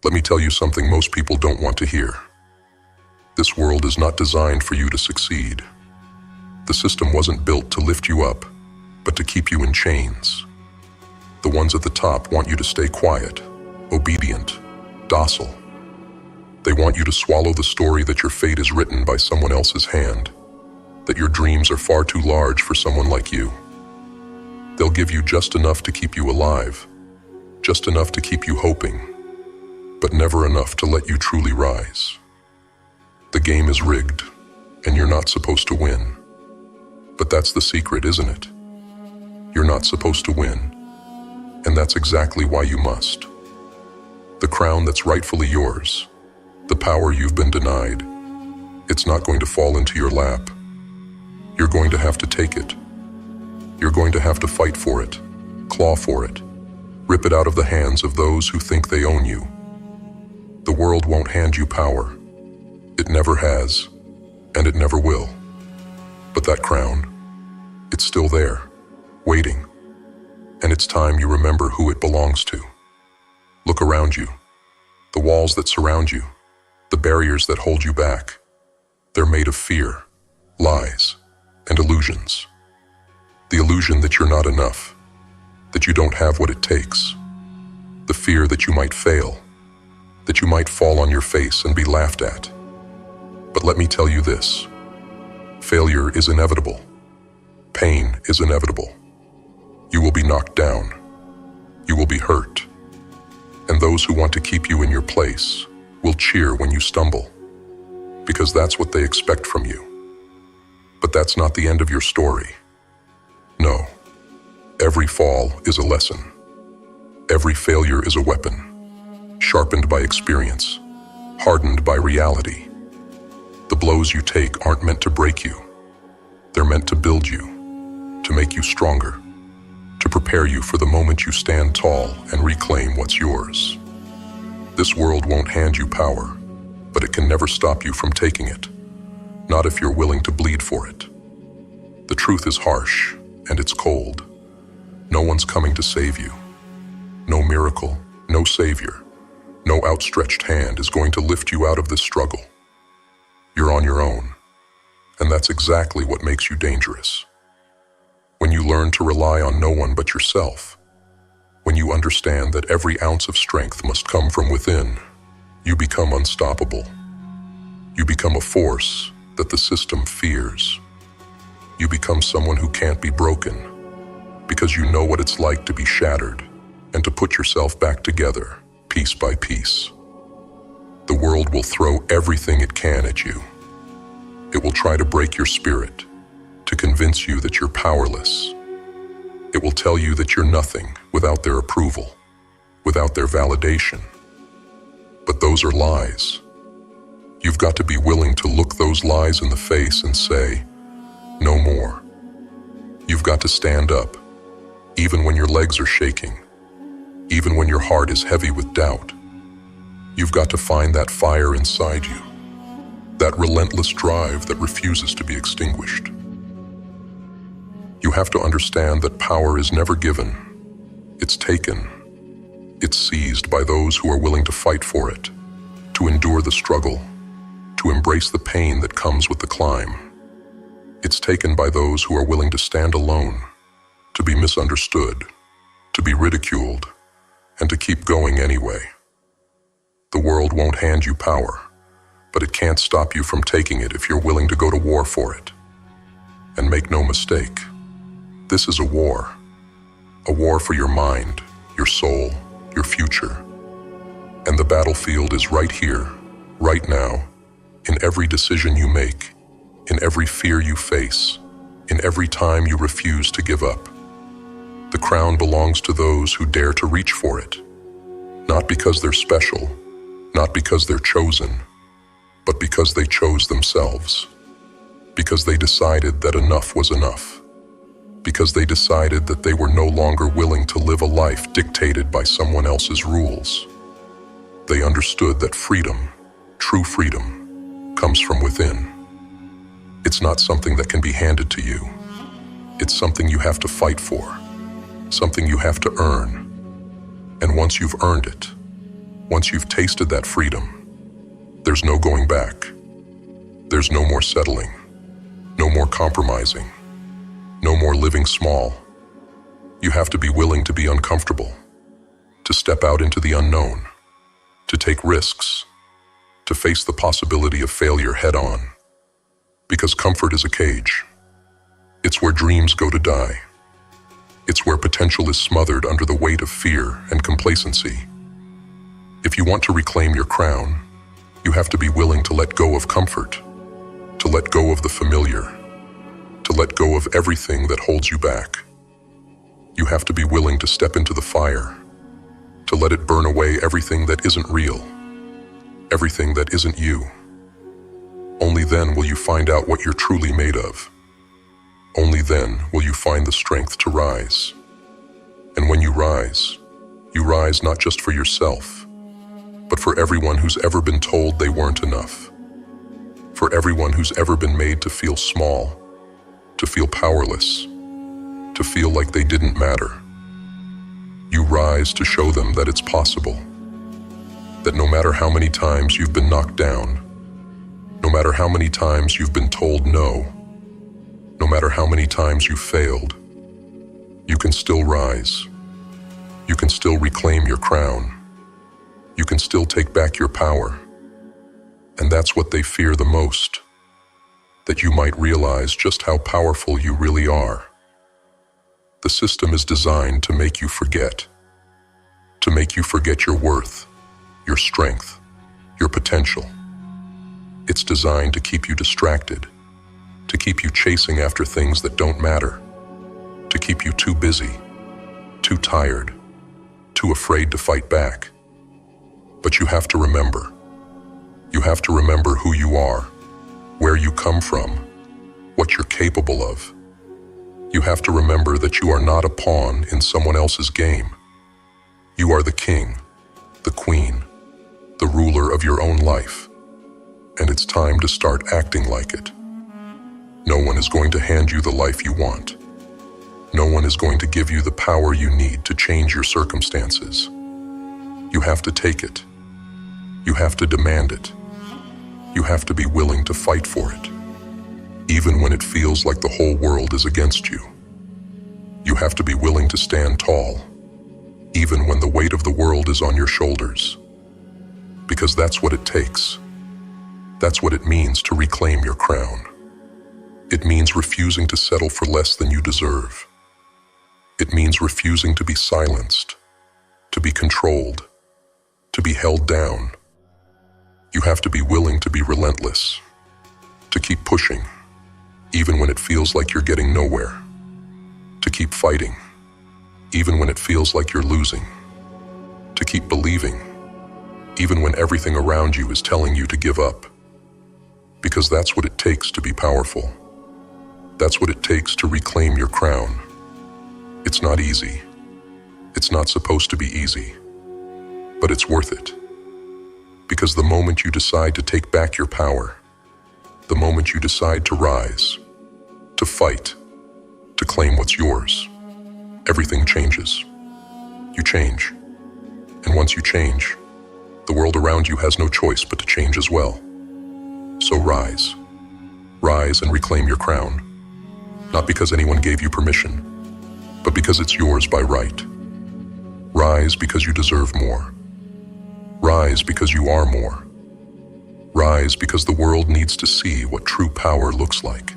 Let me tell you something most people don't want to hear. This world is not designed for you to succeed. The system wasn't built to lift you up, but to keep you in chains. The ones at the top want you to stay quiet, obedient, docile. They want you to swallow the story that your fate is written by someone else's hand, that your dreams are far too large for someone like you. They'll give you just enough to keep you alive, just enough to keep you hoping, but never enough to let you truly rise. The game is rigged, and you're not supposed to win. But that's the secret, isn't it? You're not supposed to win, and that's exactly why you must. The crown that's rightfully yours, the power you've been denied, it's not going to fall into your lap. You're going to have to take it. You're going to have to fight for it, claw for it, rip it out of the hands of those who think they own you. The world won't hand you power. It never has, and it never will. But that crown, it's still there, waiting. And it's time you remember who it belongs to. Look around you. The walls that surround you, the barriers that hold you back, they're made of fear, lies, and illusions. The illusion that you're not enough, that you don't have what it takes. The fear that you might fail, that you might fall on your face and be laughed at. But let me tell you this. Failure is inevitable. Pain is inevitable. You will be knocked down. You will be hurt. And those who want to keep you in your place will cheer when you stumble, because that's what they expect from you. But that's not the end of your story. No. Every fall is a lesson. Every failure is a weapon, sharpened by experience, hardened by reality. The blows you take aren't meant to break you. They're meant to build you, to make you stronger, to prepare you for the moment you stand tall and reclaim what's yours. This world won't hand you power, but it can never stop you from taking it, not if you're willing to bleed for it. The truth is harsh, and it's cold. No one's coming to save you. No miracle, no savior, no outstretched hand is going to lift you out of this struggle. You're on your own, and that's exactly what makes you dangerous. When you learn to rely on no one but yourself, when you understand that every ounce of strength must come from within, you become unstoppable. You become a force that the system fears. You become someone who can't be broken, because you know what it's like to be shattered and to put yourself back together, piece by piece. The world will throw everything it can at you. It will try to break your spirit, to convince you that you're powerless. It will tell you that you're nothing without their approval, without their validation. But those are lies. You've got to be willing to look those lies in the face and say, no more. You've got to stand up, even when your legs are shaking, even when your heart is heavy with doubt. You've got to find that fire inside you, that relentless drive that refuses to be extinguished. You have to understand that power is never given. It's taken. It's seized by those who are willing to fight for it, to endure the struggle, to embrace the pain that comes with the climb. It's taken by those who are willing to stand alone, to be misunderstood, to be ridiculed, and to keep going anyway. The world won't hand you power, but it can't stop you from taking it if you're willing to go to war for it. And make no mistake, this is a war for your mind, your soul, your future. And the battlefield is right here, right now, in every decision you make, in every fear you face, in every time you refuse to give up. The crown belongs to those who dare to reach for it, not because they're special, not because they're chosen, but because they chose themselves, because they decided that enough was enough, because they decided that they were no longer willing to live a life dictated by someone else's rules. They understood that freedom, true freedom, comes from within. It's not something that can be handed to you. It's something you have to fight for, something you have to earn. And once you've earned it, Once you've tasted that freedom, there's no going back. There's no more settling, no more compromising, no more living small. You have to be willing to be uncomfortable, to step out into the unknown, to take risks, to face the possibility of failure head on. Because comfort is a cage. It's where dreams go to die. It's where potential is smothered under the weight of fear and complacency. If you want to reclaim your crown, you have to be willing to let go of comfort, to let go of the familiar, to let go of everything that holds you back. You have to be willing to step into the fire, to let it burn away everything that isn't real, everything that isn't you. Only then will you find out what you're truly made of. Only then will you find the strength to rise. And when you rise not just for yourself, but for everyone who's ever been told they weren't enough. For everyone who's ever been made to feel small, to feel powerless, to feel like they didn't matter. You rise to show them that it's possible. That no matter how many times you've been knocked down, no matter how many times you've been told no, no matter how many times you failed, you can still rise. You can still reclaim your crown. You can still take back your power. And that's what they fear the most, that you might realize just how powerful you really are. The system is designed to make you forget your worth, your strength, your potential. It's designed to keep you distracted, to keep you chasing after things that don't matter, to keep you too busy, too tired, too afraid to fight back. But you have to remember. You have to remember who you are, where you come from, what you're capable of. You have to remember that you are not a pawn in someone else's game. You are the king, the queen, the ruler of your own life. And it's time to start acting like it. No one is going to hand you the life you want. No one is going to give you the power you need to change your circumstances. You have to take it. You have to demand it. You have to be willing to fight for it, even when it feels like the whole world is against you. You have to be willing to stand tall, even when the weight of the world is on your shoulders. Because that's what it takes. That's what it means to reclaim your crown. It means refusing to settle for less than you deserve. It means refusing to be silenced, to be controlled, to be held down. You have to be willing to be relentless, to keep pushing, even when it feels like you're getting nowhere, to keep fighting, even when it feels like you're losing, to keep believing, even when everything around you is telling you to give up. Because that's what it takes to be powerful. That's what it takes to reclaim your crown. It's not easy. It's not supposed to be easy. But it's worth it. Because the moment you decide to take back your power, the moment you decide to rise, to fight, to claim what's yours, everything changes. You change. And once you change, the world around you has no choice but to change as well. So rise. Rise and reclaim your crown. Not because anyone gave you permission, but because it's yours by right. Rise because you deserve more. Rise because you are more. Rise because the world needs to see what true power looks like.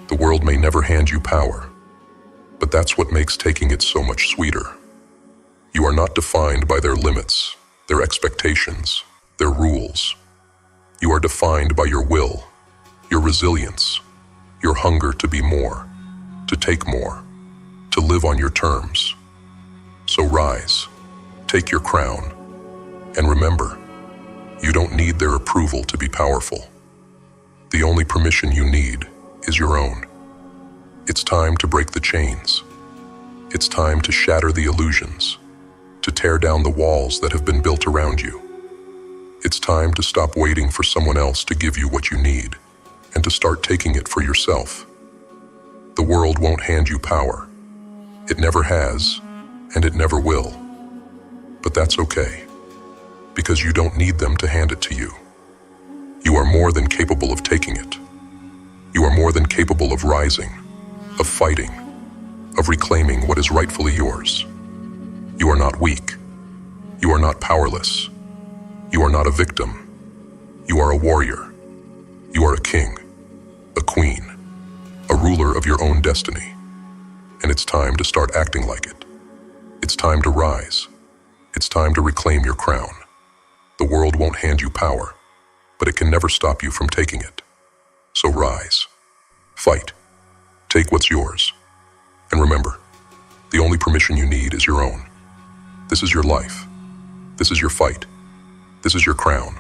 The world may never hand you power, but that's what makes taking it so much sweeter. You are not defined by their limits, their expectations, their rules. You are defined by your will, your resilience, your hunger to be more, to take more, to live on your terms. So rise, take your crown, and remember, you don't need their approval to be powerful. The only permission you need is your own. It's time to break the chains. It's time to shatter the illusions, to tear down the walls that have been built around you. It's time to stop waiting for someone else to give you what you need, and to start taking it for yourself. The world won't hand you power. It never has, and it never will. But that's okay, because you don't need them to hand it to you. You are more than capable of taking it. You are more than capable of rising, of fighting, of reclaiming what is rightfully yours. You are not weak. You are not powerless. You are not a victim. You are a warrior. You are a king, a queen, a ruler of your own destiny. And it's time to start acting like it. It's time to rise. It's time to reclaim your crown. The world won't hand you power, but it can never stop you from taking it. So rise, fight, take what's yours. And remember, the only permission you need is your own. This is your life. This is your fight. This is your crown.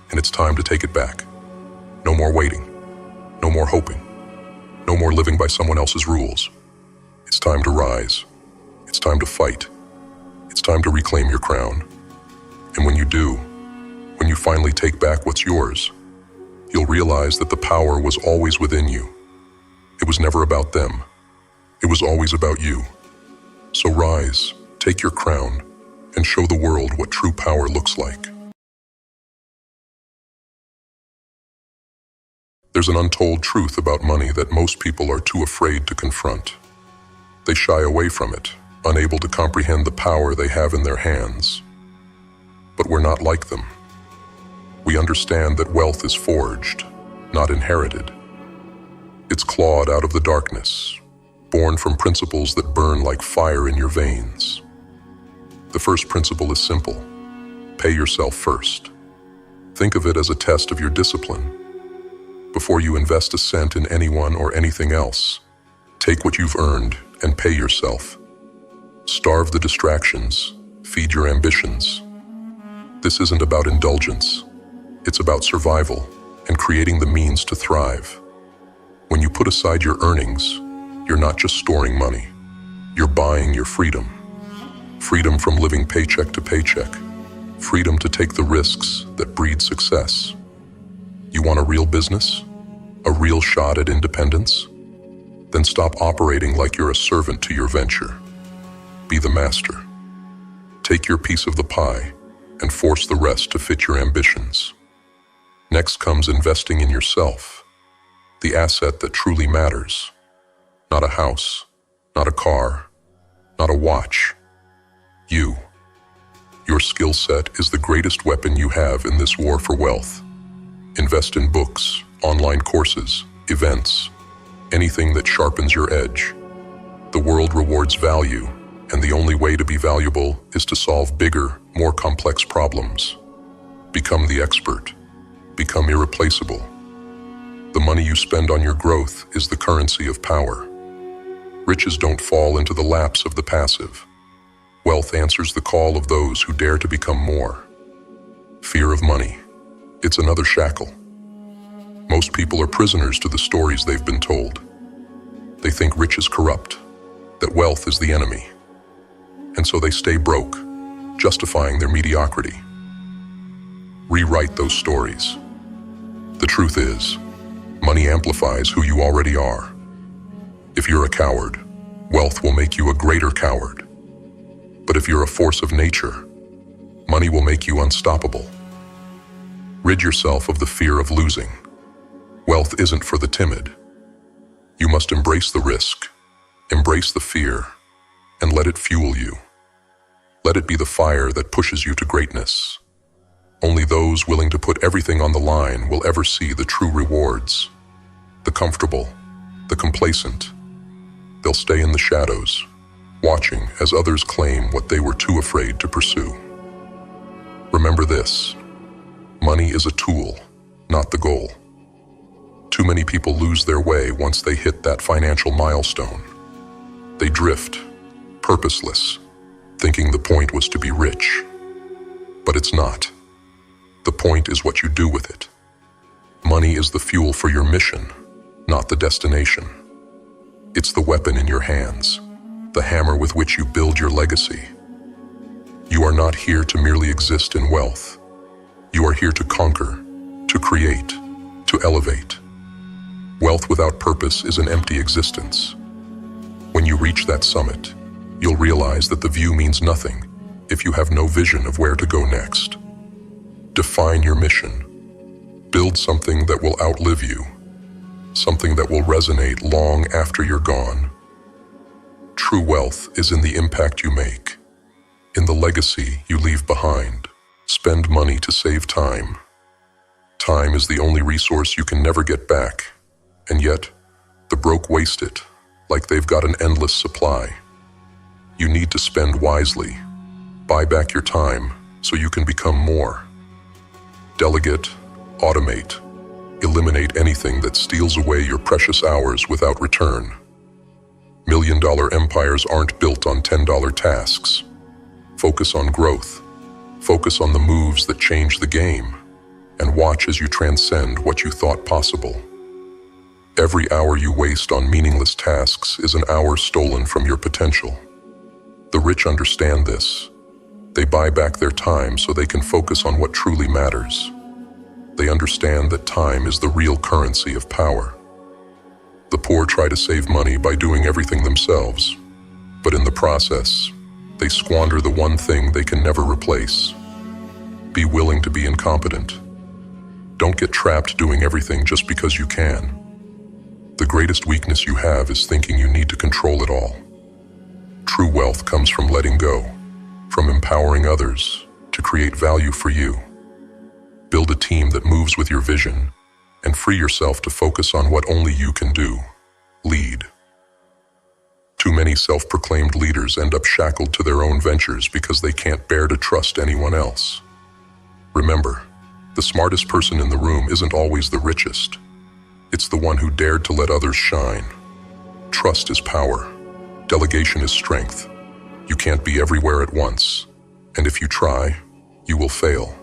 And it's time to take it back. No more waiting. No more hoping. No more living by someone else's rules. It's time to rise. It's time to fight. It's time to reclaim your crown. And when you do, when you finally take back what's yours, you'll realize that the power was always within you. It was never about them. It was always about you. So rise, take your crown, and show the world what true power looks like. There's an untold truth about money that most people are too afraid to confront. They shy away from it, unable to comprehend the power they have in their hands. But we're not like them. We understand that wealth is forged, not inherited. It's clawed out of the darkness, born from principles that burn like fire in your veins. The first principle is simple: pay yourself first. Think of it as a test of your discipline. Before you invest a cent in anyone or anything else, take what you've earned and pay yourself. Starve the distractions, feed your ambitions. This isn't about indulgence. It's about survival and creating the means to thrive. When you put aside your earnings, you're not just storing money. You're buying your freedom. Freedom from living paycheck to paycheck. Freedom to take the risks that breed success. You want a real business? A real shot at independence? Then stop operating like you're a servant to your venture. Be the master. Take your piece of the pie and force the rest to fit your ambitions. Next comes investing in yourself, the asset that truly matters. Not a house, not a car, not a watch. You. Your skill set is the greatest weapon you have in this war for wealth. Invest in books, online courses, events, anything that sharpens your edge. The world rewards value, and the only way to be valuable is to solve bigger, more complex problems. Become the expert. Become irreplaceable. The money you spend on your growth is the currency of power. Riches don't fall into the laps of the passive. Wealth answers the call of those who dare to become more. Fear of money. It's another shackle. Most people are prisoners to the stories they've been told. They think rich is corrupt, that wealth is the enemy. And so they stay broke, justifying their mediocrity. Rewrite those stories. The truth is, money amplifies who you already are. If you're a coward, wealth will make you a greater coward. But if you're a force of nature, money will make you unstoppable. Rid yourself of the fear of losing. Wealth isn't for the timid. You must embrace the risk, embrace the fear, and let it fuel you. Let it be the fire that pushes you to greatness. Only those willing to put everything on the line will ever see the true rewards. The comfortable, the complacent. They'll stay in the shadows, watching as others claim what they were too afraid to pursue. Remember this: money is a tool, not the goal. Too many people lose their way once they hit that financial milestone. They drift, purposeless, thinking the point was to be rich. But it's not. The point is what you do with it. Money is the fuel for your mission, not the destination. It's the weapon in your hands, the hammer with which you build your legacy. You are not here to merely exist in wealth. You are here to conquer, to create, to elevate. Wealth without purpose is an empty existence. When you reach that summit, you'll realize that the view means nothing if you have no vision of where to go next. Define your mission. Build something that will outlive you, something that will resonate long after you're gone. True wealth is in the impact you make, in the legacy you leave behind. Spend money to save time. Time is the only resource you can never get back, and yet, the broke waste it, like they've got an endless supply. You need to spend wisely. Buy back your time so you can become more. Delegate, automate, eliminate anything that steals away your precious hours without return. $1,000,000 empires aren't built on $10 tasks. Focus on growth. Focus on the moves that change the game, and watch as you transcend what you thought possible. Every hour you waste on meaningless tasks is an hour stolen from your potential. The rich understand this. They buy back their time so they can focus on what truly matters. They understand that time is the real currency of power. The poor try to save money by doing everything themselves, but in the process, they squander the one thing they can never replace. Be willing to be incompetent. Don't get trapped doing everything just because you can. The greatest weakness you have is thinking you need to control it all. True wealth comes from letting go, from empowering others to create value for you. Build a team that moves with your vision, and free yourself to focus on what only you can do. Lead. Too many self-proclaimed leaders end up shackled to their own ventures because they can't bear to trust anyone else. Remember, the smartest person in the room isn't always the richest. It's the one who dared to let others shine. Trust is power. Delegation is strength. You can't be everywhere at once, and if you try, you will fail.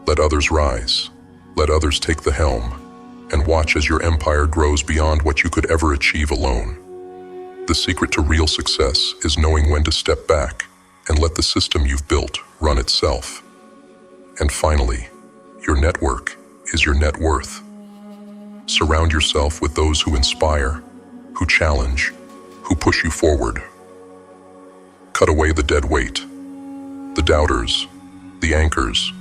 Let others rise. Let others take the helm, and watch as your empire grows beyond what you could ever achieve alone. The secret to real success is knowing when to step back and let the system you've built run itself. And finally, your network is your net worth. Surround yourself with those who inspire, who challenge, who push you forward. Cut away the dead weight, the doubters, the anchors,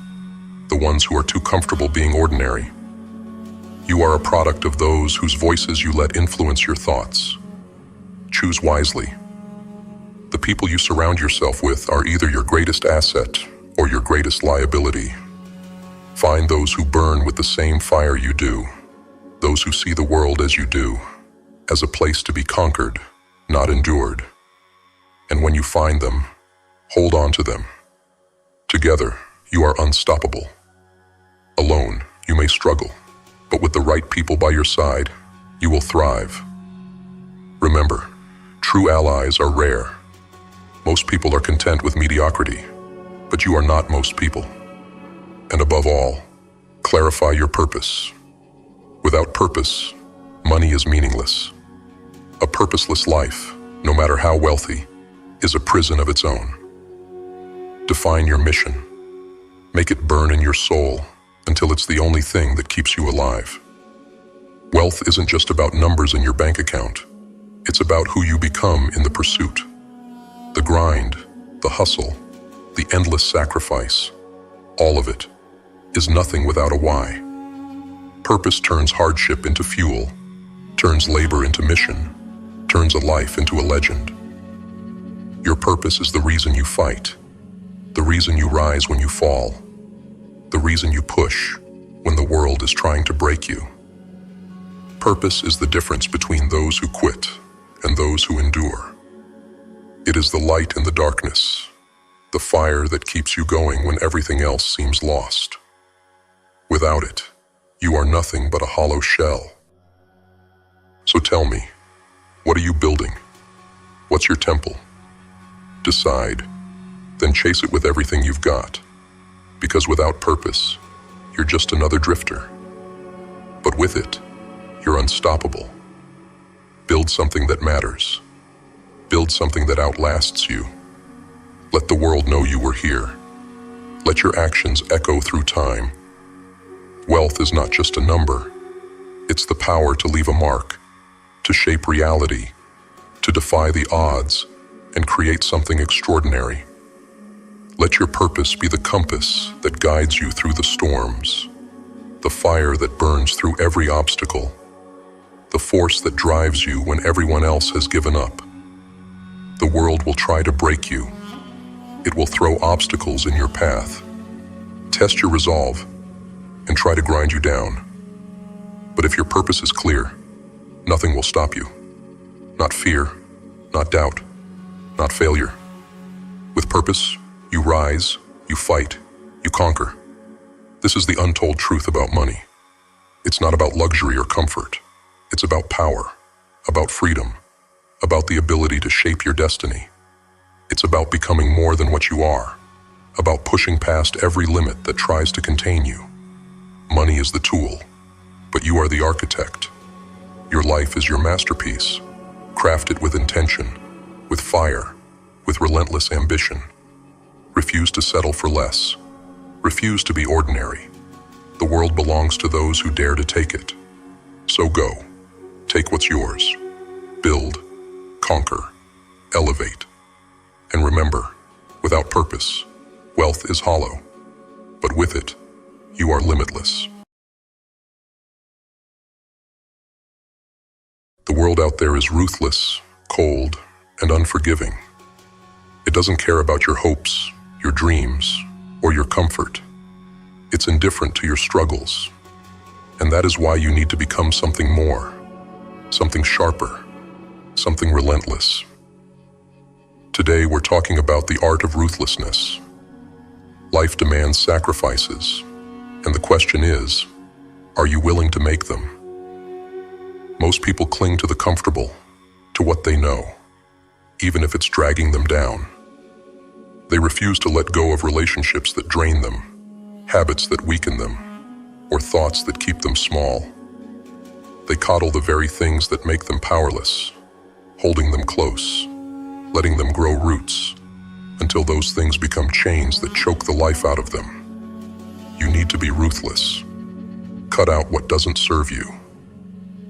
the ones who are too comfortable being ordinary. You are a product of those whose voices you let influence your thoughts. Choose wisely. The people you surround yourself with are either your greatest asset or your greatest liability. Find those who burn with the same fire you do, those who see the world as you do, as a place to be conquered, not endured. And when you find them, hold on to them. Together, you are unstoppable. Alone, you may struggle, but with the right people by your side, you will thrive. Remember, true allies are rare. Most people are content with mediocrity, but you are not most people. And above all, clarify your purpose. Without purpose, money is meaningless. A purposeless life, no matter how wealthy, is a prison of its own. Define your mission. Make it burn in your soul until it's the only thing that keeps you alive. Wealth isn't just about numbers in your bank account. It's about who you become in the pursuit. The grind, the hustle, the endless sacrifice, all of it is nothing without a why. Purpose turns hardship into fuel, turns labor into mission, turns a life into a legend. Your purpose is the reason you fight, the reason you rise when you fall, the reason you push when the world is trying to break you. Purpose is the difference between those who quit and those who endure. It is the light in the darkness, the fire that keeps you going when everything else seems lost. Without it, you are nothing but a hollow shell. So tell me, what are you building? What's your temple? Decide, then chase it with everything you've got. Because without purpose, you're just another drifter. But with it, you're unstoppable. Build something that matters. Build something that outlasts you. Let the world know you were here. Let your actions echo through time. Wealth is not just a number. It's the power to leave a mark, to shape reality, to defy the odds, and create something extraordinary. Let your purpose be the compass that guides you through the storms, the fire that burns through every obstacle, the force that drives you when everyone else has given up. The world will try to break you. It will throw obstacles in your path, test your resolve, and try to grind you down. But if your purpose is clear, nothing will stop you. Not fear, not doubt, not failure. With purpose, you rise, you fight, you conquer. This is the untold truth about money. It's not about luxury or comfort. It's about power, about freedom, about the ability to shape your destiny. It's about becoming more than what you are, about pushing past every limit that tries to contain you. Money is the tool, but you are the architect. Your life is your masterpiece. Craft it with intention, with fire, with relentless ambition. Refuse to settle for less. Refuse to be ordinary. The world belongs to those who dare to take it. So go. Take what's yours. Build, conquer, elevate. And remember, without purpose, wealth is hollow. But with it, you are limitless. The world out there is ruthless, cold, and unforgiving. It doesn't care about your hopes, your dreams, or your comfort. It's indifferent to your struggles. And that is why you need to become something more, something sharper, something relentless. Today we're talking about the art of ruthlessness. Life demands sacrifices, and the question is, are you willing to make them? Most people cling to the comfortable, to what they know, even if it's dragging them down. They refuse to let go of relationships that drain them, habits that weaken them, or thoughts that keep them small. They coddle the very things that make them powerless, holding them close, letting them grow roots, until those things become chains that choke the life out of them. You need to be ruthless. Cut out what doesn't serve you.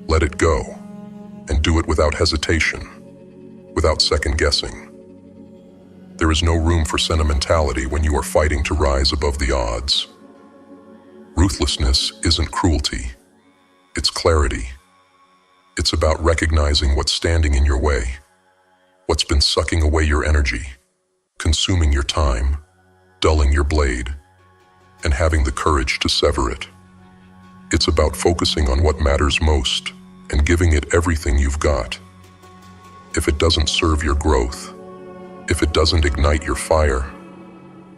Let it go, and do it without hesitation, without second guessing. There is no room for sentimentality when you are fighting to rise above the odds. Ruthlessness isn't cruelty, it's clarity. It's about recognizing what's standing in your way, what's been sucking away your energy, consuming your time, dulling your blade, and having the courage to sever it. It's about focusing on what matters most and giving it everything you've got. If it doesn't serve your growth, if it doesn't ignite your fire,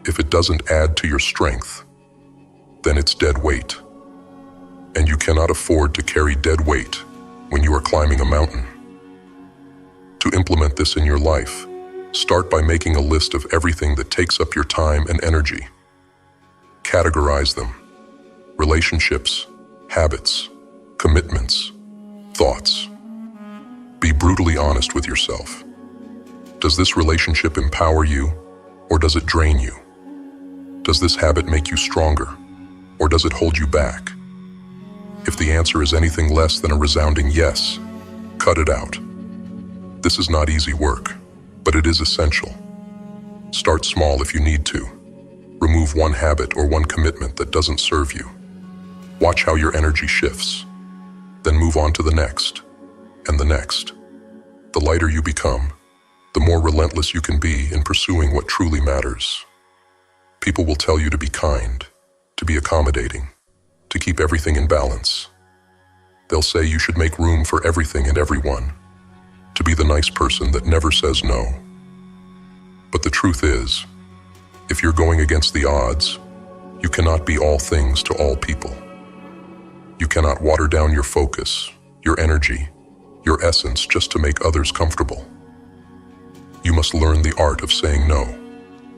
if it doesn't add to your strength, then it's dead weight. And you cannot afford to carry dead weight when you are climbing a mountain. To implement this in your life, start by making a list of everything that takes up your time and energy. Categorize them: relationships, habits, commitments, thoughts. Be brutally honest with yourself. Does this relationship empower you, or does it drain you? Does this habit make you stronger, or does it hold you back? If the answer is anything less than a resounding yes, cut it out. This is not easy work, but it is essential. Start small if you need to. Remove one habit or one commitment that doesn't serve you. Watch how your energy shifts. Then move on to the next, and the next. The lighter you become, the more relentless you can be in pursuing what truly matters. People will tell you to be kind, to be accommodating, to keep everything in balance. They'll say you should make room for everything and everyone, to be the nice person that never says no. But the truth is, if you're going against the odds, you cannot be all things to all people. You cannot water down your focus, your energy, your essence just to make others comfortable. You must learn the art of saying no,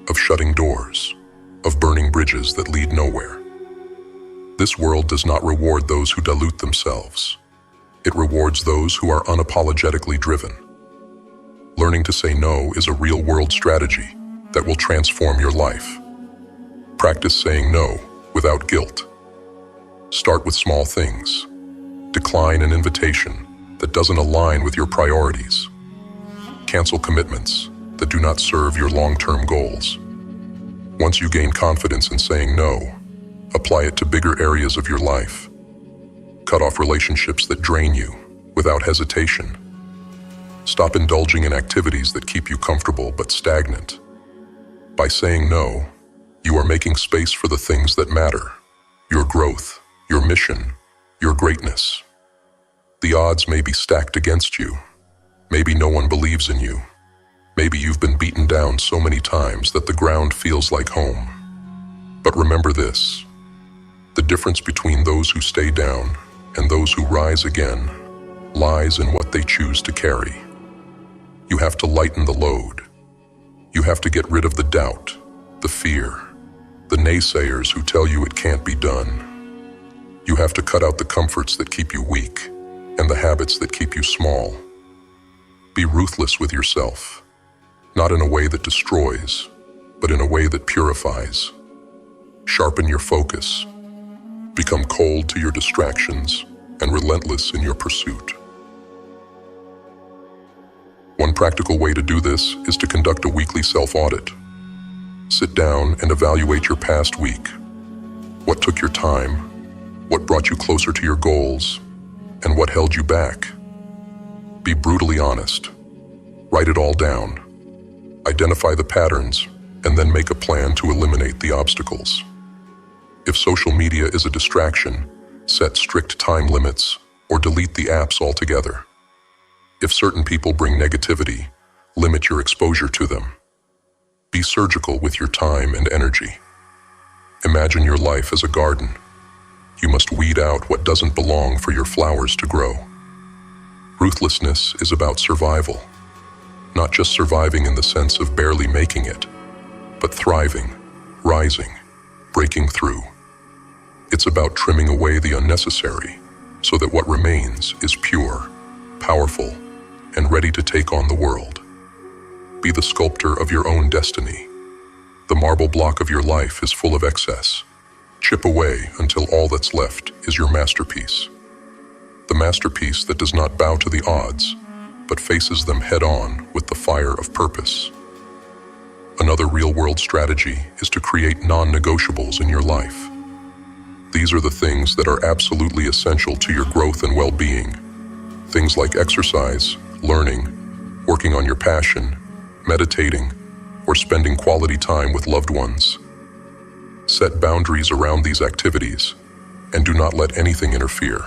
of shutting doors, of burning bridges that lead nowhere. This world does not reward those who dilute themselves. It rewards those who are unapologetically driven. Learning to say no is a real-world strategy that will transform your life. Practice saying no without guilt. Start with small things. Decline an invitation that doesn't align with your priorities. Cancel commitments that do not serve your long-term goals. Once you gain confidence in saying no, apply it to bigger areas of your life. Cut off relationships that drain you without hesitation. Stop indulging in activities that keep you comfortable but stagnant. By saying no, you are making space for the things that matter: your growth, your mission, your greatness. The odds may be stacked against you. Maybe no one believes in you. Maybe you've been beaten down so many times that the ground feels like home. But remember this: the difference between those who stay down and those who rise again lies in what they choose to carry. You have to lighten the load. You have to get rid of the doubt, the fear, the naysayers who tell you it can't be done. You have to cut out the comforts that keep you weak and the habits that keep you small. Be ruthless with yourself, not in a way that destroys, but in a way that purifies. Sharpen your focus. Become cold to your distractions and relentless in your pursuit. One practical way to do this is to conduct a weekly self-audit. Sit down and evaluate your past week. What took your time? What brought you closer to your goals? And what held you back? Be brutally honest. Write it all down. Identify the patterns, and then make a plan to eliminate the obstacles. If social media is a distraction, set strict time limits or delete the apps altogether. If certain people bring negativity, limit your exposure to them. Be surgical with your time and energy. Imagine your life as a garden. You must weed out what doesn't belong for your flowers to grow. Ruthlessness is about survival. Not just surviving in the sense of barely making it, but thriving, rising, breaking through. It's about trimming away the unnecessary so that what remains is pure, powerful, and ready to take on the world. Be the sculptor of your own destiny. The marble block of your life is full of excess. Chip away until all that's left is your masterpiece. The masterpiece that does not bow to the odds, but faces them head-on with the fire of purpose. Another real-world strategy is to create non-negotiables in your life. These are the things that are absolutely essential to your growth and well-being. Things like exercise, learning, working on your passion, meditating, or spending quality time with loved ones. Set boundaries around these activities, and do not let anything interfere.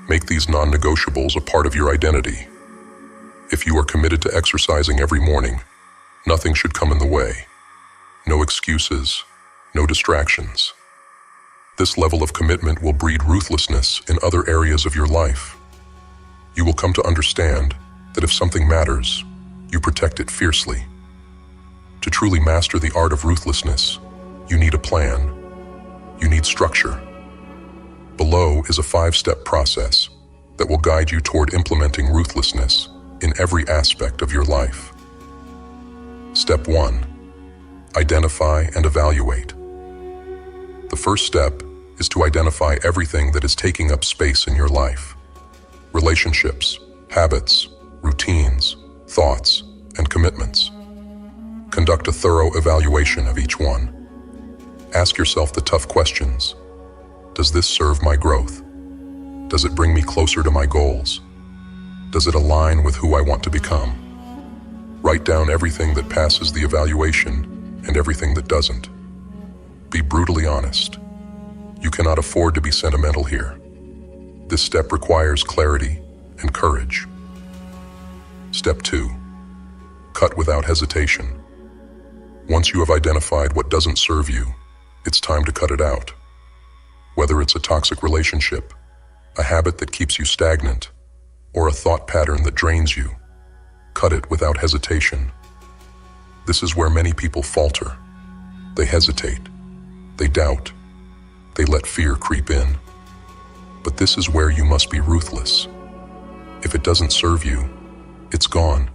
Make these non-negotiables a part of your identity. If you are committed to exercising every morning, nothing should come in the way. No excuses, no distractions. This level of commitment will breed ruthlessness in other areas of your life. You will come to understand that if something matters, you protect it fiercely. To truly master the art of ruthlessness, you need a plan. You need structure. Below is a 5-step process that will guide you toward implementing ruthlessness in every aspect of your life. Step 1. Identify and evaluate. The first step is to identify everything that is taking up space in your life. Relationships, habits, routines, thoughts, and commitments. Conduct a thorough evaluation of each one. Ask yourself the tough questions. Does this serve my growth? Does it bring me closer to my goals? Does it align with who I want to become? Write down everything that passes the evaluation and everything that doesn't. Be brutally honest. You cannot afford to be sentimental here. This step requires clarity and courage. Step 2. Cut without hesitation. Once you have identified what doesn't serve you, it's time to cut it out. Whether it's a toxic relationship, a habit that keeps you stagnant, or a thought pattern that drains you, cut it without hesitation. This is where many people falter. They hesitate. They doubt. They let fear creep in. But this is where you must be ruthless. If it doesn't serve you, it's gone.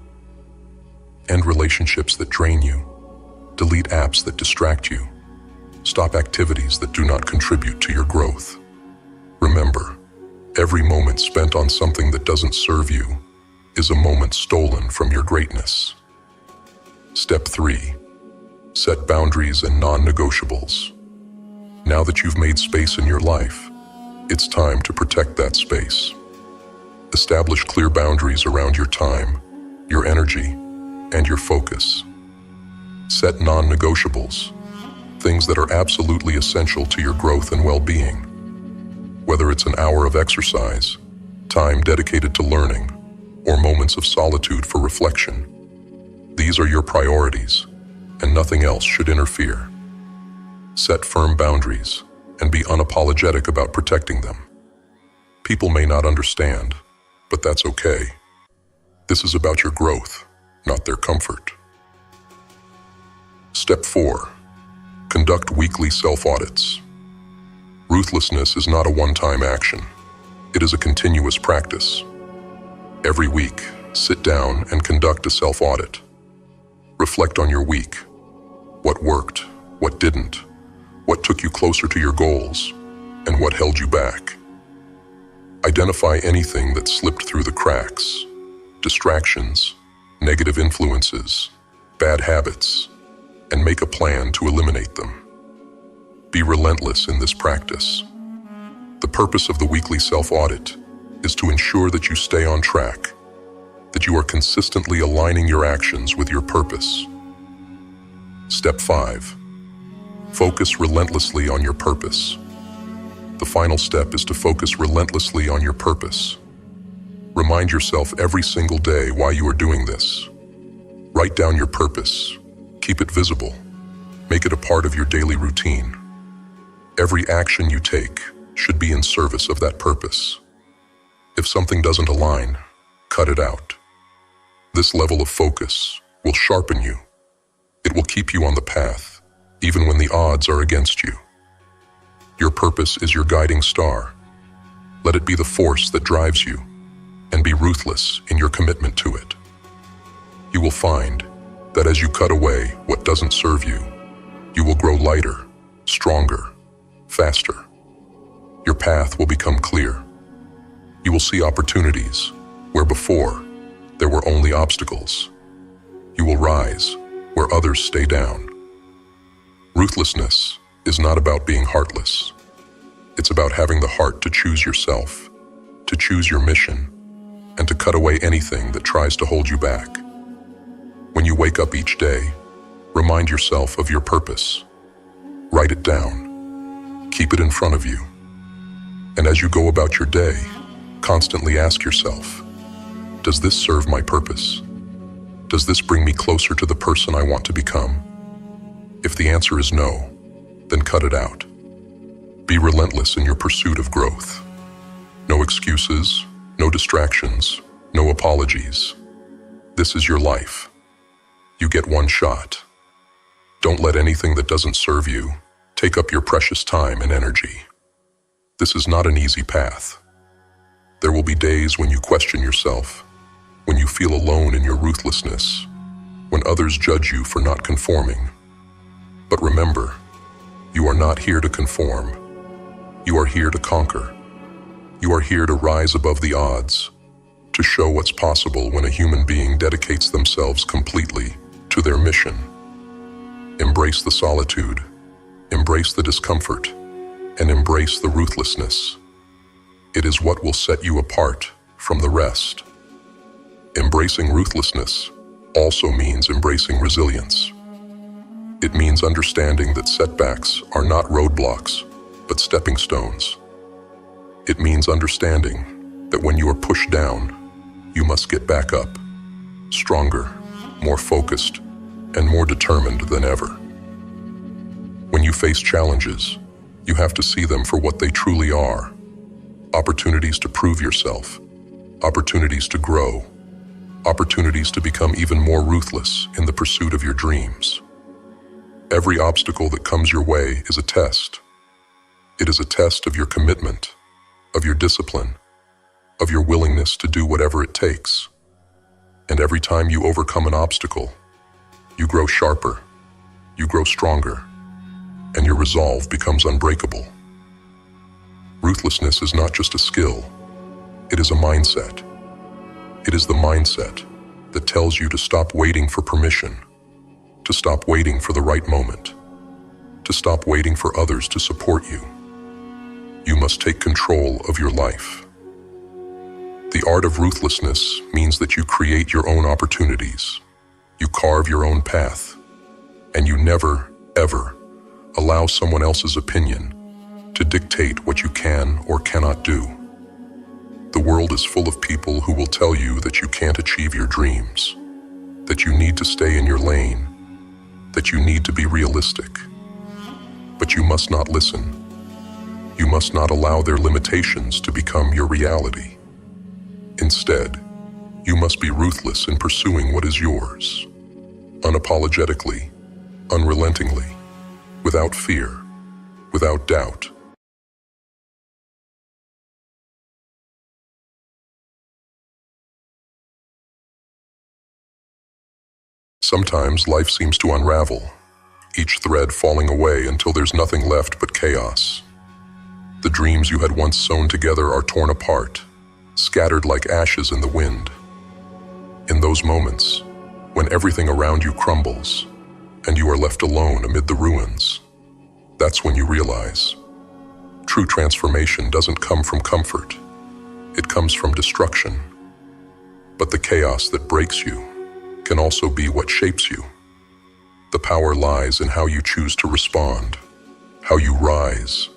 End relationships that drain you. Delete apps that distract you. Stop activities that do not contribute to your growth. Remember, every moment spent on something that doesn't serve you is a moment stolen from your greatness. Step 3. Set boundaries and non-negotiables. Now that you've made space in your life, it's time to protect that space. Establish clear boundaries around your time, your energy, and your focus. Set non-negotiables, things that are absolutely essential to your growth and well-being. Whether it's an hour of exercise, time dedicated to learning, or moments of solitude for reflection, these are your priorities, and nothing else should interfere. Set firm boundaries and be unapologetic about protecting them. People may not understand, but that's okay. This is about your growth, not their comfort. Step 4. Conduct weekly self-audits. Ruthlessness is not a one-time action. It is a continuous practice. Every week, sit down and conduct a self-audit. Reflect on your week. What worked, what didn't, what took you closer to your goals, and what held you back. Identify anything that slipped through the cracks, distractions, negative influences, bad habits, and make a plan to eliminate them. Be relentless in this practice. The purpose of the weekly self-audit is to ensure that you stay on track, that you are consistently aligning your actions with your purpose. Step 5. Focus relentlessly on your purpose. The final step is to focus relentlessly on your purpose. Remind yourself every single day why you are doing this. Write down your purpose. Keep it visible. Make it a part of your daily routine. Every action you take should be in service of that purpose. If something doesn't align, cut it out. This level of focus will sharpen you. It will keep you on the path, even when the odds are against you. Your purpose is your guiding star. Let it be the force that drives you, and be ruthless in your commitment to it. You will find that as you cut away what doesn't serve you, you will grow lighter, stronger, faster. Your path will become clear. You will see opportunities where before there were only obstacles. You will rise where others stay down. Ruthlessness is not about being heartless. It's about having the heart to choose yourself, to choose your mission, and to cut away anything that tries to hold you back. When you wake up each day, remind yourself of your purpose. Write it down. Keep it in front of you. And as you go about your day, constantly ask yourself, does this serve my purpose? Does this bring me closer to the person I want to become? If the answer is no, then cut it out. Be relentless in your pursuit of growth. No excuses, no distractions, no apologies. This is your life. You get one shot. Don't let anything that doesn't serve you take up your precious time and energy. This is not an easy path. There will be days when you question yourself, when you feel alone in your ruthlessness, when others judge you for not conforming. But remember, you are not here to conform. You are here to conquer. You are here to rise above the odds, to show what's possible when a human being dedicates themselves completely to their mission. Embrace the solitude, embrace the discomfort, and embrace the ruthlessness. It is what will set you apart from the rest. Embracing ruthlessness also means embracing resilience. It means understanding that setbacks are not roadblocks, but stepping stones. It means understanding that when you are pushed down, you must get back up, stronger, more focused, and more determined than ever. When you face challenges, you have to see them for what they truly are. Opportunities to prove yourself, opportunities to grow, opportunities to become even more ruthless in the pursuit of your dreams. Every obstacle that comes your way is a test. It is a test of your commitment, of your discipline, of your willingness to do whatever it takes. And every time you overcome an obstacle, you grow sharper, you grow stronger, and your resolve becomes unbreakable. Ruthlessness is not just a skill, it is a mindset. It is the mindset that tells you to stop waiting for permission, to stop waiting for the right moment, to stop waiting for others to support you. You must take control of your life. The art of ruthlessness means that you create your own opportunities, you carve your own path, and you never, ever allow someone else's opinion to dictate what you can or cannot do. The world is full of people who will tell you that you can't achieve your dreams, that you need to stay in your lane, that you need to be realistic. But you must not listen. You must not allow their limitations to become your reality. Instead, you must be ruthless in pursuing what is yours, unapologetically, unrelentingly, without fear, without doubt. Sometimes life seems to unravel, each thread falling away until there's nothing left but chaos. The dreams you had once sewn together are torn apart, scattered like ashes in the wind. In those moments, when everything around you crumbles, and you are left alone amid the ruins, that's when you realize true transformation doesn't come from comfort. It comes from destruction. But the chaos that breaks you can also be what shapes you. The power lies in how you choose to respond, how you rise,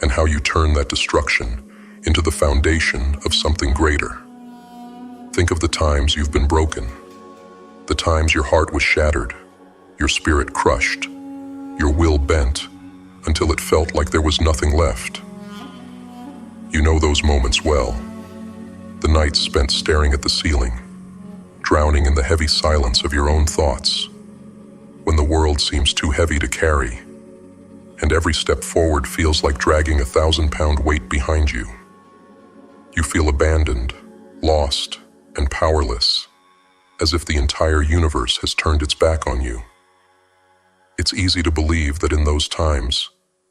and how you turn that destruction into the foundation of something greater. Think of the times you've been broken, the times your heart was shattered, your spirit crushed, your will bent until it felt like there was nothing left. You know those moments well. The nights spent staring at the ceiling, drowning in the heavy silence of your own thoughts, when the world seems too heavy to carry, and every step forward feels like dragging a 1,000-pound weight behind you. You feel abandoned, lost, and powerless, as if the entire universe has turned its back on you. It's easy to believe that in those times,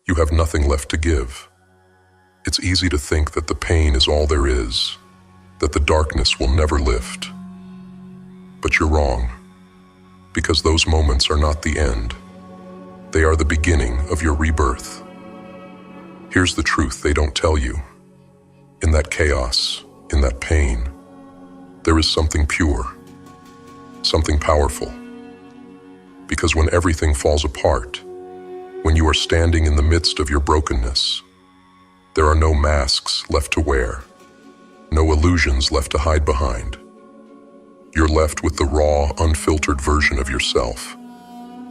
you have nothing left to give. It's easy to think that the pain is all there is, that the darkness will never lift. But you're wrong, because those moments are not the end. They are the beginning of your rebirth. Here's the truth they don't tell you. In that chaos, in that pain, there is something pure, something powerful. Because when everything falls apart, when you are standing in the midst of your brokenness, there are no masks left to wear, no illusions left to hide behind. You're left with the raw, unfiltered version of yourself,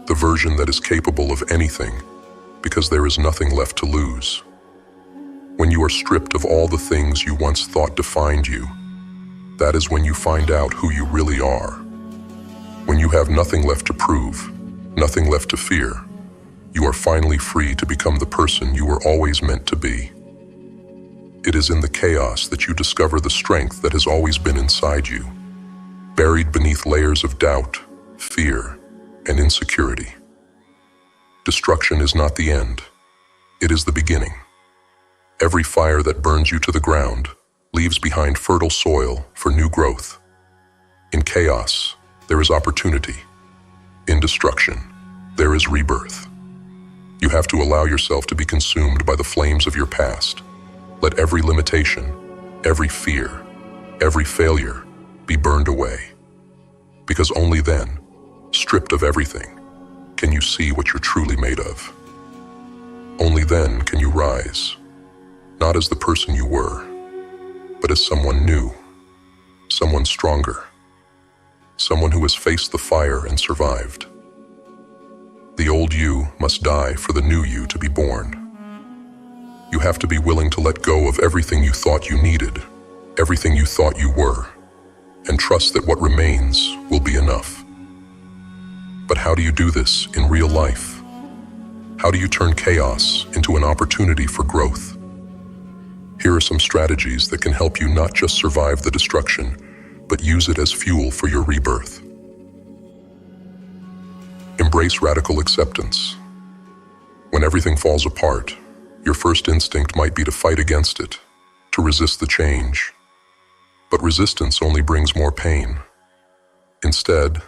the version that is capable of anything because there is nothing left to lose. When you are stripped of all the things you once thought defined you, that is when you find out who you really are. When you have nothing left to prove, nothing left to fear, you are finally free to become the person you were always meant to be. It is in the chaos that you discover the strength that has always been inside you, buried beneath layers of doubt, fear, and insecurity. Destruction is not the end. It is the beginning. Every fire that burns you to the ground leaves behind fertile soil for new growth. In chaos, there is opportunity. In destruction, there is rebirth. You have to allow yourself to be consumed by the flames of your past. Let every limitation, every fear, every failure be burned away. Because only then, stripped of everything, can you see what you're truly made of. Only then can you rise, not as the person you were, but as someone new, someone stronger, someone who has faced the fire and survived. The old you must die for the new you to be born. You have to be willing to let go of everything you thought you needed, everything you thought you were, and trust that what remains will be enough. But how do you do this in real life? How do you turn chaos into an opportunity for growth? Here are some strategies that can help you not just survive the destruction, but use it as fuel for your rebirth. Embrace radical acceptance. When everything falls apart, your first instinct might be to fight against it, to resist the change. But resistance only brings more pain. Instead,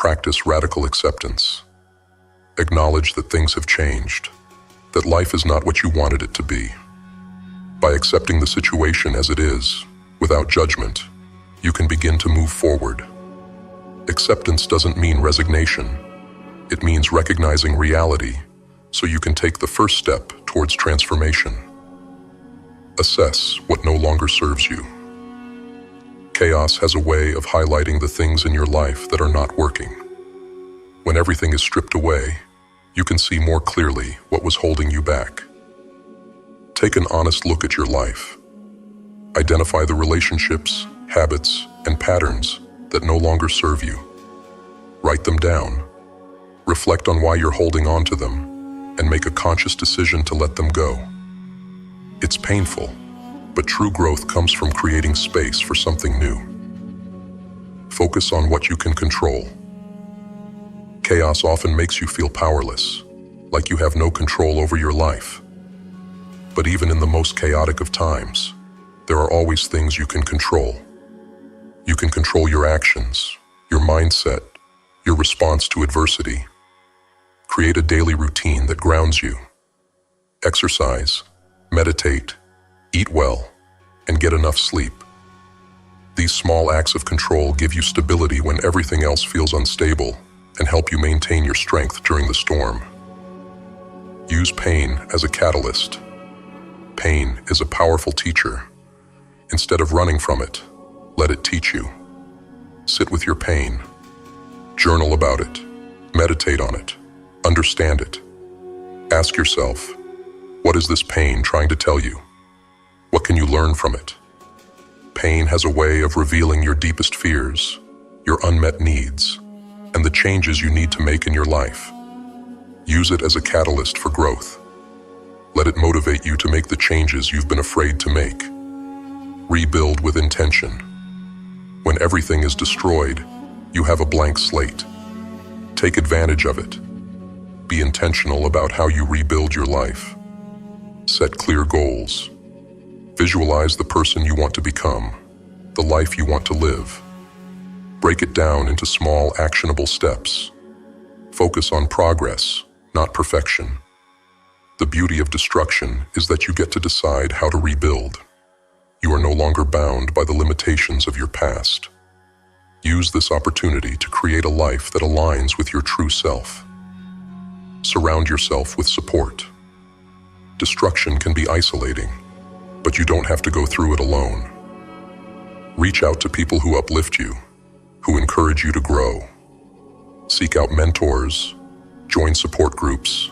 Practice radical acceptance. Acknowledge that things have changed, that life is not what you wanted it to be. By accepting the situation as it is, without judgment, you can begin to move forward. Acceptance doesn't mean resignation. It means recognizing reality so you can take the first step towards transformation. Assess what no longer serves you. Chaos has a way of highlighting the things in your life that are not working. When everything is stripped away, you can see more clearly what was holding you back. Take an honest look at your life. Identify the relationships, habits, and patterns that no longer serve you. Write them down. Reflect on why you're holding on to them, and make a conscious decision to let them go. It's painful, but true growth comes from creating space for something new. Focus on what you can control. Chaos often makes you feel powerless, like you have no control over your life. But even in the most chaotic of times, there are always things you can control. You can control your actions, your mindset, your response to adversity. Create a daily routine that grounds you. Exercise, meditate, eat well, and get enough sleep. These small acts of control give you stability when everything else feels unstable and help you maintain your strength during the storm. Use pain as a catalyst. Pain is a powerful teacher. Instead of running from it, let it teach you. Sit with your pain. Journal about it. Meditate on it. Understand it. Ask yourself, what is this pain trying to tell you? What can you learn from it? Pain has a way of revealing your deepest fears, your unmet needs, and the changes you need to make in your life. Use it as a catalyst for growth. Let it motivate you to make the changes you've been afraid to make. Rebuild with intention. When everything is destroyed, you have a blank slate. Take advantage of it. Be intentional about how you rebuild your life. Set clear goals. Visualize the person you want to become, the life you want to live. Break it down into small, actionable steps. Focus on progress, not perfection. The beauty of destruction is that you get to decide how to rebuild. You are no longer bound by the limitations of your past. Use this opportunity to create a life that aligns with your true self. Surround yourself with support. Destruction can be isolating, but you don't have to go through it alone. Reach out to people who uplift you, who encourage you to grow. Seek out mentors, join support groups,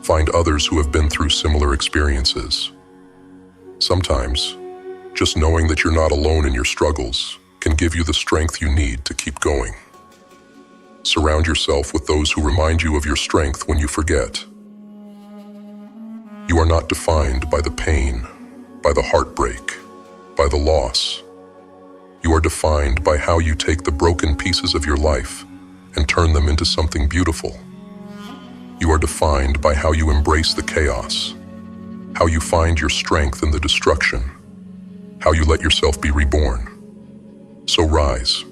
find others who have been through similar experiences. Sometimes, just knowing that you're not alone in your struggles can give you the strength you need to keep going. Surround yourself with those who remind you of your strength when you forget. You are not defined by the pain, by the heartbreak, by the loss. You are defined by how you take the broken pieces of your life and turn them into something beautiful. You are defined by how you embrace the chaos, how you find your strength in the destruction, how you let yourself be reborn. So rise.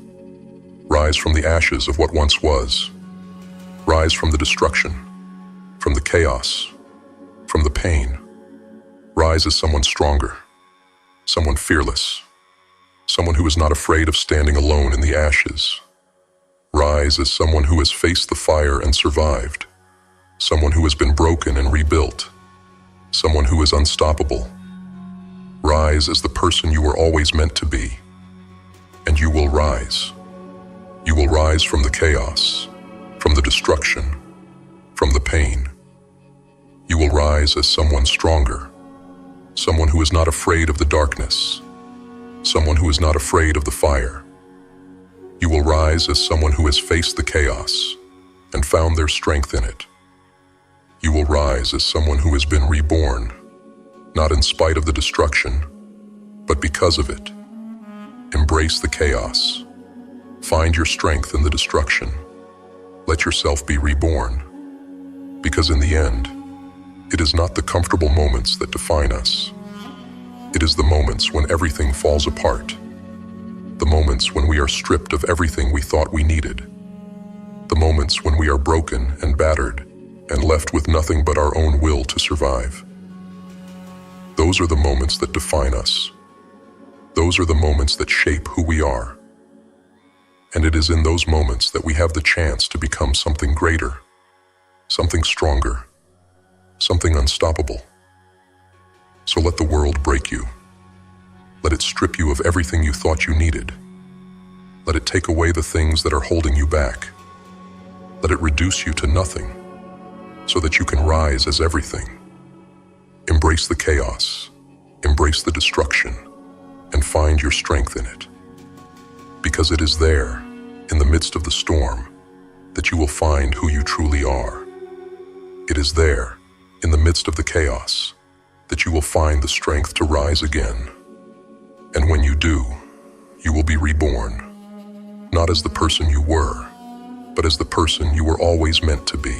Rise from the ashes of what once was. Rise from the destruction, from the chaos, from the pain. Rise as someone stronger, someone fearless, someone who is not afraid of standing alone in the ashes. Rise as someone who has faced the fire and survived, someone who has been broken and rebuilt, someone who is unstoppable. Rise as the person you were always meant to be, and you will rise. You will rise from the chaos, from the destruction, from the pain. You will rise as someone stronger, someone who is not afraid of the darkness, someone who is not afraid of the fire. You will rise as someone who has faced the chaos and found their strength in it. You will rise as someone who has been reborn, not in spite of the destruction, but because of it. Embrace the chaos. Find your strength in the destruction. Let yourself be reborn. Because in the end, it is not the comfortable moments that define us. It is the moments when everything falls apart. The moments when we are stripped of everything we thought we needed. The moments when we are broken and battered and left with nothing but our own will to survive. Those are the moments that define us. Those are the moments that shape who we are. And it is in those moments that we have the chance to become something greater, something stronger, something unstoppable. So let the world break you. Let it strip you of everything you thought you needed. Let it take away the things that are holding you back. Let it reduce you to nothing, so that you can rise as everything. Embrace the chaos, embrace the destruction, and find your strength in it. Because it is there, in the midst of the storm, that you will find who you truly are. It is there, in the midst of the chaos, that you will find the strength to rise again. And when you do, you will be reborn, not as the person you were, but as the person you were always meant to be.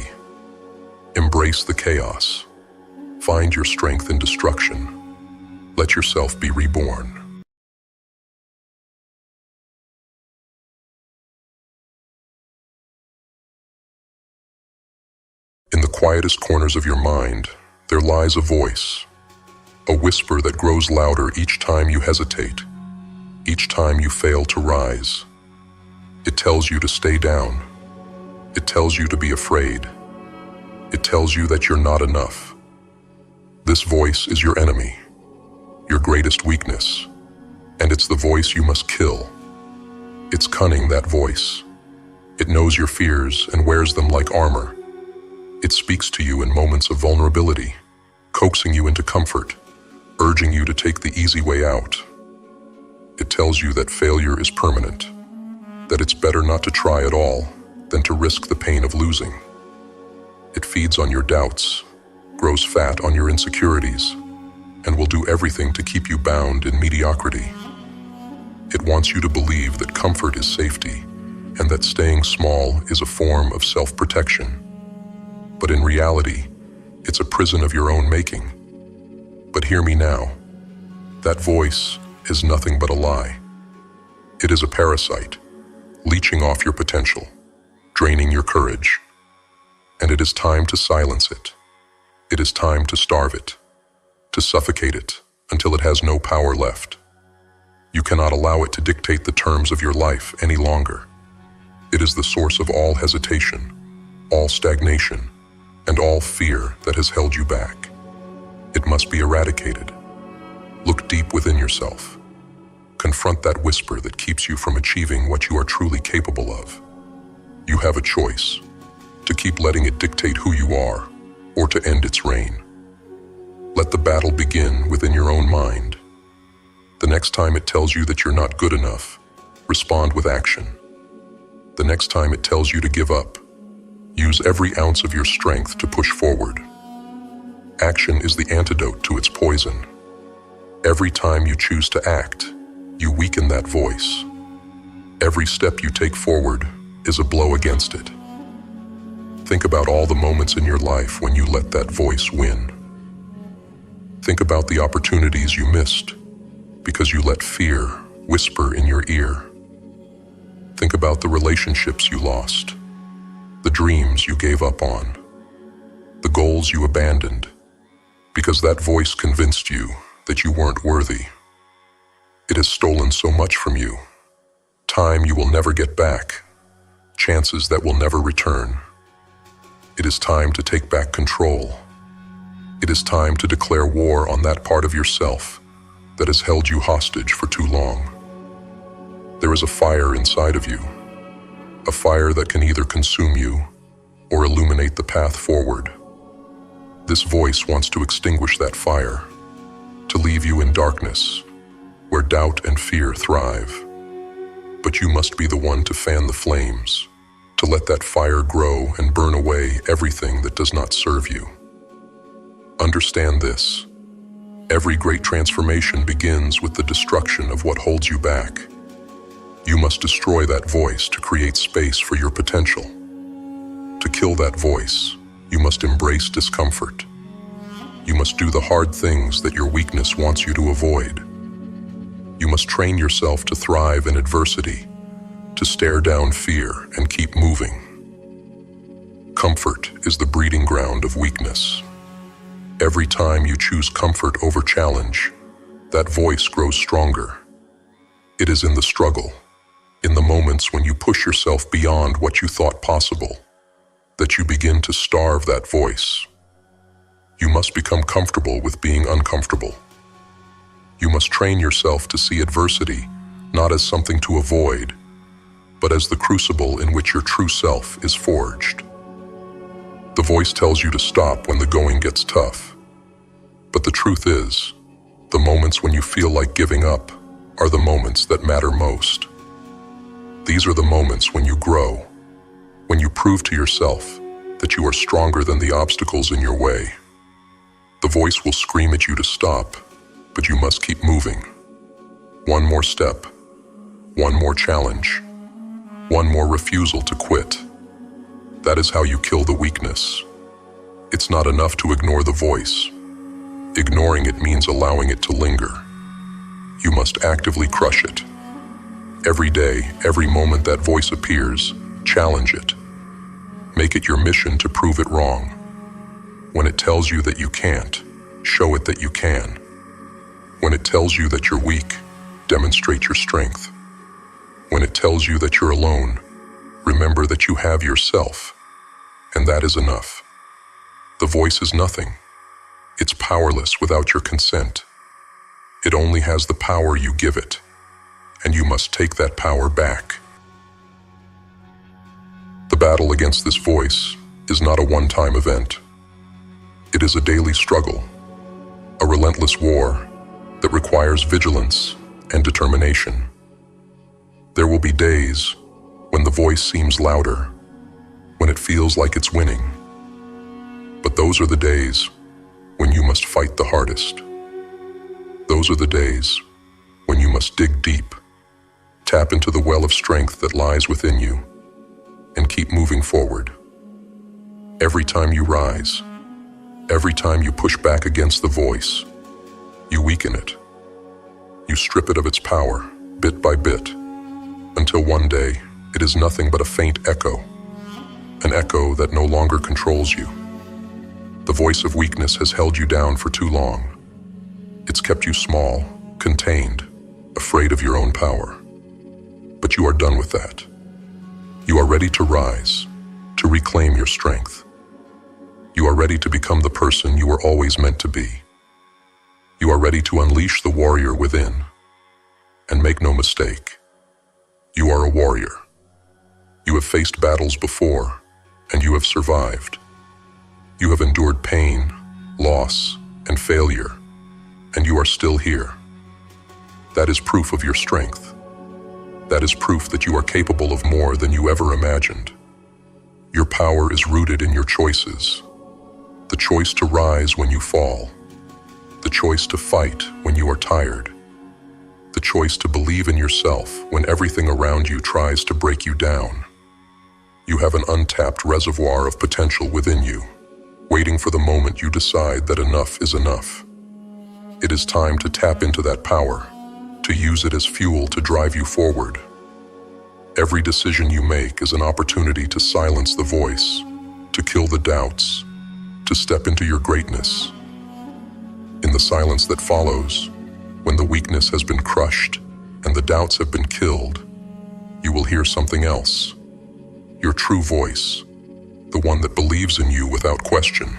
Embrace the chaos. Find your strength in destruction. Let yourself be reborn. In the quietest corners of your mind, there lies a voice, a whisper that grows louder each time you hesitate, each time you fail to rise. It tells you to stay down. It tells you to be afraid. It tells you that you're not enough. This voice is your enemy, your greatest weakness, and it's the voice you must kill. It's cunning, that voice. It knows your fears and wears them like armor. It speaks to you in moments of vulnerability, coaxing you into comfort, urging you to take the easy way out. It tells you that failure is permanent, that it's better not to try at all than to risk the pain of losing. It feeds on your doubts, grows fat on your insecurities, and will do everything to keep you bound in mediocrity. It wants you to believe that comfort is safety and that staying small is a form of self-protection. But in reality, it's a prison of your own making. But hear me now. That voice is nothing but a lie. It is a parasite, leeching off your potential, draining your courage. And it is time to silence it. It is time to starve it, to suffocate it until it has no power left. You cannot allow it to dictate the terms of your life any longer. It is the source of all hesitation, all stagnation, and all fear that has held you back. It must be eradicated. Look deep within yourself. Confront that whisper that keeps you from achieving what you are truly capable of. You have a choice: to keep letting it dictate who you are, or to end its reign. Let the battle begin within your own mind. The next time it tells you that you're not good enough, respond with action. The next time it tells you to give up, use every ounce of your strength to push forward. Action is the antidote to its poison. Every time you choose to act, you weaken that voice. Every step you take forward is a blow against it. Think about all the moments in your life when you let that voice win. Think about the opportunities you missed because you let fear whisper in your ear. Think about the relationships you lost, the dreams you gave up on, the goals you abandoned, because that voice convinced you that you weren't worthy. It has stolen so much from you, time you will never get back, chances that will never return. It is time to take back control. It is time to declare war on that part of yourself that has held you hostage for too long. There is a fire inside of you, a fire that can either consume you or illuminate the path forward. This voice wants to extinguish that fire, to leave you in darkness, where doubt and fear thrive. But you must be the one to fan the flames, to let that fire grow and burn away everything that does not serve you. Understand this: every great transformation begins with the destruction of what holds you back. You must destroy that voice to create space for your potential. To kill that voice, you must embrace discomfort. You must do the hard things that your weakness wants you to avoid. You must train yourself to thrive in adversity, to stare down fear and keep moving. Comfort is the breeding ground of weakness. Every time you choose comfort over challenge, that voice grows stronger. It is in the struggle, in the moments when you push yourself beyond what you thought possible, that you begin to starve that voice. You must become comfortable with being uncomfortable. You must train yourself to see adversity not as something to avoid, but as the crucible in which your true self is forged. The voice tells you to stop when the going gets tough. But the truth is, the moments when you feel like giving up are the moments that matter most. These are the moments when you grow, when you prove to yourself that you are stronger than the obstacles in your way. The voice will scream at you to stop, but you must keep moving. One more step, one more challenge, one more refusal to quit. That is how you kill the weakness. It's not enough to ignore the voice. Ignoring it means allowing it to linger. You must actively crush it. Every day, every moment that voice appears, challenge it. Make it your mission to prove it wrong. When it tells you that you can't, show it that you can. When it tells you that you're weak, demonstrate your strength. When it tells you that you're alone, remember that you have yourself, and that is enough. The voice is nothing. It's powerless without your consent. It only has the power you give it, and you must take that power back. The battle against this voice is not a one-time event. It is a daily struggle, a relentless war that requires vigilance and determination. There will be days when the voice seems louder, when it feels like it's winning. But those are the days when you must fight the hardest. Those are the days when you must dig deep, tap into the well of strength that lies within you, and keep moving forward. Every time you rise, every time you push back against the voice, you weaken it. You strip it of its power, bit by bit, until one day it is nothing but a faint echo, an echo that no longer controls you. The voice of weakness has held you down for too long. It's kept you small, contained, afraid of your own power. But you are done with that. You are ready to rise, to reclaim your strength. You are ready to become the person you were always meant to be. You are ready to unleash the warrior within. And make no mistake, you are a warrior. You have faced battles before, and you have survived. You have endured pain, loss, and failure, and you are still here. That is proof of your strength. That is proof that you are capable of more than you ever imagined. Your power is rooted in your choices. The choice to rise when you fall. The choice to fight when you are tired. The choice to believe in yourself when everything around you tries to break you down. You have an untapped reservoir of potential within you, waiting for the moment you decide that enough is enough. It is time to tap into that power, to use it as fuel to drive you forward. Every decision you make is an opportunity to silence the voice, to kill the doubts, to step into your greatness. In the silence that follows, when the weakness has been crushed and the doubts have been killed, you will hear something else. Your true voice, the one that believes in you without question,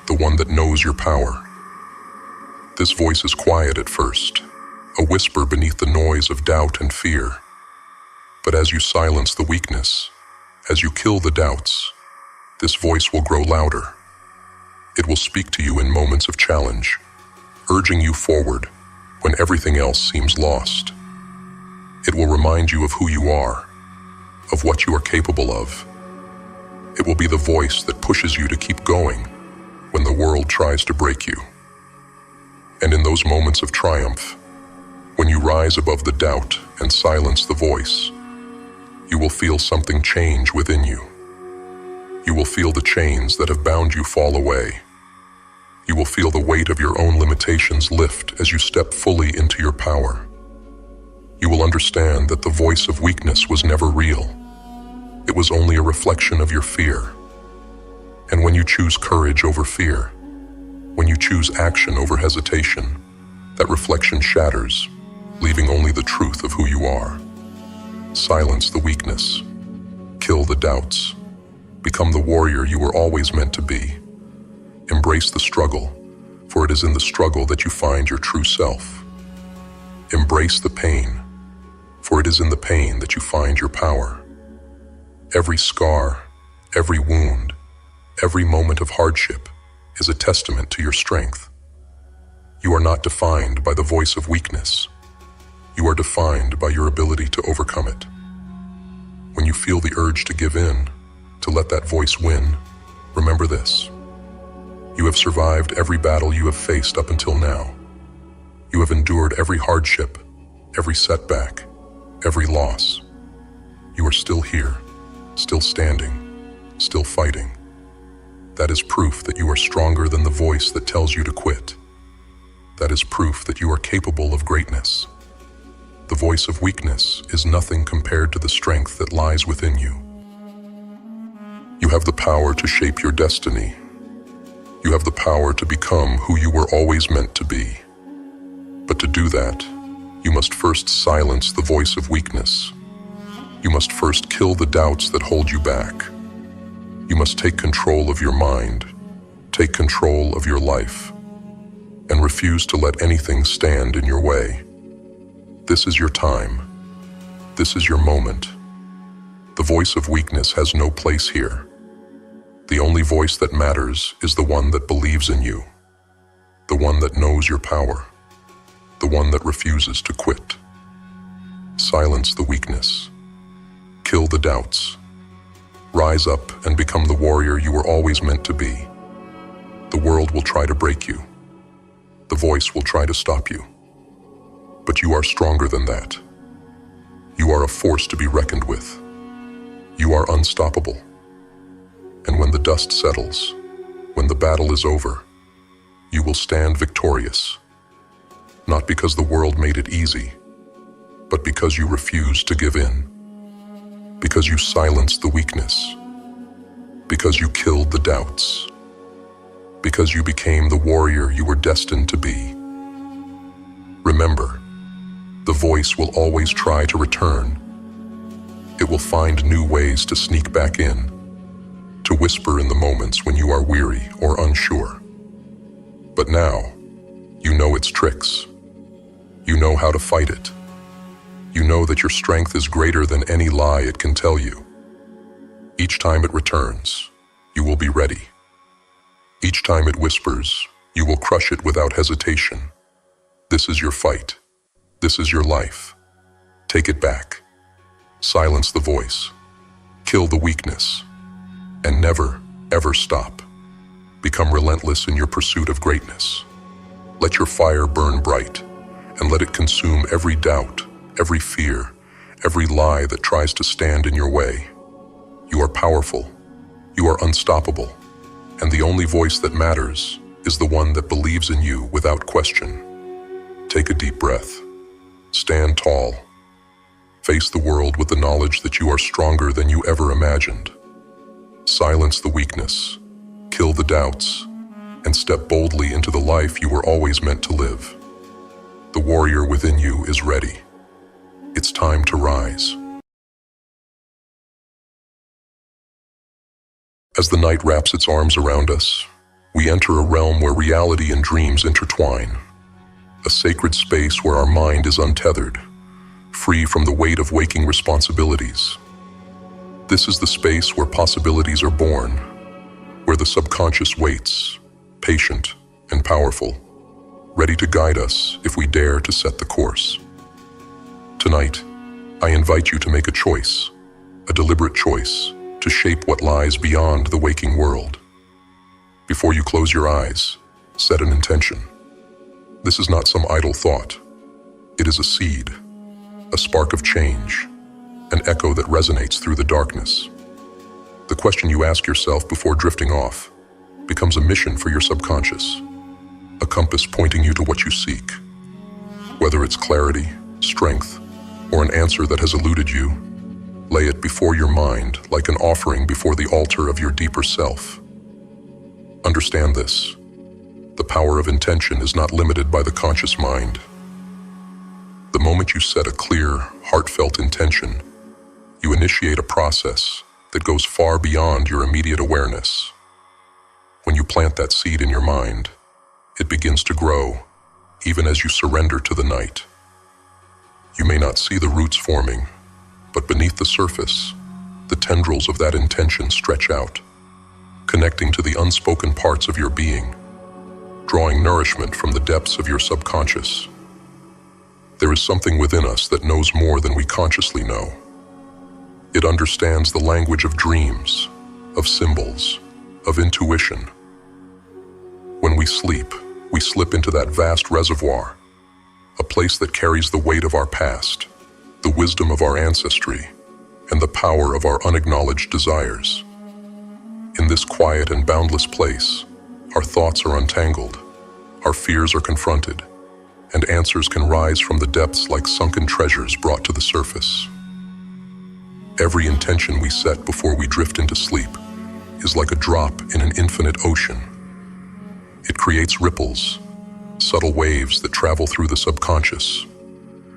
the one that knows your power. This voice is quiet at first, a whisper beneath the noise of doubt and fear. But as you silence the weakness, as you kill the doubts, this voice will grow louder. It will speak to you in moments of challenge, urging you forward when everything else seems lost. It will remind you of who you are, of what you are capable of. It will be the voice that pushes you to keep going when the world tries to break you. And in those moments of triumph, when you rise above the doubt and silence the voice, you will feel something change within you. You will feel the chains that have bound you fall away. You will feel the weight of your own limitations lift as you step fully into your power. You will understand that the voice of weakness was never real. It was only a reflection of your fear, And when you choose courage over fear, when you choose action over hesitation, that reflection shatters, leaving only the truth of who you are. Silence the weakness. Kill the doubts. Become the warrior you were always meant to be. Embrace the struggle, for it is in the struggle that you find your true self. Embrace the pain, for it is in the pain that you find your power. Every scar, every wound, every moment of hardship is a testament to your strength. You are not defined by the voice of weakness. You are defined by your ability to overcome it. When you feel the urge to give in, to let that voice win, remember this. You have survived every battle you have faced up until now. You have endured every hardship, every setback, every loss. You are still here, still standing, still fighting. That is proof that you are stronger than the voice that tells you to quit. That is proof that you are capable of greatness. The voice of weakness is nothing compared to the strength that lies within you. You have the power to shape your destiny. You have the power to become who you were always meant to be. But to do that, you must first silence the voice of weakness. You must first kill the doubts that hold you back. You must take control of your mind, take control of your life, and refuse to let anything stand in your way. This is your time. This is your moment. The voice of weakness has no place here. The only voice that matters is the one that believes in you, the one that knows your power, the one that refuses to quit. Silence the weakness. Kill the doubts. Rise up and become the warrior you were always meant to be. The world will try to break you. The voice will try to stop you. But you are stronger than that. You are a force to be reckoned with. You are unstoppable. And when the dust settles, when the battle is over, you will stand victorious. Not because the world made it easy, but because you refused to give in. Because you silenced the weakness. Because you killed the doubts. Because you became the warrior you were destined to be. Remember, the voice will always try to return. It will find new ways to sneak back in, to whisper in the moments when you are weary or unsure. But now, you know its tricks. You know how to fight it. You know that your strength is greater than any lie it can tell you. Each time it returns, you will be ready. Each time it whispers, you will crush it without hesitation. This is your fight. This is your life. Take it back. Silence the voice. Kill the weakness. And never, ever stop. Become relentless in your pursuit of greatness. Let your fire burn bright, and let it consume every doubt, every fear, every lie that tries to stand in your way. You are powerful. You are unstoppable. And the only voice that matters is the one that believes in you without question. Take a deep breath. Stand tall. Face the world with the knowledge that you are stronger than you ever imagined. Silence the weakness, kill the doubts, and step boldly into the life you were always meant to live. The warrior within you is ready. It's time to rise. As the night wraps its arms around us, we enter a realm where reality and dreams intertwine. A sacred space where our mind is untethered, free from the weight of waking responsibilities. This is the space where possibilities are born, where the subconscious waits, patient and powerful, ready to guide us if we dare to set the course. Tonight, I invite you to make a choice, a deliberate choice, to shape what lies beyond the waking world. Before you close your eyes, set an intention. This is not some idle thought. It is a seed, a spark of change, an echo that resonates through the darkness. The question you ask yourself before drifting off becomes a mission for your subconscious, a compass pointing you to what you seek. Whether it's clarity, strength, or an answer that has eluded you, lay it before your mind like an offering before the altar of your deeper self. Understand this. The power of intention is not limited by the conscious mind. The moment you set a clear, heartfelt intention, you initiate a process that goes far beyond your immediate awareness. When you plant that seed in your mind, it begins to grow, even as you surrender to the night. You may not see the roots forming, but beneath the surface, the tendrils of that intention stretch out, connecting to the unspoken parts of your being, drawing nourishment from the depths of your subconscious. There is something within us that knows more than we consciously know. It understands the language of dreams, of symbols, of intuition. When we sleep, we slip into that vast reservoir, a place that carries the weight of our past, the wisdom of our ancestry, and the power of our unacknowledged desires. In this quiet and boundless place, our thoughts are untangled, our fears are confronted, and answers can rise from the depths like sunken treasures brought to the surface. Every intention we set before we drift into sleep is like a drop in an infinite ocean. It creates ripples, subtle waves that travel through the subconscious,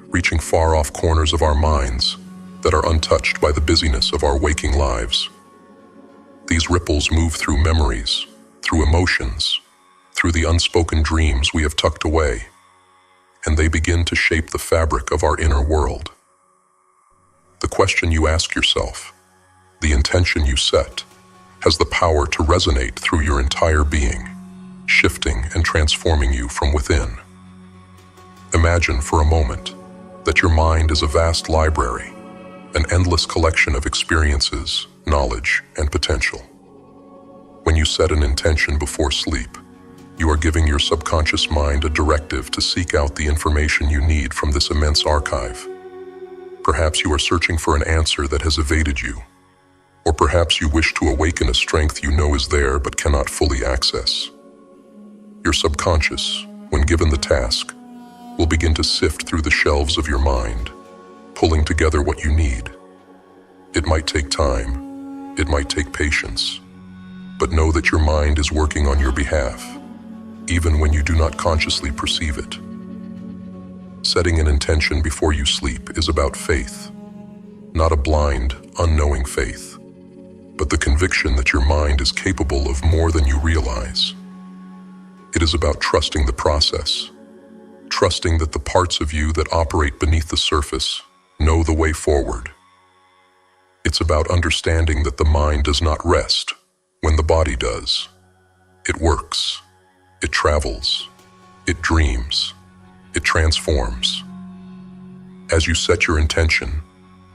reaching far off corners of our minds that are untouched by the busyness of our waking lives. These ripples move through memories, through emotions, through the unspoken dreams we have tucked away, and they begin to shape the fabric of our inner world. The question you ask yourself, the intention you set, has the power to resonate through your entire being, shifting and transforming you from within. Imagine for a moment that your mind is a vast library, an endless collection of experiences, knowledge, and potential. When you set an intention before sleep, you are giving your subconscious mind a directive to seek out the information you need from this immense archive. Perhaps you are searching for an answer that has evaded you, or perhaps you wish to awaken a strength you know is there but cannot fully access. Your subconscious, when given the task, will begin to sift through the shelves of your mind, pulling together what you need. It might take time, it might take patience, but know that your mind is working on your behalf, even when you do not consciously perceive it. Setting an intention before you sleep is about faith, not a blind, unknowing faith, but the conviction that your mind is capable of more than you realize. It is about trusting the process, trusting that the parts of you that operate beneath the surface know the way forward. It's about understanding that the mind does not rest when the body does. It works, it travels, it dreams, it transforms. As you set your intention,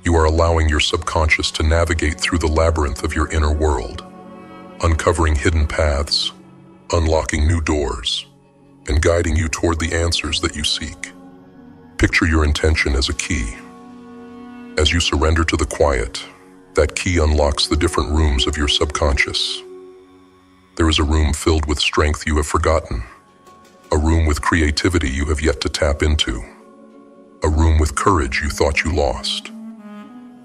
you are allowing your subconscious to navigate through the labyrinth of your inner world, uncovering hidden paths, unlocking new doors, and guiding you toward the answers that you seek. Picture your intention as a key. As you surrender to the quiet, that key unlocks the different rooms of your subconscious. There is a room filled with strength you have forgotten, a room with creativity you have yet to tap into, a room with courage you thought you lost.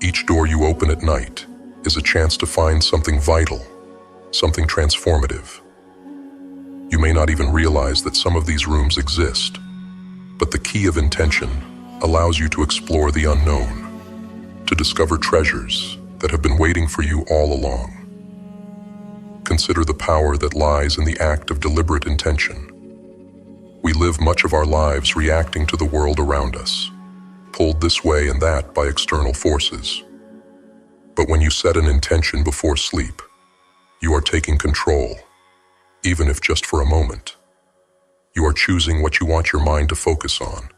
Each door you open at night is a chance to find something vital, something transformative. You may not even realize that some of these rooms exist, but the key of intention allows you to explore the unknown, to discover treasures that have been waiting for you all along. Consider the power that lies in the act of deliberate intention. We live much of our lives reacting to the world around us, pulled this way and that by external forces. But when you set an intention before sleep, you are taking control, even if just for a moment. You are choosing what you want your mind to focus on,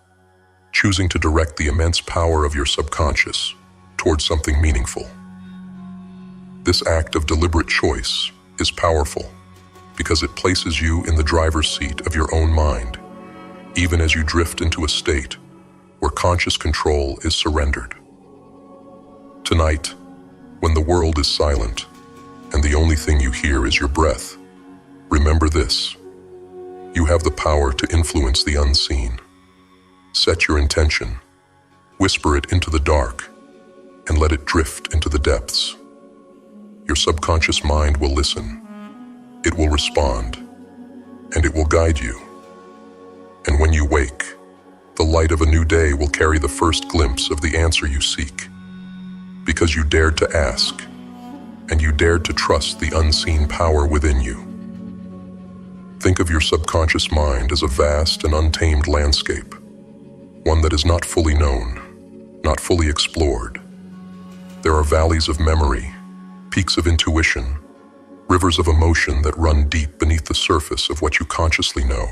choosing to direct the immense power of your subconscious towards something meaningful. This act of deliberate choice is powerful because it places you in the driver's seat of your own mind, even as you drift into a state where conscious control is surrendered. Tonight, when the world is silent and the only thing you hear is your breath, remember this: you have the power to influence the unseen. Set your intention, whisper it into the dark, and let it drift into the depths. Your subconscious mind will listen, It will respond, and it will guide you. And when you wake, the light of a new day will carry the first glimpse of the answer you seek, because you dared to ask, and you dared to trust the unseen power within you. Think of your subconscious mind as a vast and untamed landscape, one that is not fully known, not fully explored. There are valleys of memory, peaks of intuition, rivers of emotion that run deep beneath the surface of what you consciously know.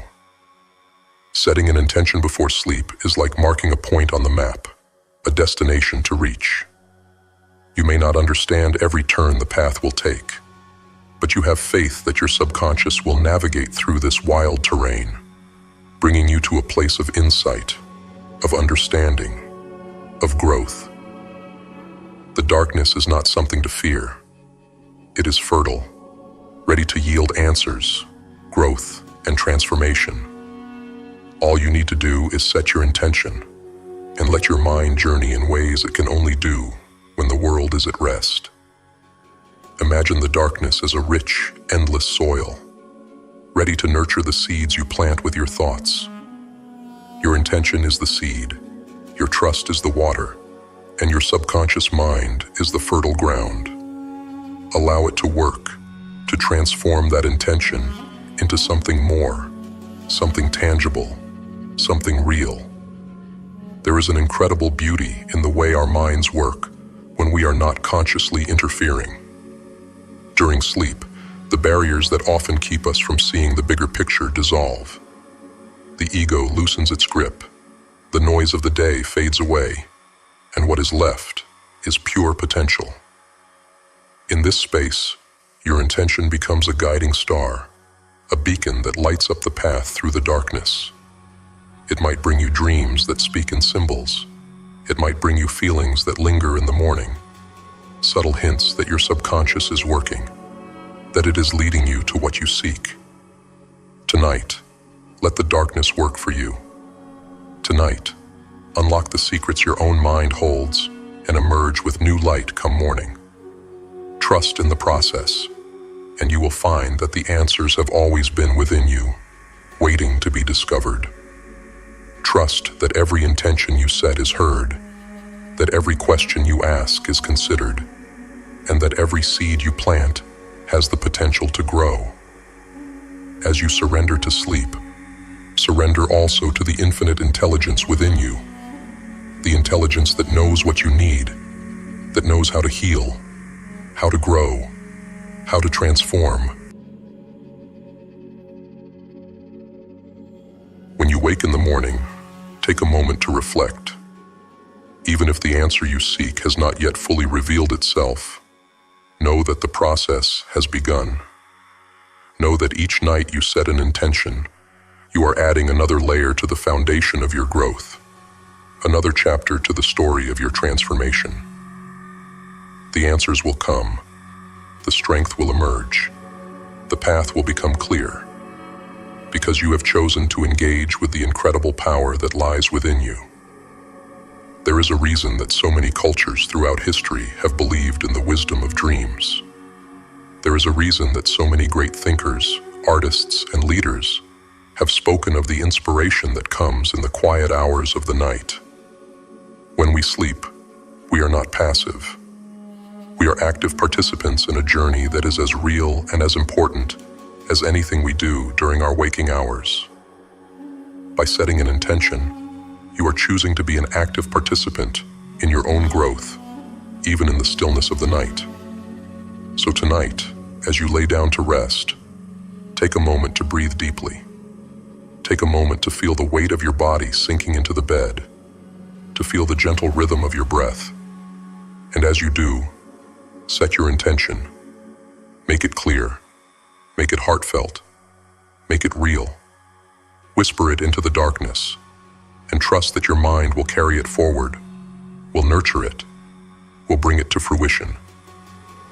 Setting an intention before sleep is like marking a point on the map, a destination to reach. You may not understand every turn the path will take, but you have faith that your subconscious will navigate through this wild terrain, bringing you to a place of insight, of understanding, of growth. The darkness is not something to fear. It is fertile, ready to yield answers, growth, and transformation. All you need to do is set your intention and let your mind journey in ways it can only do when the world is at rest. Imagine the darkness as a rich, endless soil, ready to nurture the seeds you plant with your thoughts. Your intention is the seed, your trust is the water, and your subconscious mind is the fertile ground. Allow it to work, to transform that intention into something more, something tangible, something real. There is an incredible beauty in the way our minds work when we are not consciously interfering. During sleep, the barriers that often keep us from seeing the bigger picture dissolve. The ego loosens its grip, the noise of the day fades away, and what is left is pure potential. In this space, your intention becomes a guiding star, a beacon that lights up the path through the darkness. It might bring you dreams that speak in symbols. It might bring you feelings that linger in the morning, subtle hints that your subconscious is working, that it is leading you to what you seek. Tonight, let the darkness work for you. Tonight, unlock the secrets your own mind holds and emerge with new light come morning. Trust in the process, and you will find that the answers have always been within you, waiting to be discovered. Trust that every intention you set is heard, that every question you ask is considered, and that every seed you plant has the potential to grow. As you surrender to sleep, surrender also to the infinite intelligence within you, the intelligence that knows what you need, that knows how to heal, how to grow, how to transform. When you wake in the morning, take a moment to reflect. Even if the answer you seek has not yet fully revealed itself, know that the process has begun. Know that each night you set an intention, you are adding another layer to the foundation of your growth, another chapter to the story of your transformation. The answers will come, the strength will emerge, the path will become clear, because you have chosen to engage with the incredible power that lies within you. There is a reason that so many cultures throughout history have believed in the wisdom of dreams. There is a reason that so many great thinkers, artists, and leaders have spoken of the inspiration that comes in the quiet hours of the night. When we sleep, we are not passive. We are active participants in a journey that is as real and as important as anything we do during our waking hours. By setting an intention, you are choosing to be an active participant in your own growth, even in the stillness of the night. So tonight, as you lay down to rest, take a moment to breathe deeply. Take a moment to feel the weight of your body sinking into the bed, to feel the gentle rhythm of your breath. And as you do, set your intention. Make it clear. Make it heartfelt. Make it real. Whisper it into the darkness, and trust that your mind will carry it forward, will nurture it, will bring it to fruition.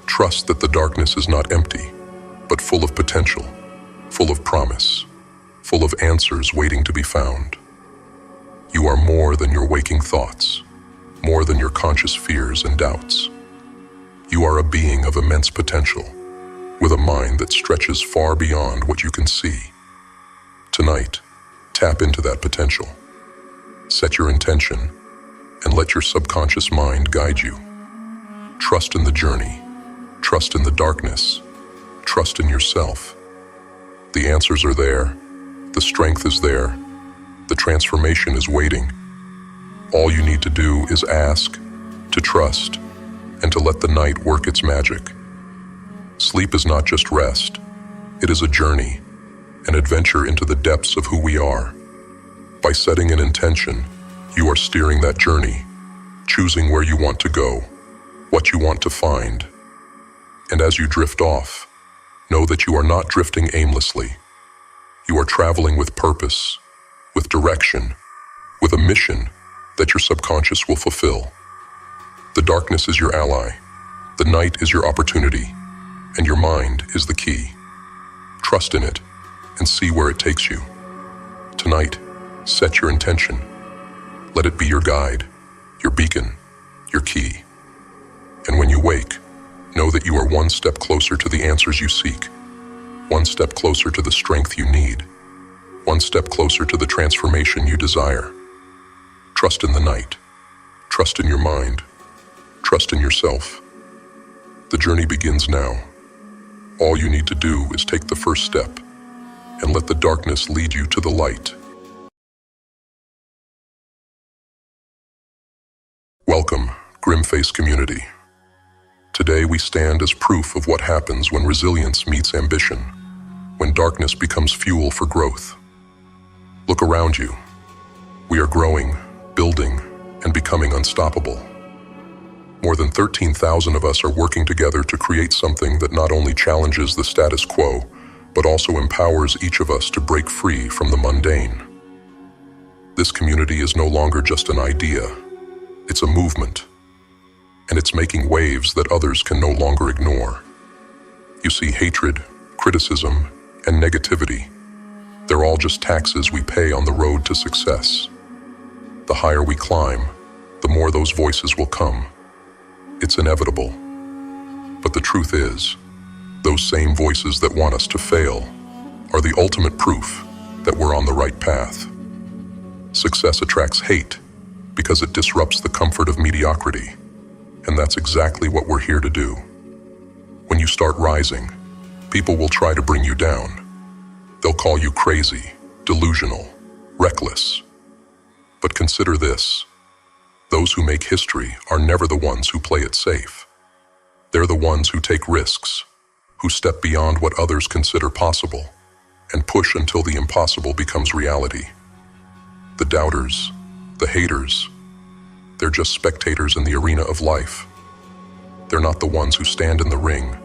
Trust that the darkness is not empty, but full of potential, full of promise, full of answers waiting to be found. You are more than your waking thoughts, more than your conscious fears and doubts. You are a being of immense potential, with a mind that stretches far beyond what you can see. Tonight, tap into that potential. Set your intention and let your subconscious mind guide you. Trust in the journey. Trust in the darkness. Trust in yourself. The answers are there. The strength is there. The transformation is waiting. All you need to do is ask, to trust, and to let the night work its magic. Sleep is not just rest. It is a journey, an adventure into the depths of who we are. By setting an intention, you are steering that journey, choosing where you want to go, what you want to find. And as you drift off, know that you are not drifting aimlessly. You are traveling with purpose, with direction, with a mission that your subconscious will fulfill. The darkness is your ally, the night is your opportunity, and your mind is the key. Trust in it and see where it takes you. Tonight, set your intention. Let it be your guide, your beacon, your key. And when you wake, know that you are one step closer to the answers you seek, one step closer to the strength you need, one step closer to the transformation you desire. Trust in the night. Trust in your mind. Trust in yourself. The journey begins now. All you need to do is take the first step and let the darkness lead you to the light. Welcome, Grimface community. Today we stand as proof of what happens when resilience meets ambition, when darkness becomes fuel for growth. Look around you. We are growing, building, and becoming unstoppable. More than 13,000 of us are working together to create something that not only challenges the status quo, but also empowers each of us to break free from the mundane. This community is no longer just an idea. It's a movement, and it's making waves that others can no longer ignore. You see, hatred, criticism, and negativity, they're all just taxes we pay on the road to success. The higher we climb, the more those voices will come. It's inevitable. But the truth is, those same voices that want us to fail are the ultimate proof that we're on the right path. Success attracts hate because it disrupts the comfort of mediocrity, and that's exactly what we're here to do. When you start rising, people will try to bring you down. They'll call you crazy, delusional, reckless. But consider this. Those who make history are never the ones who play it safe. They're the ones who take risks, who step beyond what others consider possible, and push until the impossible becomes reality. The doubters, the haters, they're just spectators in the arena of life. They're not the ones who stand in the ring,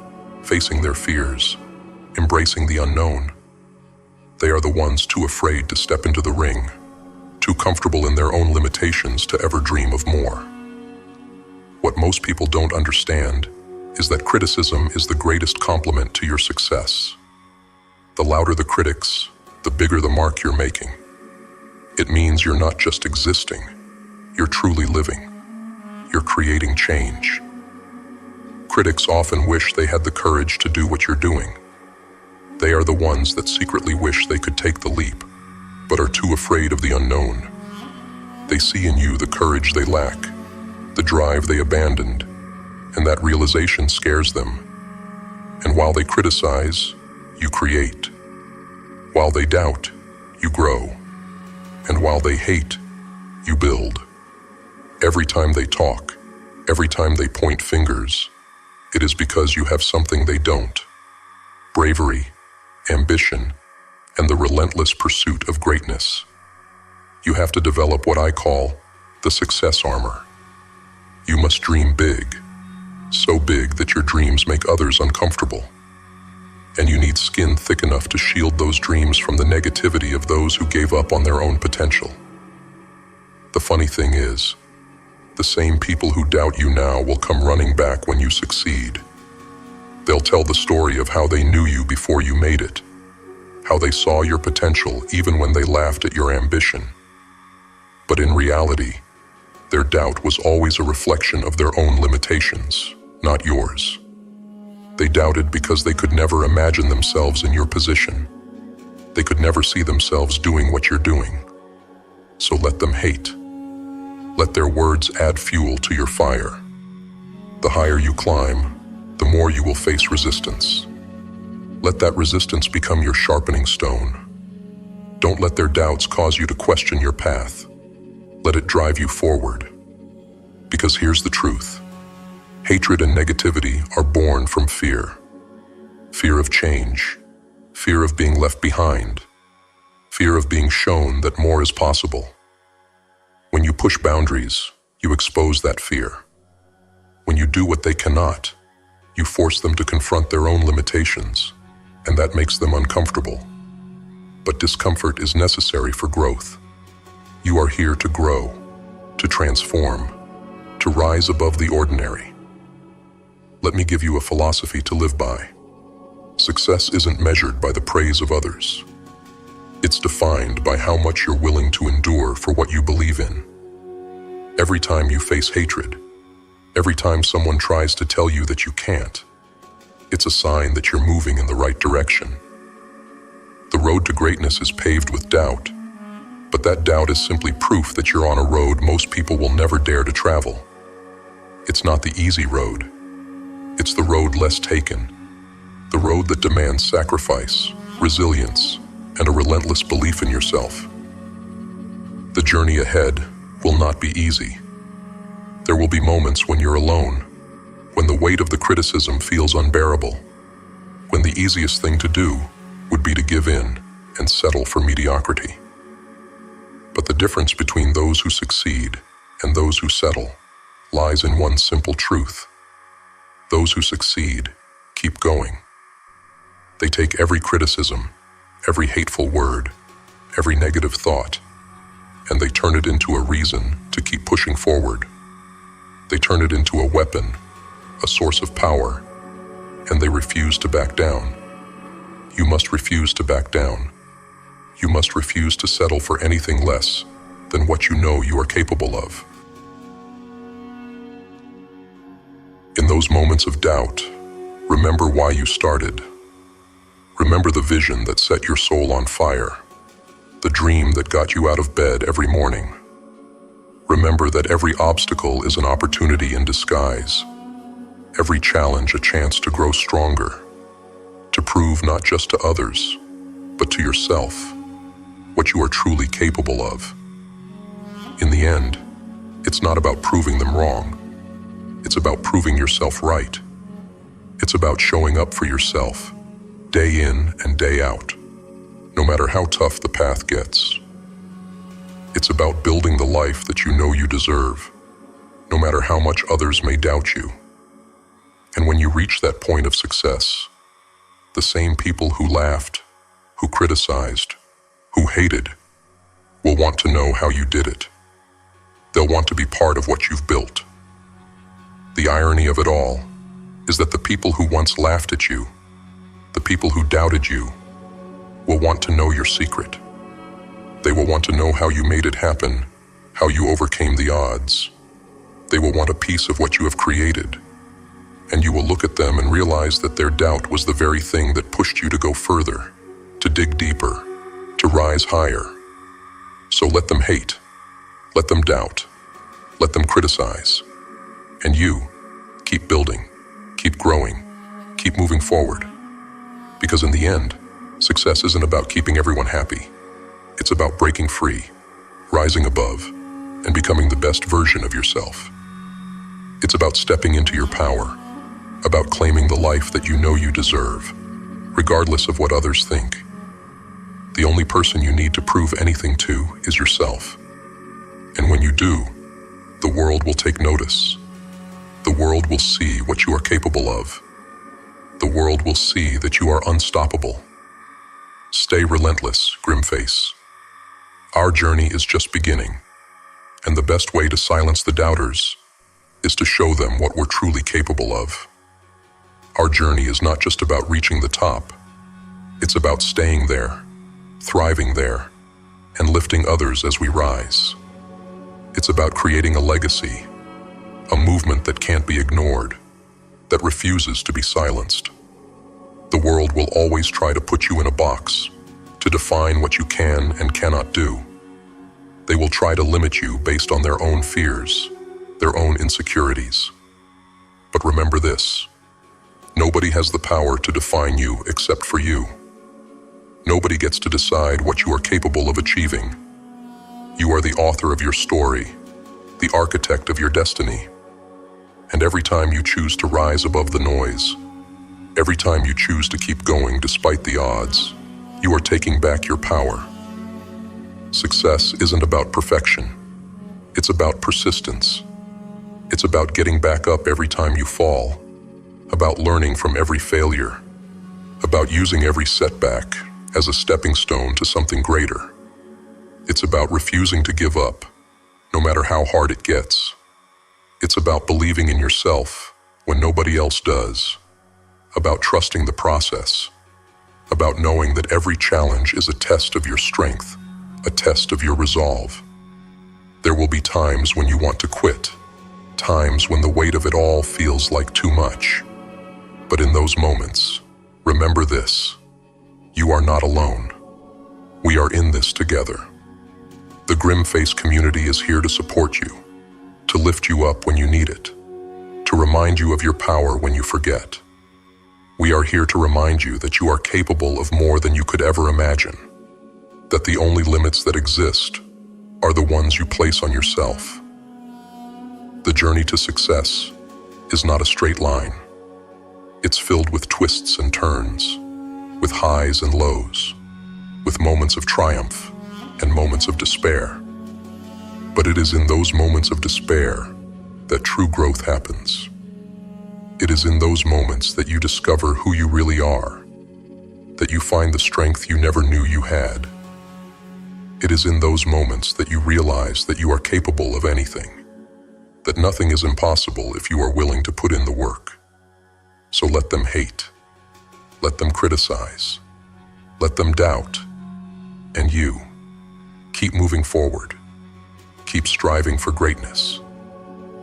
facing their fears, embracing the unknown. They are the ones too afraid to step into the ring, too comfortable in their own limitations to ever dream of more. What most people don't understand is that criticism is the greatest compliment to your success. The louder the critics, the bigger the mark you're making. It means you're not just existing, you're truly living. You're creating change. Critics often wish they had the courage to do what you're doing. They are the ones that secretly wish they could take the leap, but are too afraid of the unknown. They see in you the courage they lack, the drive they abandoned, and that realization scares them. And while they criticize, you create. While they doubt, you grow. And while they hate, you build. Every time they talk, every time they point fingers, it is because you have something they don't. Bravery, ambition, and the relentless pursuit of greatness. You have to develop what I call the success armor. You must dream big, so big that your dreams make others uncomfortable. And you need skin thick enough to shield those dreams from the negativity of those who gave up on their own potential. The funny thing is, the same people who doubt you now will come running back when you succeed. They'll tell the story of how they knew you before you made it, how they saw your potential even when they laughed at your ambition. But in reality, their doubt was always a reflection of their own limitations, not yours. They doubted because they could never imagine themselves in your position. They could never see themselves doing what you're doing. So let them hate. Let their words add fuel to your fire. The higher you climb, the more you will face resistance. Let that resistance become your sharpening stone. Don't let their doubts cause you to question your path. Let it drive you forward. Because here's the truth. Hatred and negativity are born from fear. Fear of change. Fear of being left behind. Fear of being shown that more is possible. When you push boundaries, you expose that fear. When you do what they cannot, you force them to confront their own limitations, and that makes them uncomfortable. But discomfort is necessary for growth. You are here to grow, to transform, to rise above the ordinary. Let me give you a philosophy to live by. Success isn't measured by the praise of others. It's defined by how much you're willing to endure for what you believe in. Every time you face hatred, every time someone tries to tell you that you can't, it's a sign that you're moving in the right direction. The road to greatness is paved with doubt, but that doubt is simply proof that you're on a road most people will never dare to travel. It's not the easy road. It's the road less taken, the road that demands sacrifice, resilience, and a relentless belief in yourself. The journey ahead will not be easy. There will be moments when you're alone, when the weight of the criticism feels unbearable, when the easiest thing to do would be to give in and settle for mediocrity. But the difference between those who succeed and those who settle lies in one simple truth. Those who succeed keep going. They take every criticism, every hateful word, every negative thought, and they turn it into a reason to keep pushing forward. They turn it into a weapon, a source of power, and they refuse to back down. You must refuse to back down. You must refuse to settle for anything less than what you know you are capable of. In those moments of doubt, remember why you started. Remember the vision that set your soul on fire, the dream that got you out of bed every morning. Remember that every obstacle is an opportunity in disguise, every challenge a chance to grow stronger, to prove not just to others, but to yourself, what you are truly capable of. In the end, it's not about proving them wrong. It's about proving yourself right. It's about showing up for yourself, day in and day out, no matter how tough the path gets. It's about building the life that you know you deserve, no matter how much others may doubt you. And when you reach that point of success, the same people who laughed, who criticized, who hated, will want to know how you did it. They'll want to be part of what you've built. The irony of it all is that the people who once laughed at you, the people who doubted you, will want to know your secret. They will want to know how you made it happen, how you overcame the odds. They will want a piece of what you have created. And you will look at them and realize that their doubt was the very thing that pushed you to go further, to dig deeper, to rise higher. So let them hate, let them doubt, let them criticize. And you, keep building, keep growing, keep moving forward. Because in the end, success isn't about keeping everyone happy. It's about breaking free, rising above, and becoming the best version of yourself. It's about stepping into your power, about claiming the life that you know you deserve, regardless of what others think. The only person you need to prove anything to is yourself. And when you do, the world will take notice. The world will see what you are capable of. The world will see that you are unstoppable. Stay relentless, Grimface. Our journey is just beginning, and the best way to silence the doubters is to show them what we're truly capable of. Our journey is not just about reaching the top. It's about staying there, thriving there, and lifting others as we rise. It's about creating a legacy, a movement that can't be ignored, that refuses to be silenced. world will always try to put you in a box, to define what you can and cannot do. They will try to limit you based on their own fears, their own insecurities. But remember this: nobody has the power to define you except for you. Nobody gets to decide what you are capable of achieving. You are the author of your story, the architect of your destiny. And every time you choose to rise above the noise, every time you choose to keep going despite the odds, you are taking back your power. Success isn't about perfection. It's about persistence. It's about getting back up every time you fall, about learning from every failure, about using every setback as a stepping stone to something greater. It's about refusing to give up, no matter how hard it gets. It's about believing in yourself when nobody else does, about trusting the process, about knowing that every challenge is a test of your strength, a test of your resolve. There will be times when you want to quit, times when the weight of it all feels like too much. But in those moments, remember this: you are not alone. We are in this together. The Grimface community is here to support you, to lift you up when you need it, to remind you of your power when you forget. We are here to remind you that you are capable of more than you could ever imagine, that the only limits that exist are the ones you place on yourself. The journey to success is not a straight line. It's filled with twists and turns, with highs and lows, with moments of triumph and moments of despair. But it is in those moments of despair that true growth happens. It is in those moments that you discover who you really are, that you find the strength you never knew you had. It is in those moments that you realize that you are capable of anything, that nothing is impossible if you are willing to put in the work. So let them hate, let them criticize, let them doubt, and you keep moving forward. Keep striving for greatness.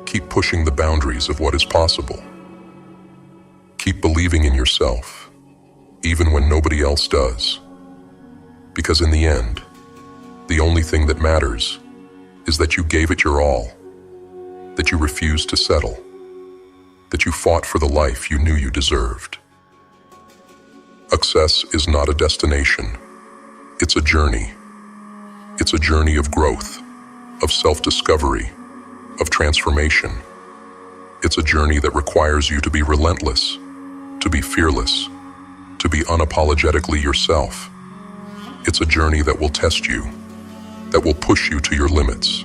Keep pushing the boundaries of what is possible. Keep believing in yourself, even when nobody else does. Because in the end, the only thing that matters is that you gave it your all, that you refused to settle, that you fought for the life you knew you deserved. Success is not a destination. It's a journey. It's a journey of growth, of self-discovery, of transformation. It's a journey that requires you to be relentless, to be fearless, to be unapologetically yourself. It's a journey that will test you, that will push you to your limits,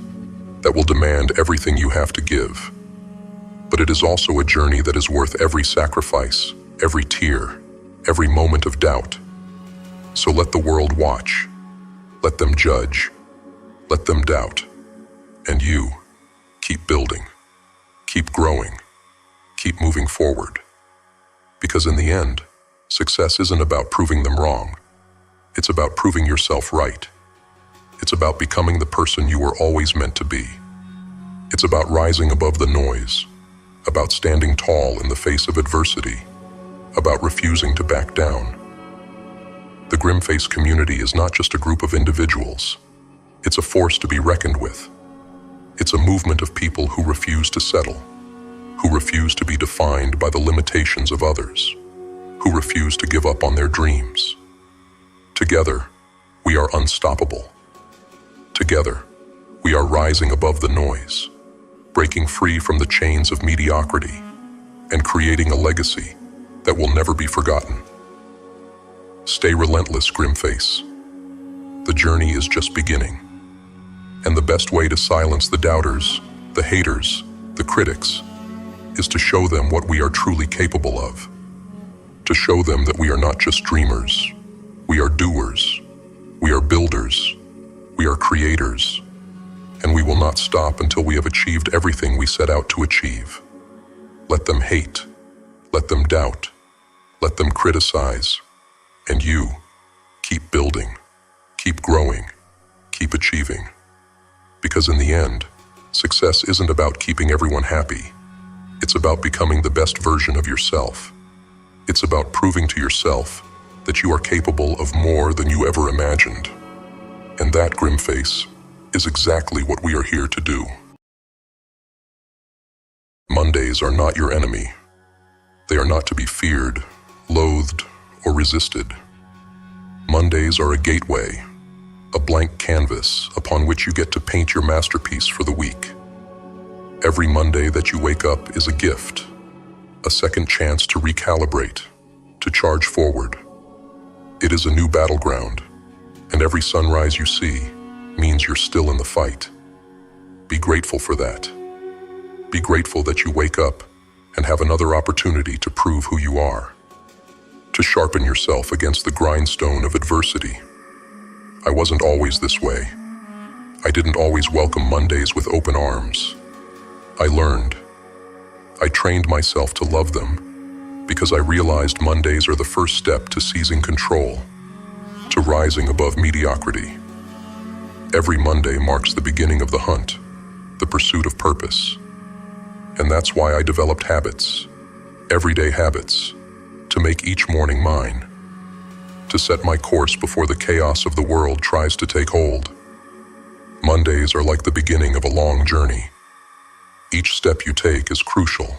that will demand everything you have to give. But it is also a journey that is worth every sacrifice, every tear, every moment of doubt. So let the world watch. Let them judge. Let them doubt. And you, keep building. Keep growing. Keep moving forward. Because in the end, success isn't about proving them wrong. It's about proving yourself right. It's about becoming the person you were always meant to be. It's about rising above the noise, about standing tall in the face of adversity, about refusing to back down. The Grimface community is not just a group of individuals. It's a force to be reckoned with. It's a movement of people who refuse to settle, who refuse to be defined by the limitations of others, who refuse to give up on their dreams. Together, we are unstoppable. Together, we are rising above the noise, breaking free from the chains of mediocrity, and creating a legacy that will never be forgotten. Stay relentless, Grimface. The journey is just beginning. And the best way to silence the doubters, the haters, the critics, is to show them what we are truly capable of. To show them that we are not just dreamers. We are doers. We are builders. We are creators. And we will not stop until we have achieved everything we set out to achieve. Let them hate. Let them doubt. Let them criticize. And you, keep building. Keep growing. Keep achieving. Because in the end, success isn't about keeping everyone happy. It's about becoming the best version of yourself. It's about proving to yourself that you are capable of more than you ever imagined. And that, grim face, is exactly what we are here to do. Mondays are not your enemy. They are not to be feared, loathed, or resisted. Mondays are a gateway, a blank canvas upon which you get to paint your masterpiece for the week. Every Monday that you wake up is a gift, a second chance to recalibrate, to charge forward. It is a new battleground, and every sunrise you see means you're still in the fight. Be grateful for that. Be grateful that you wake up and have another opportunity to prove who you are, to sharpen yourself against the grindstone of adversity. I wasn't always this way. I didn't always welcome Mondays with open arms. I learned. I trained myself to love them because I realized Mondays are the first step to seizing control, to rising above mediocrity. Every Monday marks the beginning of the hunt, the pursuit of purpose. And that's why I developed habits, everyday habits, to make each morning mine, to set my course before the chaos of the world tries to take hold. Mondays are like the beginning of a long journey. Each step you take is crucial.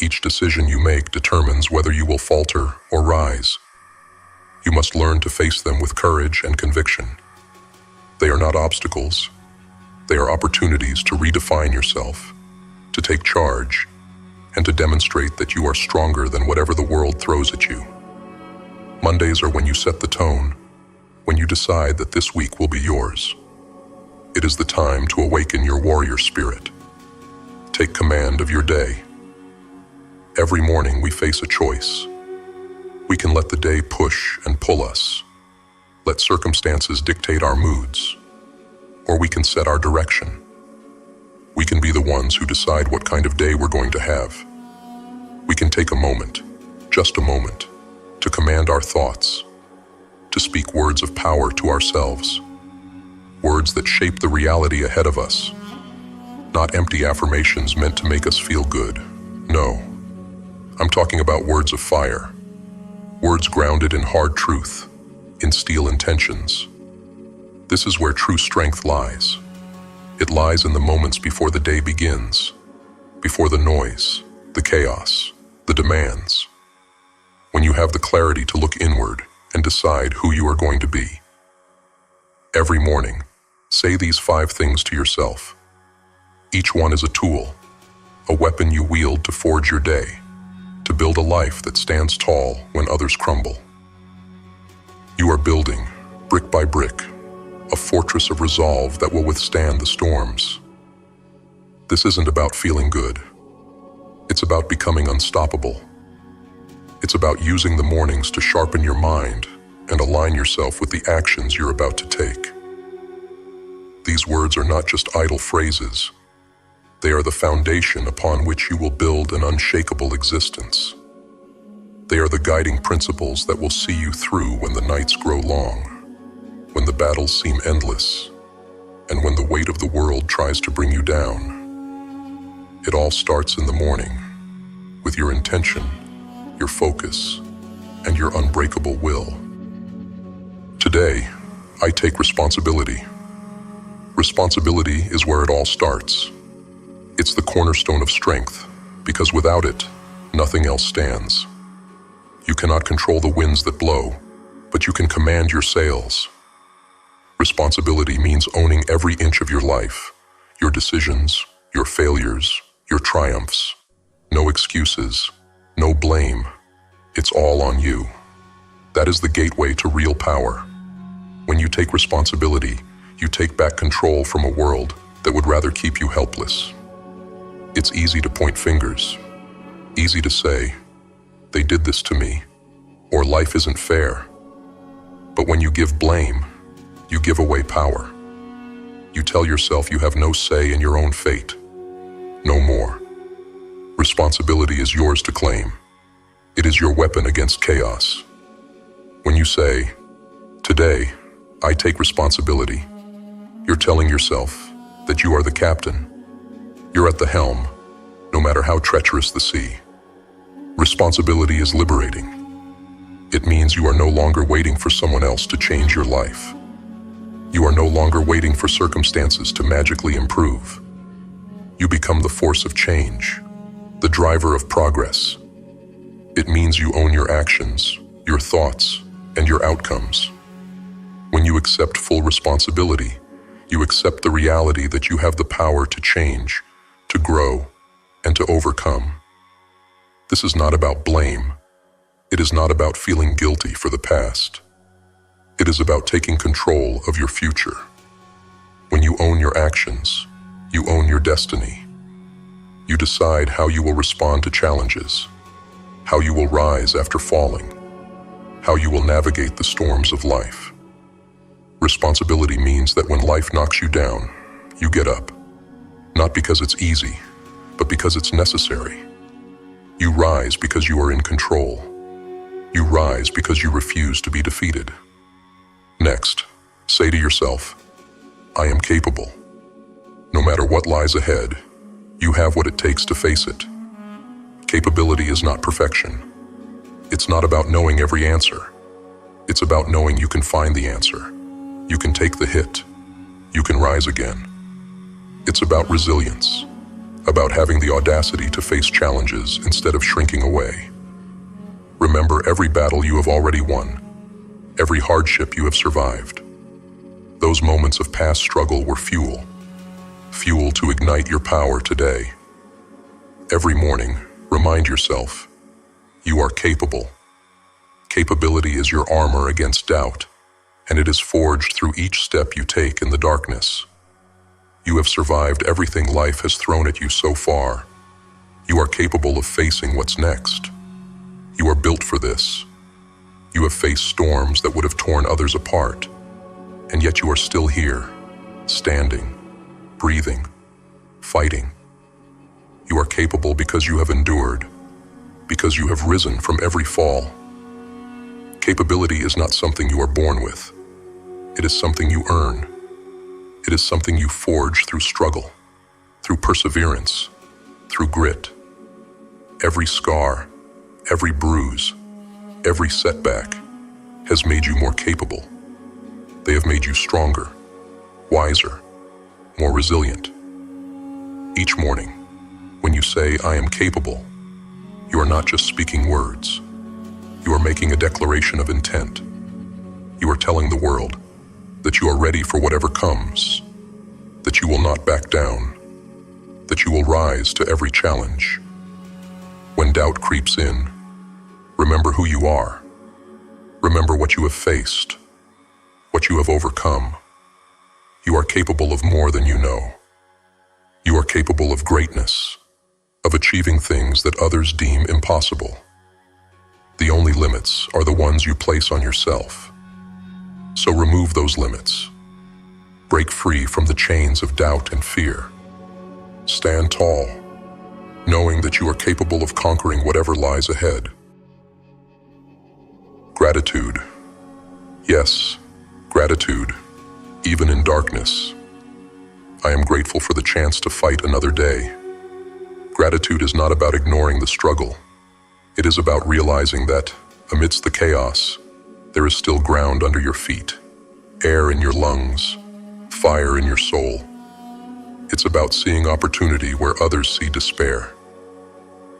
Each decision you make determines whether you will falter or rise. You must learn to face them with courage and conviction. They are not obstacles. They are opportunities to redefine yourself, to take charge, and to demonstrate that you are stronger than whatever the world throws at you. Mondays are when you set the tone, when you decide that this week will be yours. It is the time to awaken your warrior spirit. Take command of your day. Every morning we face a choice. We can let the day push and pull us, let circumstances dictate our moods, or we can set our direction. We can be the ones who decide what kind of day we're going to have. We can take a moment, just a moment, to command our thoughts, to speak words of power to ourselves, words that shape the reality ahead of us, not empty affirmations meant to make us feel good. No, I'm talking about words of fire, words grounded in hard truth, in steel intentions. This is where true strength lies. It lies in the moments before the day begins, before the noise, the chaos, the demands. When you have the clarity to look inward and decide who you are going to be. Every morning, say these 5 things to yourself. Each one is a tool, a weapon you wield to forge your day, to build a life that stands tall when others crumble. You are building, brick by brick, a fortress of resolve that will withstand the storms. This isn't about feeling good. It's about becoming unstoppable. It's about using the mornings to sharpen your mind and align yourself with the actions you're about to take. These words are not just idle phrases. They are the foundation upon which you will build an unshakable existence. They are the guiding principles that will see you through when the nights grow long, when the battles seem endless, and when the weight of the world tries to bring you down. It all starts in the morning, with your intention, your focus, and your unbreakable will. Today, I take responsibility. Responsibility is where it all starts. It's the cornerstone of strength, because without it, nothing else stands. You cannot control the winds that blow, but you can command your sails. Responsibility means owning every inch of your life, your decisions, your failures, your triumphs. No excuses, no blame. It's all on you. That is the gateway to real power. When you take responsibility, you take back control from a world that would rather keep you helpless. It's easy to point fingers, easy to say, "They did this to me," or "Life isn't fair." But when you give blame, you give away power. You tell yourself you have no say in your own fate. No more. Responsibility is yours to claim. It is your weapon against chaos. When you say, "Today, I take responsibility," you're telling yourself that you are the captain. You're at the helm, no matter how treacherous the sea. Responsibility is liberating. It means you are no longer waiting for someone else to change your life. You are no longer waiting for circumstances to magically improve. You become the force of change, the driver of progress. It means you own your actions, your thoughts, and your outcomes. When you accept full responsibility, you accept the reality that you have the power to change, to grow, and to overcome. This is not about blame. It is not about feeling guilty for the past. It is about taking control of your future. When you own your actions, you own your destiny. You decide how you will respond to challenges, how you will rise after falling, how you will navigate the storms of life. Responsibility means that when life knocks you down, you get up. Not because it's easy, but because it's necessary. You rise because you are in control. You rise because you refuse to be defeated. Next, say to yourself, I am capable. No matter what lies ahead, you have what it takes to face it. Capability is not perfection. It's not about knowing every answer. It's about knowing you can find the answer. You can take the hit. You can rise again. It's about resilience, about having the audacity to face challenges instead of shrinking away. Remember every battle you have already won, every hardship you have survived. Those moments of past struggle were fuel to ignite your power today. Every morning, remind yourself, you are capable. Capability is your armor against doubt, and it is forged through each step you take in the darkness. You have survived everything life has thrown at you so far. You are capable of facing what's next. You are built for this. You have faced storms that would have torn others apart, and yet you are still here, standing, breathing, fighting. You are capable because you have endured, because you have risen from every fall. Capability is not something you are born with. It is something you earn. It is something you forge through struggle, through perseverance, through grit. Every scar, every bruise, every setback has made you more capable. They have made you stronger, wiser, more resilient. Each morning, when you say, I am capable, you are not just speaking words. You are making a declaration of intent. You are telling the world that you are ready for whatever comes, that you will not back down, that you will rise to every challenge. When doubt creeps in, remember who you are. Remember what you have faced, what you have overcome. You are capable of more than you know. You are capable of greatness, of achieving things that others deem impossible. The only limits are the ones you place on yourself. So remove those limits. Break free from the chains of doubt and fear. Stand tall, knowing that you are capable of conquering whatever lies ahead. Gratitude. Yes, gratitude, even in darkness. I am grateful for the chance to fight another day. Gratitude is not about ignoring the struggle. It is about realizing that, amidst the chaos, there is still ground under your feet, air in your lungs, fire in your soul. It's about seeing opportunity where others see despair.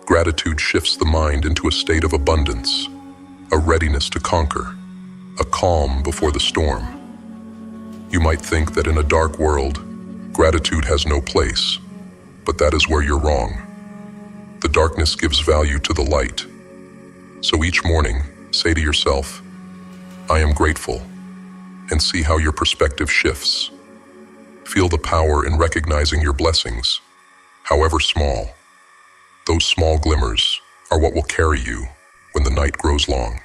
Gratitude shifts the mind into a state of abundance, a readiness to conquer, a calm before the storm. You might think that in a dark world, gratitude has no place, but that is where you're wrong. The darkness gives value to the light. So each morning, say to yourself, I am grateful, and see how your perspective shifts. Feel the power in recognizing your blessings, however small. Those small glimmers are what will carry you when the night grows long.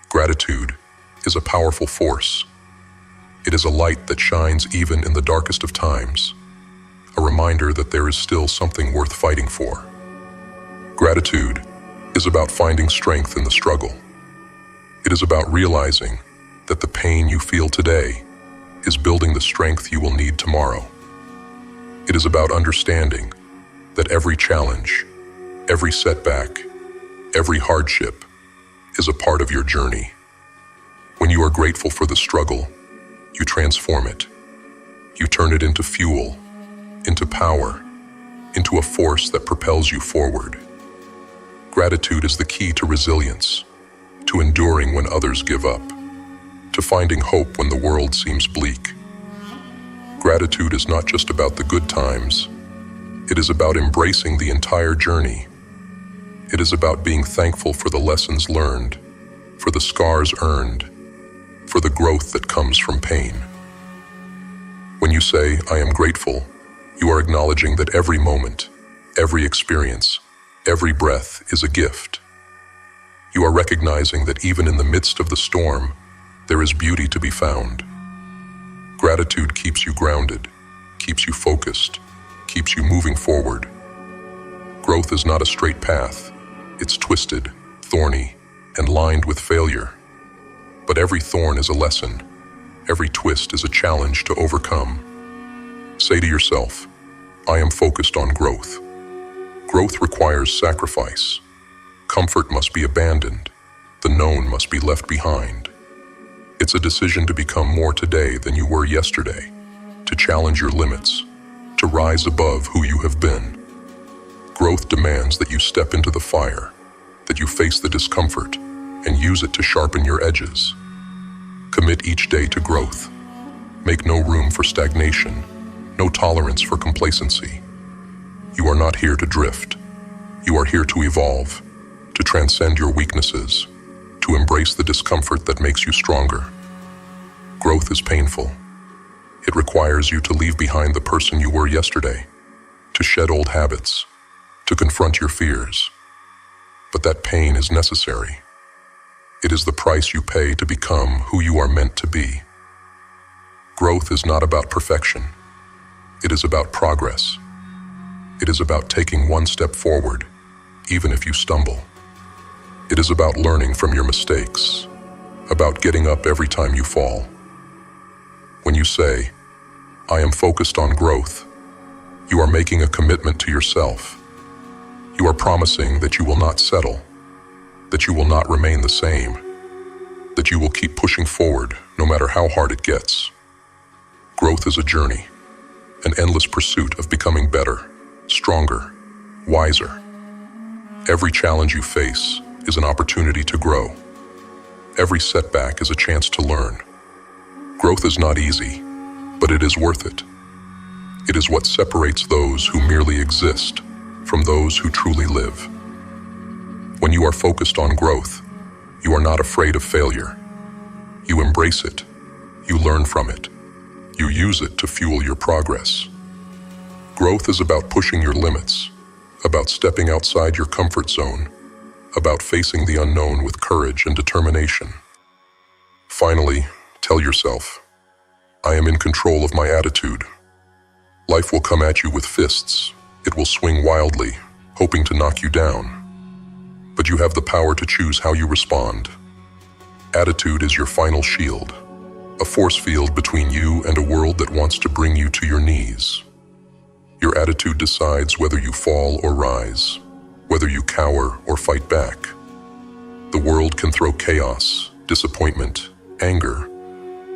Gratitude is a powerful force. It is a light that shines even in the darkest of times, a reminder that there is still something worth fighting for. Gratitude is about finding strength in the struggle. It is about realizing that the pain you feel today is building the strength you will need tomorrow. It is about understanding that every challenge, every setback, Every hardship is a part of your journey. When you are grateful for the struggle, you transform it. You turn it into fuel, into power, into a force that propels you forward. Gratitude is the key to resilience, to enduring when others give up, to finding hope when the world seems bleak. Gratitude is not just about the good times. It is about embracing the entire journey. It is about being thankful for the lessons learned, for the scars earned, for the growth that comes from pain. When you say, "I am grateful," you are acknowledging that every moment, every experience, every breath is a gift. You are recognizing that even in the midst of the storm, there is beauty to be found. Gratitude keeps you grounded, keeps you focused, keeps you moving forward. Growth is not a straight path. It's twisted, thorny, and lined with failure. But every thorn is a lesson. Every twist is a challenge to overcome. Say to yourself, "I am focused on growth." Growth requires sacrifice. Comfort must be abandoned. The known must be left behind. It's a decision to become more today than you were yesterday, to challenge your limits, to rise above who you have been. Growth demands that you step into the fire, that you face the discomfort, and use it to sharpen your edges. Commit each day to growth. Make no room for stagnation, no tolerance for complacency. You are not here to drift. You are here to evolve, to transcend your weaknesses, to embrace the discomfort that makes you stronger. Growth is painful. It requires you to leave behind the person you were yesterday, to shed old habits, to confront your fears. But that pain is necessary. It is the price you pay to become who you are meant to be. Growth is not about perfection. It is about progress. It is about taking one step forward, even if you stumble. It is about learning from your mistakes, about getting up every time you fall. When you say, "I am focused on growth," you are making a commitment to yourself. You are promising that you will not settle, that you will not remain the same, that you will keep pushing forward no matter how hard it gets. Growth is a journey, an endless pursuit of becoming better, stronger, wiser. Every challenge you face is an opportunity to grow. Every setback is a chance to learn. Growth is not easy, but it is worth it. It is what separates those who merely exist from those who truly live. When you are focused on growth, you are not afraid of failure. You embrace it. You learn from it. You use it to fuel your progress. Growth is about pushing your limits, about stepping outside your comfort zone, about facing the unknown with courage and determination. Finally, tell yourself, "I am in control of my attitude." Life will come at you with fists. It will swing wildly, hoping to knock you down. But you have the power to choose how you respond. Attitude is your final shield, a force field between you and a world that wants to bring you to your knees. Your attitude decides whether you fall or rise, whether you cower or fight back. The world can throw chaos, disappointment, anger,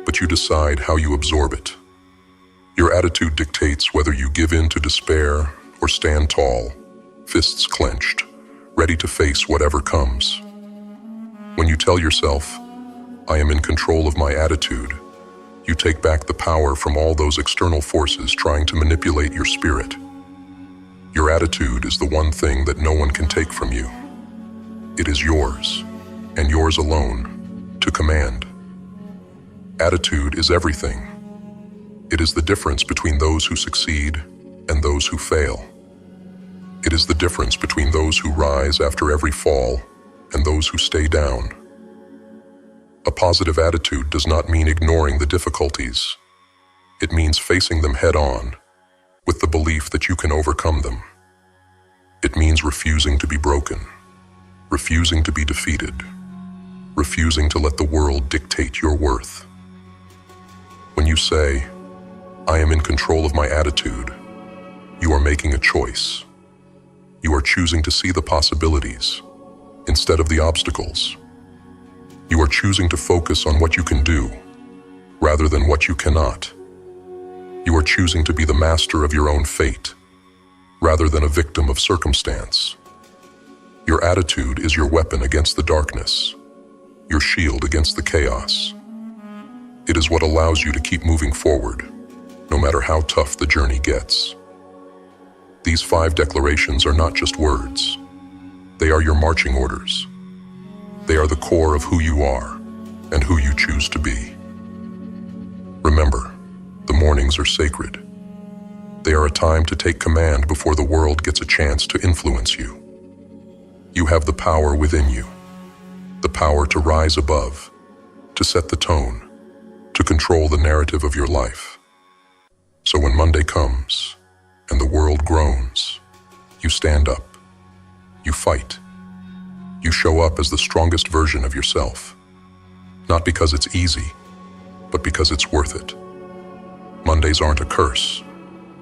but you decide how you absorb it. Your attitude dictates whether you give in to despair or stand tall, fists clenched, ready to face whatever comes. When you tell yourself, "I am in control of my attitude," you take back the power from all those external forces trying to manipulate your spirit. Your attitude is the one thing that no one can take from you. It is yours, and yours alone, to command. Attitude is everything. It is the difference between those who succeed and those who fail. It is the difference between those who rise after every fall and those who stay down. A positive attitude does not mean ignoring the difficulties. It means facing them head on, with the belief that you can overcome them. It means refusing to be broken, refusing to be defeated, refusing to let the world dictate your worth. When you say, "I am in control of my attitude," you are making a choice. You are choosing to see the possibilities, instead of the obstacles. You are choosing to focus on what you can do, rather than what you cannot. You are choosing to be the master of your own fate, rather than a victim of circumstance. Your attitude is your weapon against the darkness, your shield against the chaos. It is what allows you to keep moving forward, no matter how tough the journey gets. These 5 declarations are not just words. They are your marching orders. They are the core of who you are and who you choose to be. Remember, the mornings are sacred. They are a time to take command before the world gets a chance to influence you. You have the power within you, the power to rise above, to set the tone, to control the narrative of your life. So when Monday comes and the world groans, you stand up, you fight, you show up as the strongest version of yourself. Not because it's easy, but because it's worth it. Mondays aren't a curse,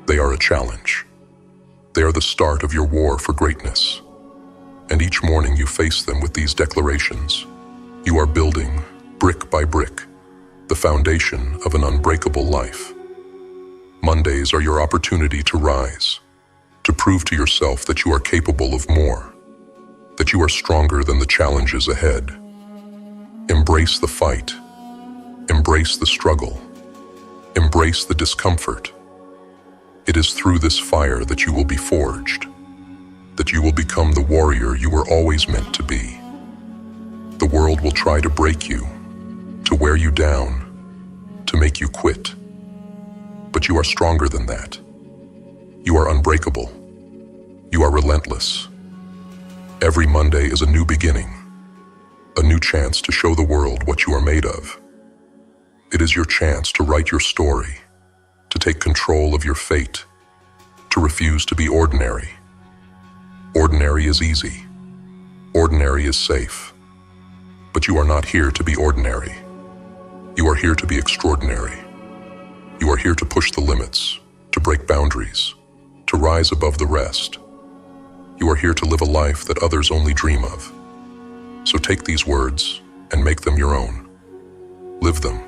they are a challenge. They are the start of your war for greatness. And each morning you face them with these declarations. You are building, brick by brick, the foundation of an unbreakable life. Mondays are your opportunity to rise, to prove to yourself that you are capable of more, that you are stronger than the challenges ahead. Embrace the fight, embrace the struggle, embrace the discomfort. It is through this fire that you will be forged, that you will become the warrior you were always meant to be. The world will try to break you, to wear you down, to make you quit. But you are stronger than that. You are unbreakable. You are relentless. Every Monday is a new beginning, a new chance to show the world what you are made of. It is your chance to write your story, to take control of your fate, to refuse to be ordinary. Ordinary is easy. Ordinary is safe. But you are not here to be ordinary. You are here to be extraordinary. You are here to push the limits, to break boundaries, to rise above the rest. You are here to live a life that others only dream of. So take these words and make them your own. Live them.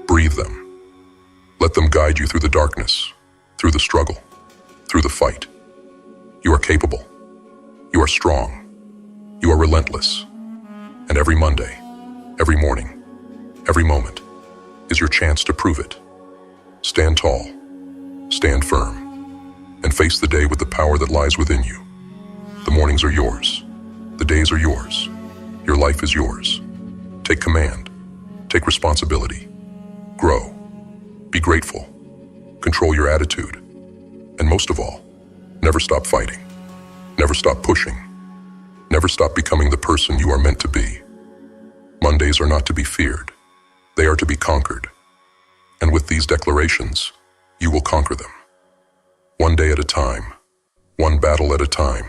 Breathe them. Let them guide you through the darkness, through the struggle, through the fight. You are capable. You are strong. You are relentless. And every Monday, every morning, every moment is your chance to prove it. Stand tall, stand firm, and face the day with the power that lies within you. The mornings are yours. The days are yours. Your life is yours. Take command. Take responsibility. Grow. Be grateful. Control your attitude. And most of all, never stop fighting. Never stop pushing. Never stop becoming the person you are meant to be. Mondays are not to be feared. They are to be conquered. And with these declarations, you will conquer them. One day at a time, one battle at a time,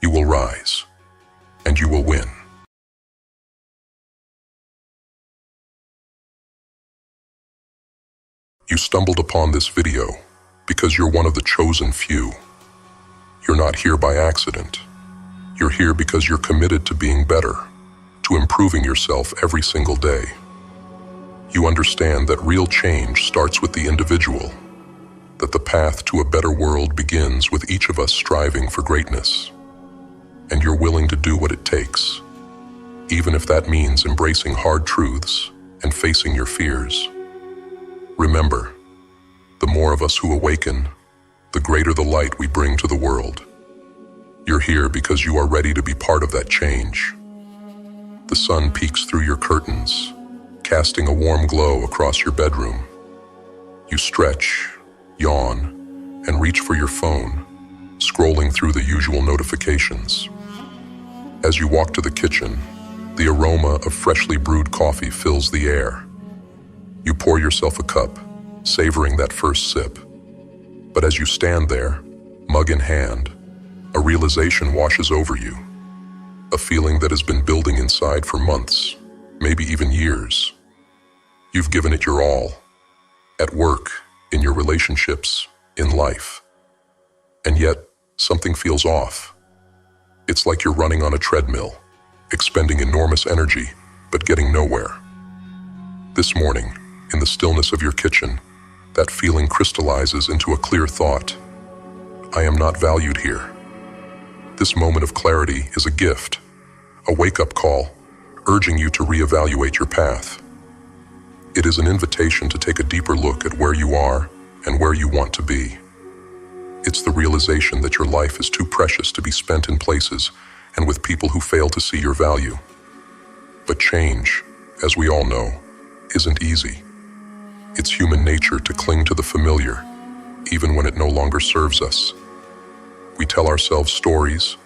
you will rise, and you will win. You stumbled upon this video because you're one of the chosen few. You're not here by accident. You're here because you're committed to being better, to improving yourself every single day. You understand that real change starts with the individual, that the path to a better world begins with each of us striving for greatness. And you're willing to do what it takes, even if that means embracing hard truths and facing your fears. Remember, the more of us who awaken, the greater the light we bring to the world. You're here because you are ready to be part of that change. The sun peeks through your curtains, casting a warm glow across your bedroom. You stretch, yawn, and reach for your phone, scrolling through the usual notifications. As you walk to the kitchen, the aroma of freshly brewed coffee fills the air. You pour yourself a cup, savoring that first sip. But as you stand there, mug in hand, a realization washes over you. A feeling that has been building inside for months, maybe even years. You've given it your all, at work, in your relationships, in life. And yet, something feels off. It's like you're running on a treadmill, expending enormous energy, but getting nowhere. This morning, in the stillness of your kitchen, that feeling crystallizes into a clear thought. I am not valued here. This moment of clarity is a gift, a wake-up call, urging you to reevaluate your path. It is an invitation to take a deeper look at where you are and where you want to be. It's the realization that your life is too precious to be spent in places and with people who fail to see your value. But change, as we all know, isn't easy. It's human nature to cling to the familiar, even when it no longer serves us. We tell ourselves stories,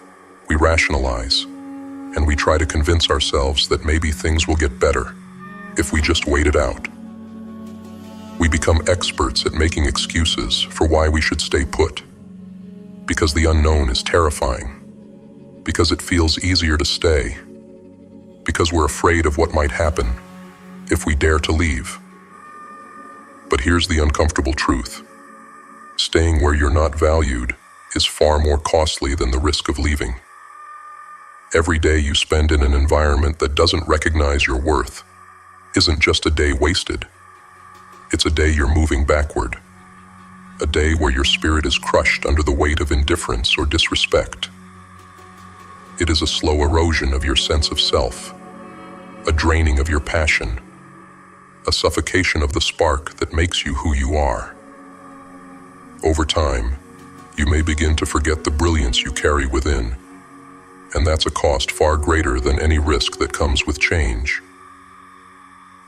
we rationalize, and we try to convince ourselves that maybe things will get better if we just wait it out. We become experts at making excuses for why we should stay put, because the unknown is terrifying, because it feels easier to stay, because we're afraid of what might happen if we dare to leave. But here's the uncomfortable truth. Staying where you're not valued is far more costly than the risk of leaving. Every day you spend in an environment that doesn't recognize your worth isn't just a day wasted. It's a day you're moving backward. A day where your spirit is crushed under the weight of indifference or disrespect. It is a slow erosion of your sense of self, a draining of your passion, a suffocation of the spark that makes you who you are. Over time, you may begin to forget the brilliance you carry within, and that's a cost far greater than any risk that comes with change.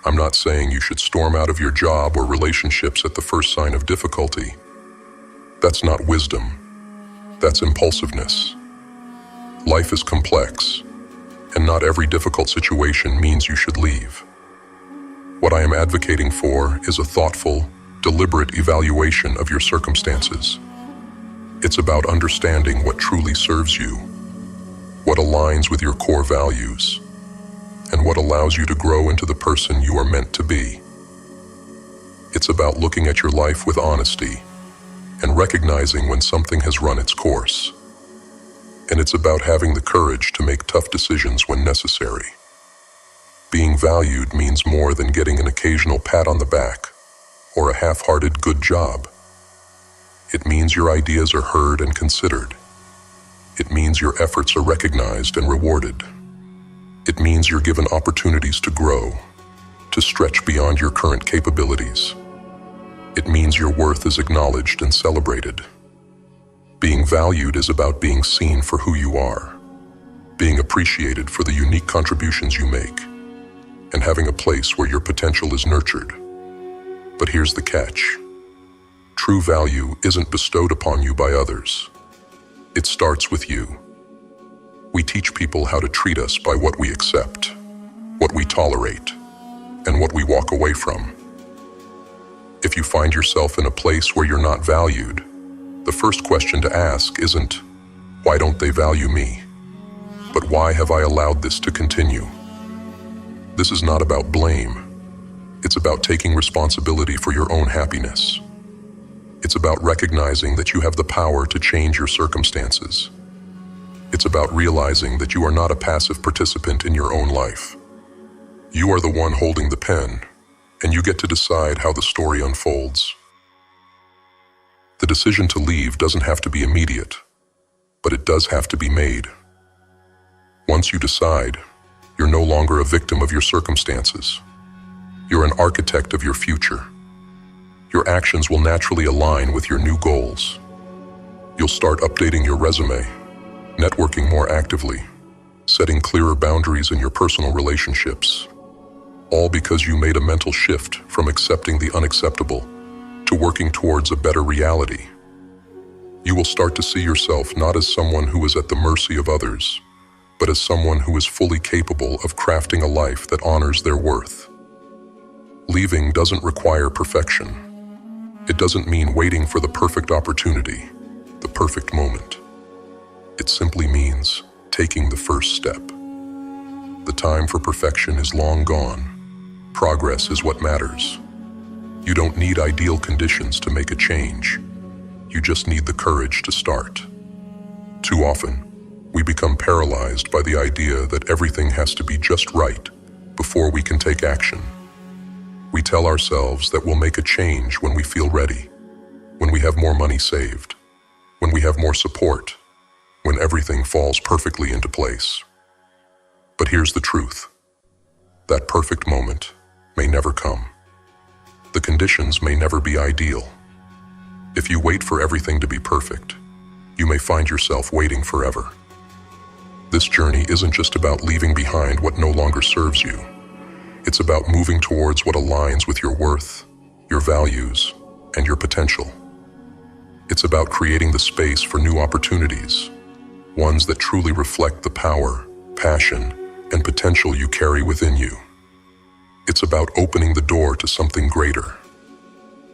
I'm not saying you should storm out of your job or relationships at the first sign of difficulty. That's not wisdom. That's impulsiveness. Life is complex, and not every difficult situation means you should leave. What I am advocating for is a thoughtful, deliberate evaluation of your circumstances. It's about understanding what truly serves you, what aligns with your core values, and what allows you to grow into the person you are meant to be. It's about looking at your life with honesty and recognizing when something has run its course. And it's about having the courage to make tough decisions when necessary. Being valued means more than getting an occasional pat on the back or a half-hearted good job. It means your ideas are heard and considered. It means your efforts are recognized and rewarded. It means you're given opportunities to grow, to stretch beyond your current capabilities. It means your worth is acknowledged and celebrated. Being valued is about being seen for who you are, being appreciated for the unique contributions you make, and having a place where your potential is nurtured. But here's the catch. True value isn't bestowed upon you by others. It starts with you. We teach people how to treat us by what we accept, what we tolerate, and what we walk away from. If you find yourself in a place where you're not valued, the first question to ask isn't, why don't they value me? But why have I allowed this to continue? This is not about blame. It's about taking responsibility for your own happiness. It's about recognizing that you have the power to change your circumstances. It's about realizing that you are not a passive participant in your own life. You are the one holding the pen, and you get to decide how the story unfolds. The decision to leave doesn't have to be immediate, but it does have to be made. Once you decide, you're no longer a victim of your circumstances. You're an architect of your future. Your actions will naturally align with your new goals. You'll start updating your resume, networking more actively, setting clearer boundaries in your personal relationships, all because you made a mental shift from accepting the unacceptable to working towards a better reality. You will start to see yourself not as someone who is at the mercy of others, but as someone who is fully capable of crafting a life that honors their worth. Leaving doesn't require perfection. It doesn't mean waiting for the perfect opportunity, the perfect moment. It simply means taking the first step. The time for perfection is long gone. Progress is what matters. You don't need ideal conditions to make a change. You just need the courage to start. Too often, We become paralyzed by the idea that everything has to be just right before we can take action. We tell ourselves that we'll make a change when we feel ready, when we have more money saved, when we have more support, when everything falls perfectly into place. But here's the truth. That perfect moment may never come. The conditions may never be ideal. If you wait for everything to be perfect, you may find yourself waiting forever. This journey isn't just about leaving behind what no longer serves you. It's about moving towards what aligns with your worth, your values, and your potential. It's about creating the space for new opportunities, ones that truly reflect the power, passion, and potential you carry within you. It's about opening the door to something greater.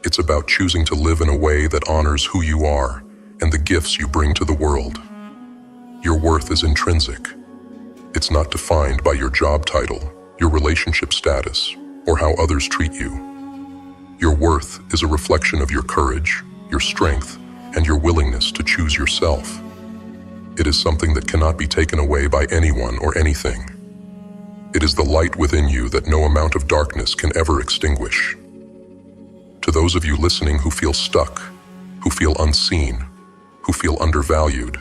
It's about choosing to live in a way that honors who you are and the gifts you bring to the world. Your worth is intrinsic. It's not defined by your job title, your relationship status, or how others treat you. Your worth is a reflection of your courage, your strength, and your willingness to choose yourself. It is something that cannot be taken away by anyone or anything. It is the light within you that no amount of darkness can ever extinguish. To those of you listening who feel stuck, who feel unseen, who feel undervalued,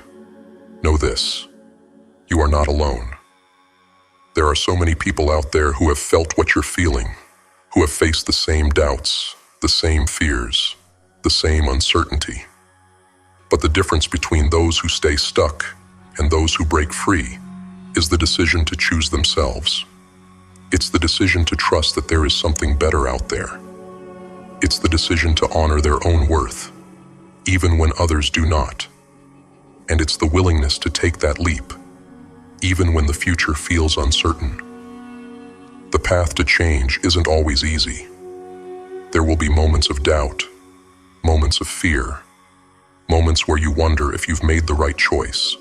know this: you are not alone. There are so many people out there who have felt what you're feeling, who have faced the same doubts, the same fears, the same uncertainty. But the difference between those who stay stuck and those who break free is the decision to choose themselves. It's the decision to trust that there is something better out there. It's the decision to honor their own worth, even when others do not. And it's the willingness to take that leap, even when the future feels uncertain. The path to change isn't always easy. There will be moments of doubt, moments of fear, moments where you wonder if you've made the right choice.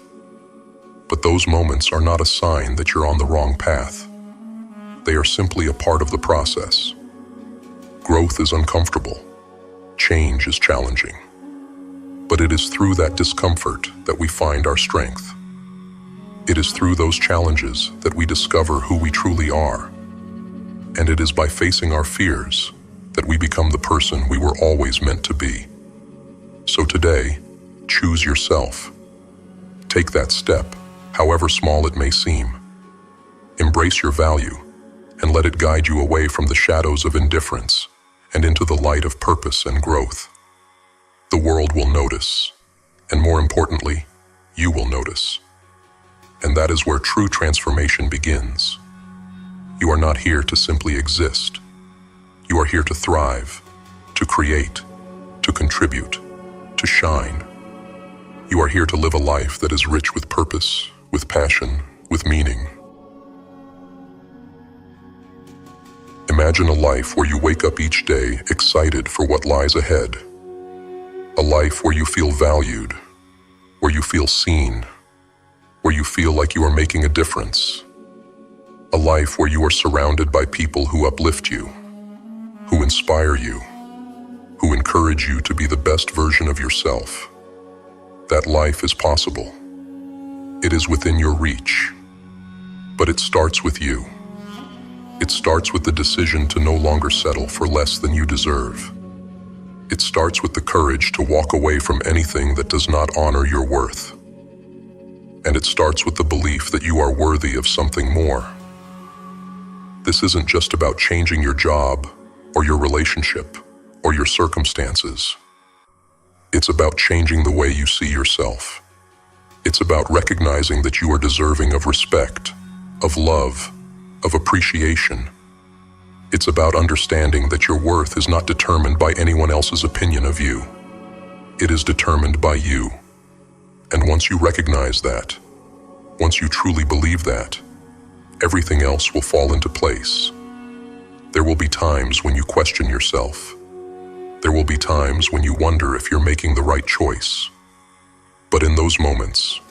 But those moments are not a sign that you're on the wrong path. They are simply a part of the process. Growth is uncomfortable. Change is challenging. But it is through that discomfort that we find our strength. It is through those challenges that we discover who we truly are. And it is by facing our fears that we become the person we were always meant to be. So today, choose yourself. Take that step, however small it may seem. Embrace your value and let it guide you away from the shadows of indifference and into the light of purpose and growth. The world will notice, and more importantly, you will notice. And that is where true transformation begins. You are not here to simply exist. You are here to thrive, to create, to contribute, to shine. You are here to live a life that is rich with purpose, with passion, with meaning. Imagine a life where you wake up each day excited for what lies ahead. A life where you feel valued, where you feel seen, where you feel like you are making a difference. A life where you are surrounded by people who uplift you, who inspire you, who encourage you to be the best version of yourself. That life is possible. It is within your reach. But it starts with you. It starts with the decision to no longer settle for less than you deserve. It starts with the courage to walk away from anything that does not honor your worth. And it starts with the belief that you are worthy of something more. This isn't just about changing your job, or your relationship, or your circumstances. It's about changing the way you see yourself. It's about recognizing that you are deserving of respect, of love, of appreciation. It's about understanding that your worth is not determined by anyone else's opinion of you. It is determined by you. And once you recognize that, once you truly believe that, everything else will fall into place. There will be times when you question yourself. There will be times when you wonder if you're making the right choice. But in those moments,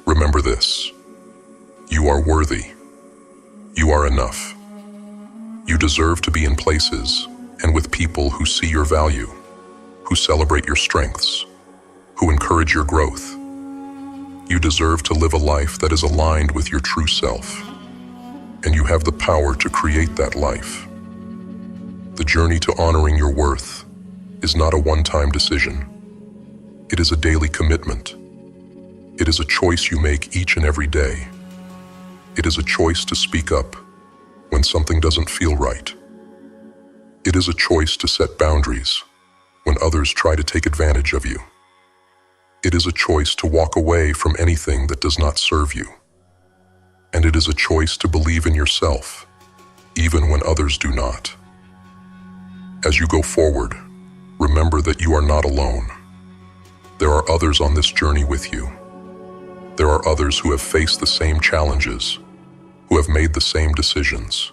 remember this: you are worthy. You are enough. You deserve to be in places and with people who see your value, who celebrate your strengths, who encourage your growth. You deserve to live a life that is aligned with your true self, and you have the power to create that life. The journey to honoring your worth is not a one-time decision. It is a daily commitment. It is a choice you make each and every day. It is a choice to speak up when something doesn't feel right. It is a choice to set boundaries when others try to take advantage of you. It is a choice to walk away from anything that does not serve you. And it is a choice to believe in yourself, even when others do not. As you go forward, remember that you are not alone. There are others on this journey with you. There are others who have faced the same challenges, who have made the same decisions,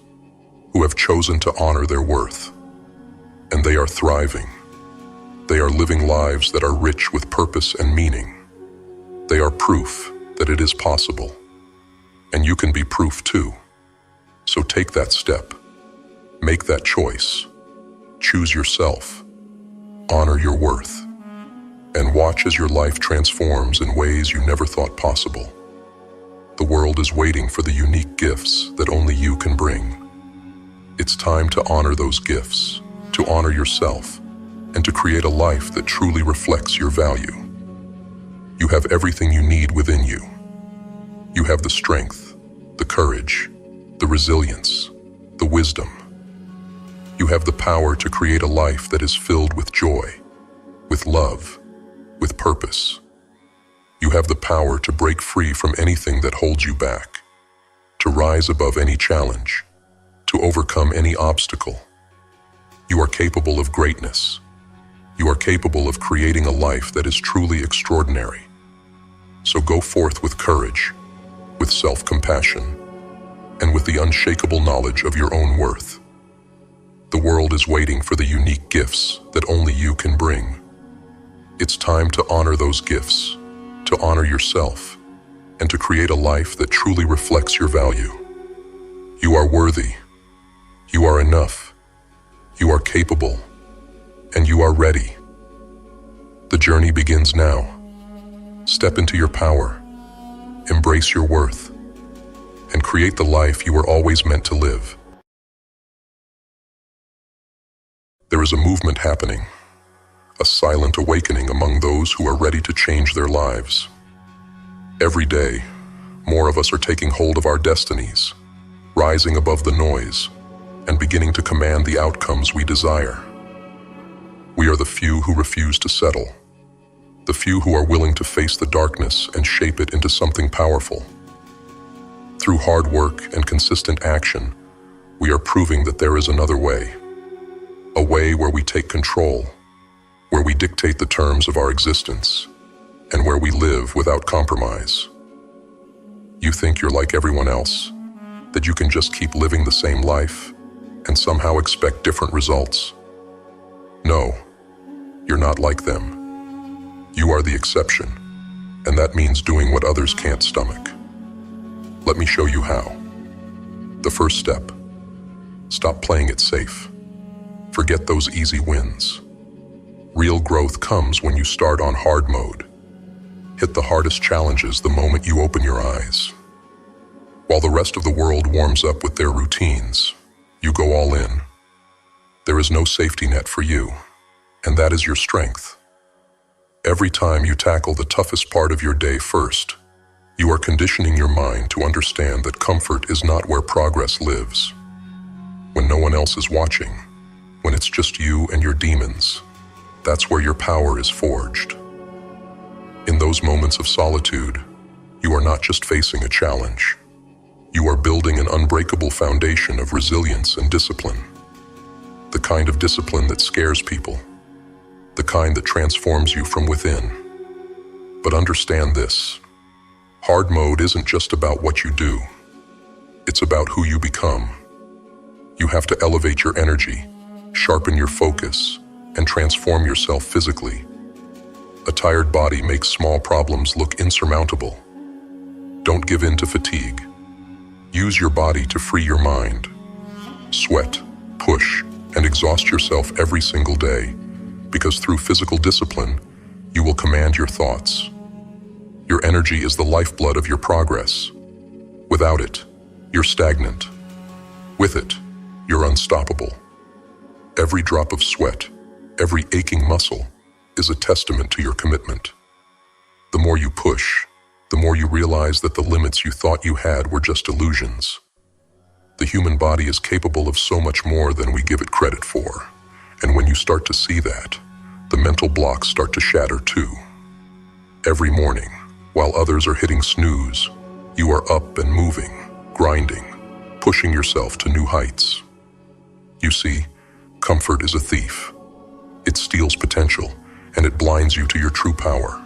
who have chosen to honor their worth. And they are thriving. They are living lives that are rich with purpose and meaning. They are proof that it is possible. And you can be proof too. So take that step. Make that choice. Choose yourself. Honor your worth. And watch as your life transforms in ways you never thought possible. The world is waiting for the unique gifts that only you can bring. It's time to honor those gifts, to honor yourself, and to create a life that truly reflects your value. You have everything you need within you. You have the strength, the courage, the resilience, the wisdom. You have the power to create a life that is filled with joy, with love, with purpose. You have the power to break free from anything that holds you back, to rise above any challenge, to overcome any obstacle. You are capable of greatness. You are capable of creating a life that is truly extraordinary. So go forth with courage, with self-compassion, and with the unshakable knowledge of your own worth. The world is waiting for the unique gifts that only you can bring. It's time to honor those gifts, to honor yourself, and to create a life that truly reflects your value. You are worthy. You are enough. You are capable. And you are ready. The journey begins now. Step into your power. Embrace your worth. And create the life you were always meant to live. There is a movement happening, a silent awakening among those who are ready to change their lives. Every day, more of us are taking hold of our destinies, rising above the noise, and beginning to command the outcomes we desire. We are the few who refuse to settle, the few who are willing to face the darkness and shape it into something powerful. Through hard work and consistent action, we are proving that there is another way, a way where we take control, where we dictate the terms of our existence, and where we live without compromise. You think you're like everyone else, that you can just keep living the same life and somehow expect different results. No, you're not like them. You are the exception, and that means doing what others can't stomach. Let me show you how. The first step: stop playing it safe. Forget those easy wins. Real growth comes when you start on hard mode. Hit the hardest challenges the moment you open your eyes. While the rest of the world warms up with their routines, you go all in. There is no safety net for you, and that is your strength. Every time you tackle the toughest part of your day first, you are conditioning your mind to understand that comfort is not where progress lives. When no one else is watching, when it's just you and your demons, that's where your power is forged. In those moments of solitude, you are not just facing a challenge. You are building an unbreakable foundation of resilience and discipline. The kind of discipline that scares people. The kind that transforms you from within. But understand this: hard mode isn't just about what you do. It's about who you become. You have to elevate your energy, sharpen your focus, and transform yourself physically. A tired body makes small problems look insurmountable. Don't give in to fatigue. Use your body to free your mind. Sweat, push, and exhaust yourself every single day, because through physical discipline, you will command your thoughts. Your energy is the lifeblood of your progress. Without it, you're stagnant. With it, you're unstoppable. Every drop of sweat, every aching muscle, is a testament to your commitment. The more you push, the more you realize that the limits you thought you had were just illusions. The human body is capable of so much more than we give it credit for, and when you start to see that, the mental blocks start to shatter too. Every morning, while others are hitting snooze, you are up and moving, grinding, pushing yourself to new heights. You see, comfort is a thief. It steals potential, and it blinds you to your true power.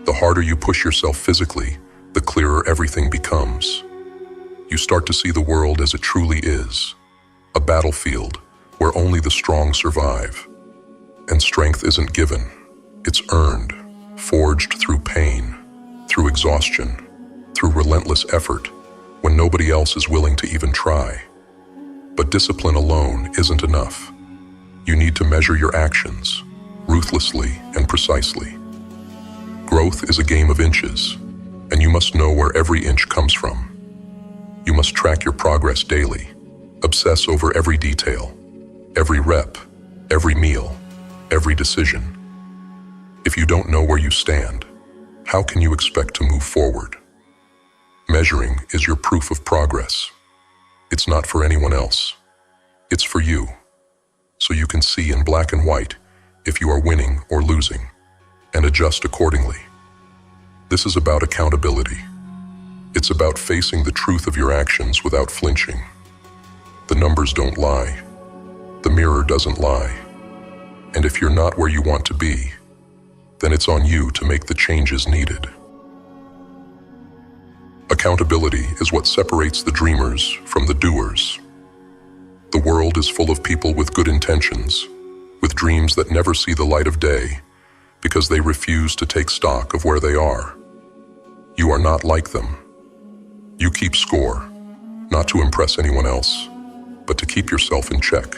The harder you push yourself physically, the clearer everything becomes. You start to see the world as it truly is, a battlefield where only the strong survive. And strength isn't given, it's earned, forged through pain, through exhaustion, through relentless effort, when nobody else is willing to even try. But discipline alone isn't enough. You need to measure your actions, ruthlessly and precisely. Growth is a game of inches, and you must know where every inch comes from. You must track your progress daily, obsess over every detail, every rep, every meal, every decision. If you don't know where you stand, how can you expect to move forward? Measuring is your proof of progress. It's not for anyone else. It's for you, so you can see in black and white if you are winning or losing, and adjust accordingly. This is about accountability. It's about facing the truth of your actions without flinching. The numbers don't lie. The mirror doesn't lie. And if you're not where you want to be, then it's on you to make the changes needed. Accountability is what separates the dreamers from the doers. The world is full of people with good intentions, with dreams that never see the light of day, because they refuse to take stock of where they are. You are not like them. You keep score, not to impress anyone else, but to keep yourself in check.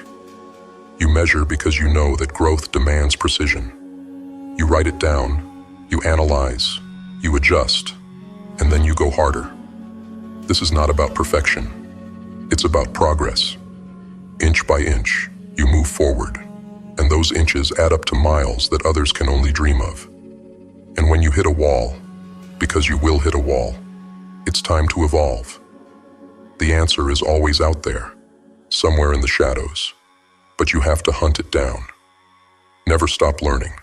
You measure because you know that growth demands precision. You write it down, you analyze, you adjust, and then you go harder. This is not about perfection. It's about progress. Inch by inch, you move forward, and those inches add up to miles that others can only dream of. And when you hit a wall, because you will hit a wall, it's time to evolve. The answer is always out there, somewhere in the shadows, but you have to hunt it down. Never stop learning.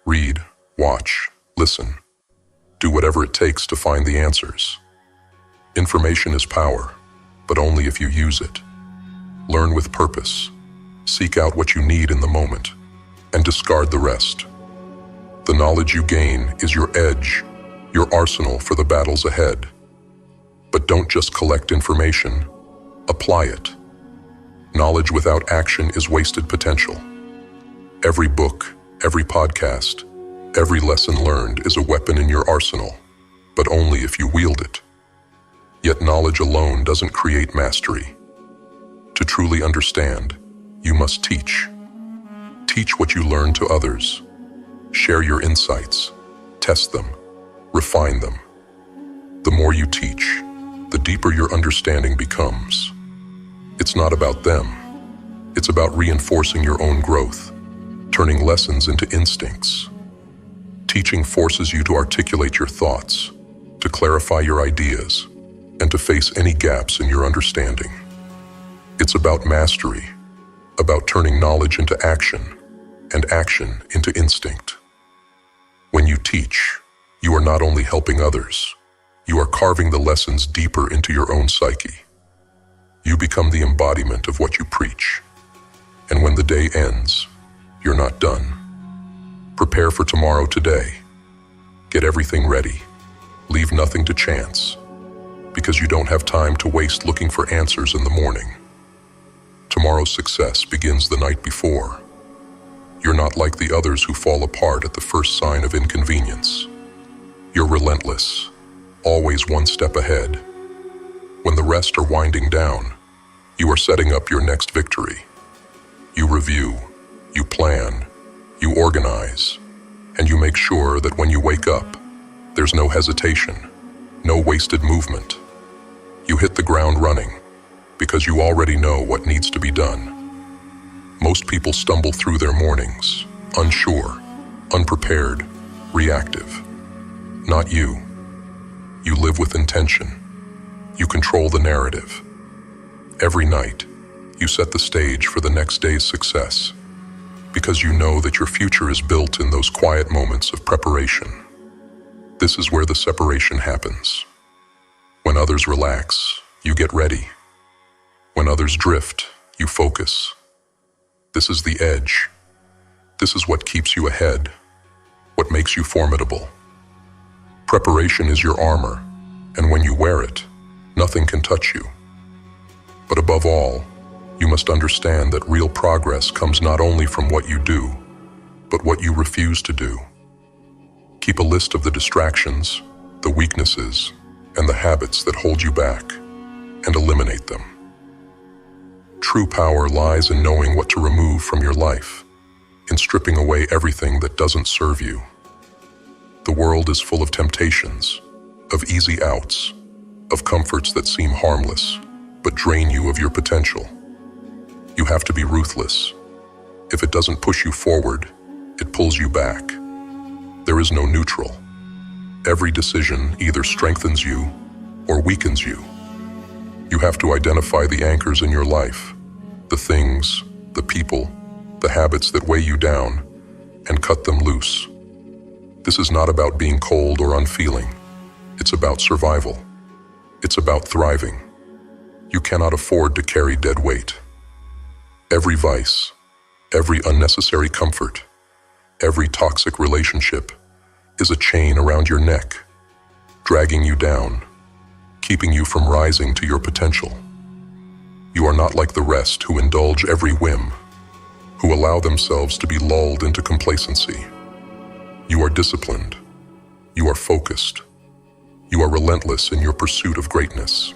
Read, watch, listen. Do whatever it takes to find the answers. Information is power, but only if you use it. Learn with purpose. Seek out what you need in the moment, and discard the rest. The knowledge you gain is your edge, your arsenal for the battles ahead. But don't just collect information, apply it. Knowledge without action is wasted potential. Every book, every podcast, every lesson learned is a weapon in your arsenal, but only if you wield it. Yet knowledge alone doesn't create mastery. To truly understand, you must teach. Teach what you learn to others. Share your insights, test them, refine them. The more you teach, the deeper your understanding becomes. It's not about them. It's about reinforcing your own growth, turning lessons into instincts. Teaching forces you to articulate your thoughts, to clarify your ideas, and to face any gaps in your understanding. It's about mastery, about turning knowledge into action, and action into instinct. When you teach, you are not only helping others, you are carving the lessons deeper into your own psyche. You become the embodiment of what you preach. And when the day ends, you're not done. Prepare for tomorrow today. Get everything ready. Leave nothing to chance, because you don't have time to waste looking for answers in the morning. Tomorrow's success begins the night before. You're not like the others who fall apart at the first sign of inconvenience. You're relentless, always one step ahead. When the rest are winding down, you are setting up your next victory. You review, you plan, you organize, and you make sure that when you wake up, There's no hesitation, no wasted movement. You hit the ground running because you already know what needs to be done. Most people stumble through their mornings, unsure, unprepared, reactive. Not you. You live with intention. You control the narrative. Every night, you set the stage for the next day's success because you know that your future is built in those quiet moments of preparation. This is where the separation happens. When others relax, you get ready. When others drift, you focus. This is the edge. This is what keeps you ahead, what makes you formidable. Preparation is your armor, and when you wear it, nothing can touch you. But above all, you must understand that real progress comes not only from what you do, but what you refuse to do. Keep a list of the distractions, the weaknesses, and the habits that hold you back, and eliminate them. True power lies in knowing what to remove from your life, in stripping away everything that doesn't serve you. The world is full of temptations, of easy outs, of comforts that seem harmless, but drain you of your potential. You have to be ruthless. If it doesn't push you forward, it pulls you back. There is no neutral. Every decision either strengthens you or weakens you. You have to identify the anchors in your life, the things, the people, the habits that weigh you down, and cut them loose. This is not about being cold or unfeeling. It's about survival. It's about thriving. You cannot afford to carry dead weight. Every vice, every unnecessary comfort, every toxic relationship is a chain around your neck, dragging you down, keeping you from rising to your potential. You are not like the rest who indulge every whim, who allow themselves to be lulled into complacency. You are disciplined. You are focused. You are relentless in your pursuit of greatness.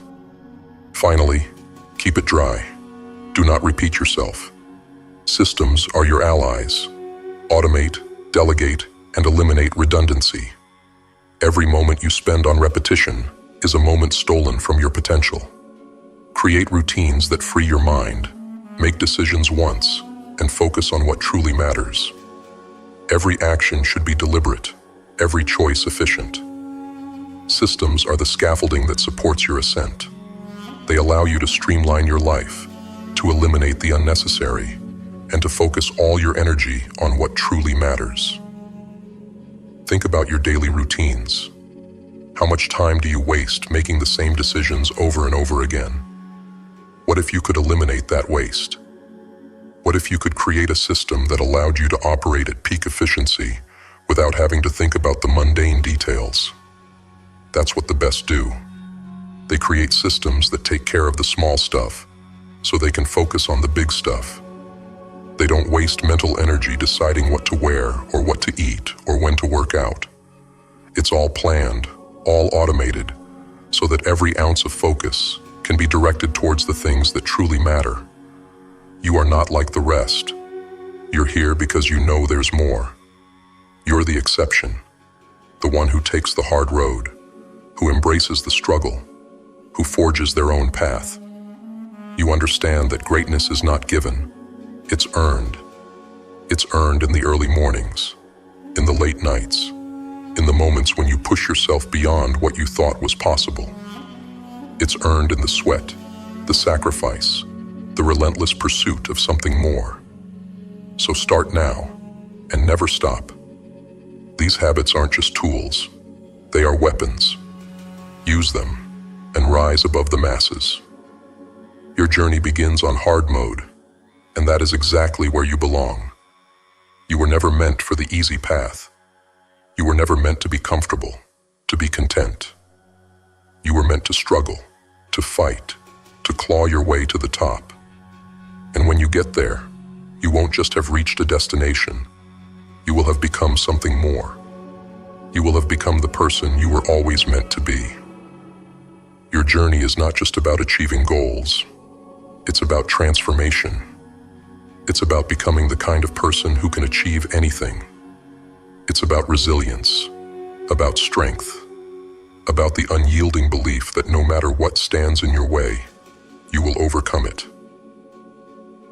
Finally, keep it dry. Do not repeat yourself. Systems are your allies. Automate, delegate, and eliminate redundancy. Every moment you spend on repetition is a moment stolen from your potential. Create routines that free your mind, make decisions once, and focus on what truly matters. Every action should be deliberate, every choice efficient. Systems are the scaffolding that supports your ascent. They allow you to streamline your life, to eliminate the unnecessary, and to focus all your energy on what truly matters. Think about your daily routines. How much time do you waste making the same decisions over and over again? What if you could eliminate that waste? What if you could create a system that allowed you to operate at peak efficiency without having to think about the mundane details? That's what the best do. They create systems that take care of the small stuff so they can focus on the big stuff. They don't waste mental energy deciding what to wear or what to eat or when to work out. It's all planned, all automated, so that every ounce of focus can be directed towards the things that truly matter. You are not like the rest. You're here because you know there's more. You're the exception, the one who takes the hard road, who embraces the struggle, who forges their own path. You understand that greatness is not given, it's earned. It's earned in the early mornings, in the late nights, in the moments when you push yourself beyond what you thought was possible. It's earned in the sweat, the sacrifice, the relentless pursuit of something more. So start now, and never stop. These habits aren't just tools, they are weapons. Use them, and rise above the masses. Your journey begins on hard mode, and that is exactly where you belong. You were never meant for the easy path. You were never meant to be comfortable, to be content. You were meant to struggle, to fight, to claw your way to the top. And when you get there, you won't just have reached a destination. You will have become something more. You will have become the person you were always meant to be. Your journey is not just about achieving goals. It's about transformation. It's about becoming the kind of person who can achieve anything. It's about resilience, about strength, about the unyielding belief that no matter what stands in your way, you will overcome it.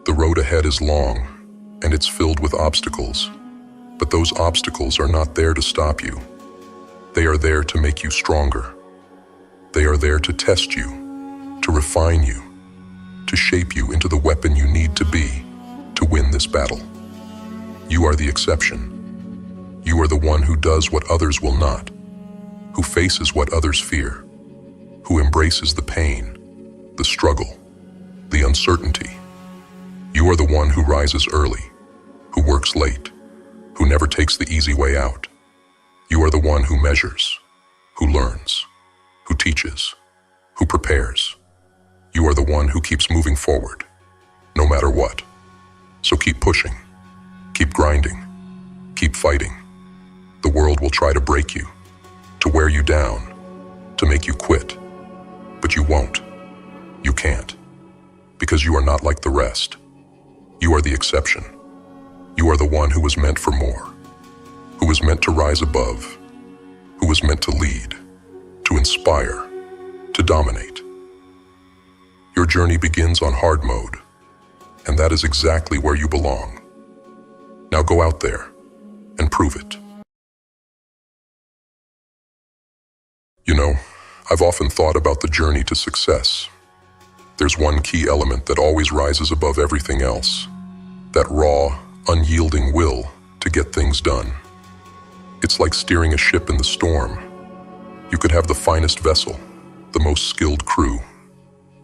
The road ahead is long, and it's filled with obstacles, but those obstacles are not there to stop you. They are there to make you stronger. They are there to test you, to refine you, to shape you into the weapon you need to be to win this battle. You are the exception. You are the one who does what others will not, who faces what others fear, who embraces the pain, the struggle, the uncertainty. You are the one who rises early, who works late, who never takes the easy way out. You are the one who measures, who learns, who teaches, who prepares. You are the one who keeps moving forward, no matter what. So keep pushing, keep grinding, keep fighting. The world will try to break you, to wear you down, to make you quit. But you won't. You can't. Because you are not like the rest. You are the exception. You are the one who was meant for more, who was meant to rise above, who was meant to lead, to inspire, to dominate. Your journey begins on hard mode, and that is exactly where you belong. Now go out there and prove it. You know, I've often thought about the journey to success. There's one key element that always rises above everything else, that raw, unyielding will to get things done. It's like steering a ship in the storm. You could have the finest vessel, the most skilled crew,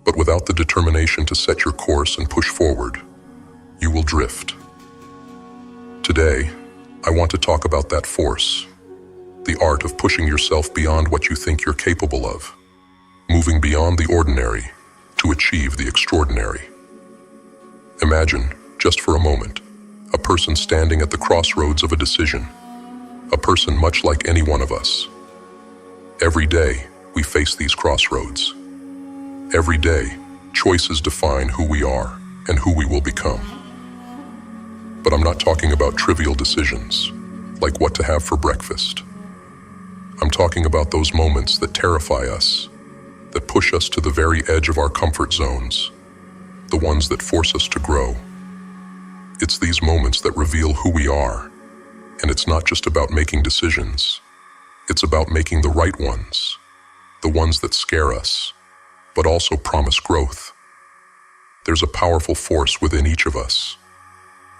but without the determination to set your course and push forward, you will drift. Today, I want to talk about that force, the art of pushing yourself beyond what you think you're capable of, moving beyond the ordinary to achieve the extraordinary. Imagine, just for a moment, a person standing at the crossroads of a decision, a person much like any one of us. Every day, we face these crossroads. Every day, choices define who we are and who we will become. But I'm not talking about trivial decisions, like what to have for breakfast. I'm talking about those moments that terrify us, that push us to the very edge of our comfort zones, the ones that force us to grow. It's these moments that reveal who we are, and it's not just about making decisions. It's about making the right ones, the ones that scare us, but also promise growth. There's a powerful force within each of us,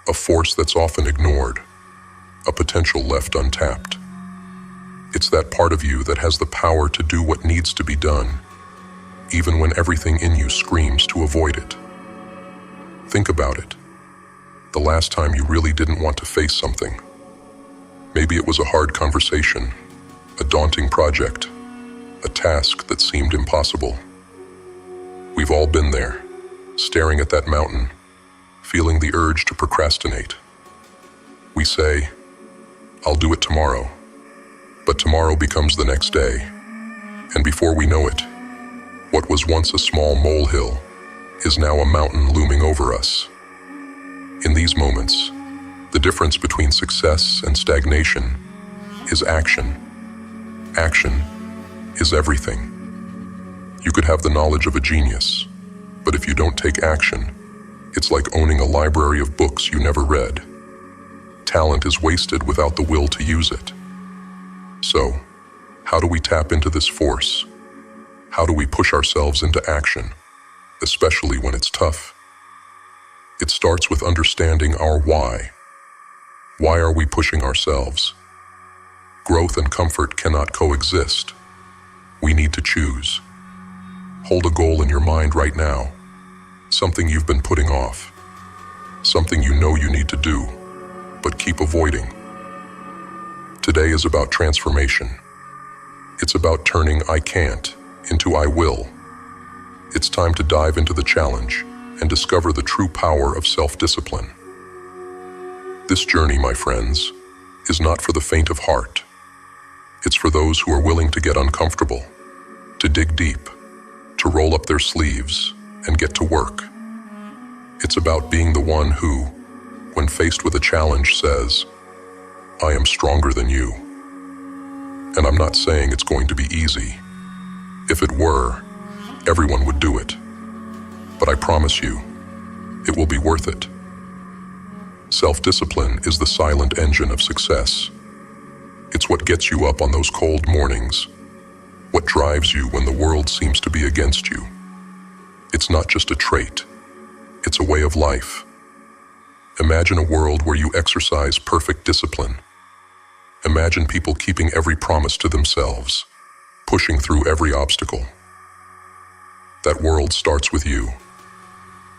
a force that's often ignored, a potential left untapped. It's that part of you that has the power to do what needs to be done, even when everything in you screams to avoid it. Think about it. The last time you really didn't want to face something. Maybe it was a hard conversation, a daunting project, a task that seemed impossible. We've all been there, staring at that mountain, feeling the urge to procrastinate. We say, "I'll do it tomorrow," but tomorrow becomes the next day, and before we know it, what was once a small molehill is now a mountain looming over us. In these moments, the difference between success and stagnation is action. Action is everything. You could have the knowledge of a genius, but if you don't take action, it's like owning a library of books you never read. Talent is wasted without the will to use it. So, how do we tap into this force? How do we push ourselves into action, especially when it's tough? It starts with understanding our why. Why are we pushing ourselves? Growth and comfort cannot coexist. We need to choose. Hold a goal in your mind right now, something you've been putting off, something you know you need to do, but keep avoiding. Today is about transformation. It's about turning "I can't" into "I will." It's time to dive into the challenge and discover the true power of self-discipline. This journey, my friends, is not for the faint of heart. It's for those who are willing to get uncomfortable, to dig deep, to roll up their sleeves and get to work. It's about being the one who, when faced with a challenge, says, "I am stronger than you." And I'm not saying it's going to be easy. If it were, everyone would do it. But I promise you, it will be worth it. Self-discipline is the silent engine of success. It's what gets you up on those cold mornings, what drives you when the world seems to be against you. It's not just a trait, it's a way of life. Imagine a world where you exercise perfect discipline. Imagine people keeping every promise to themselves, pushing through every obstacle. That world starts with you.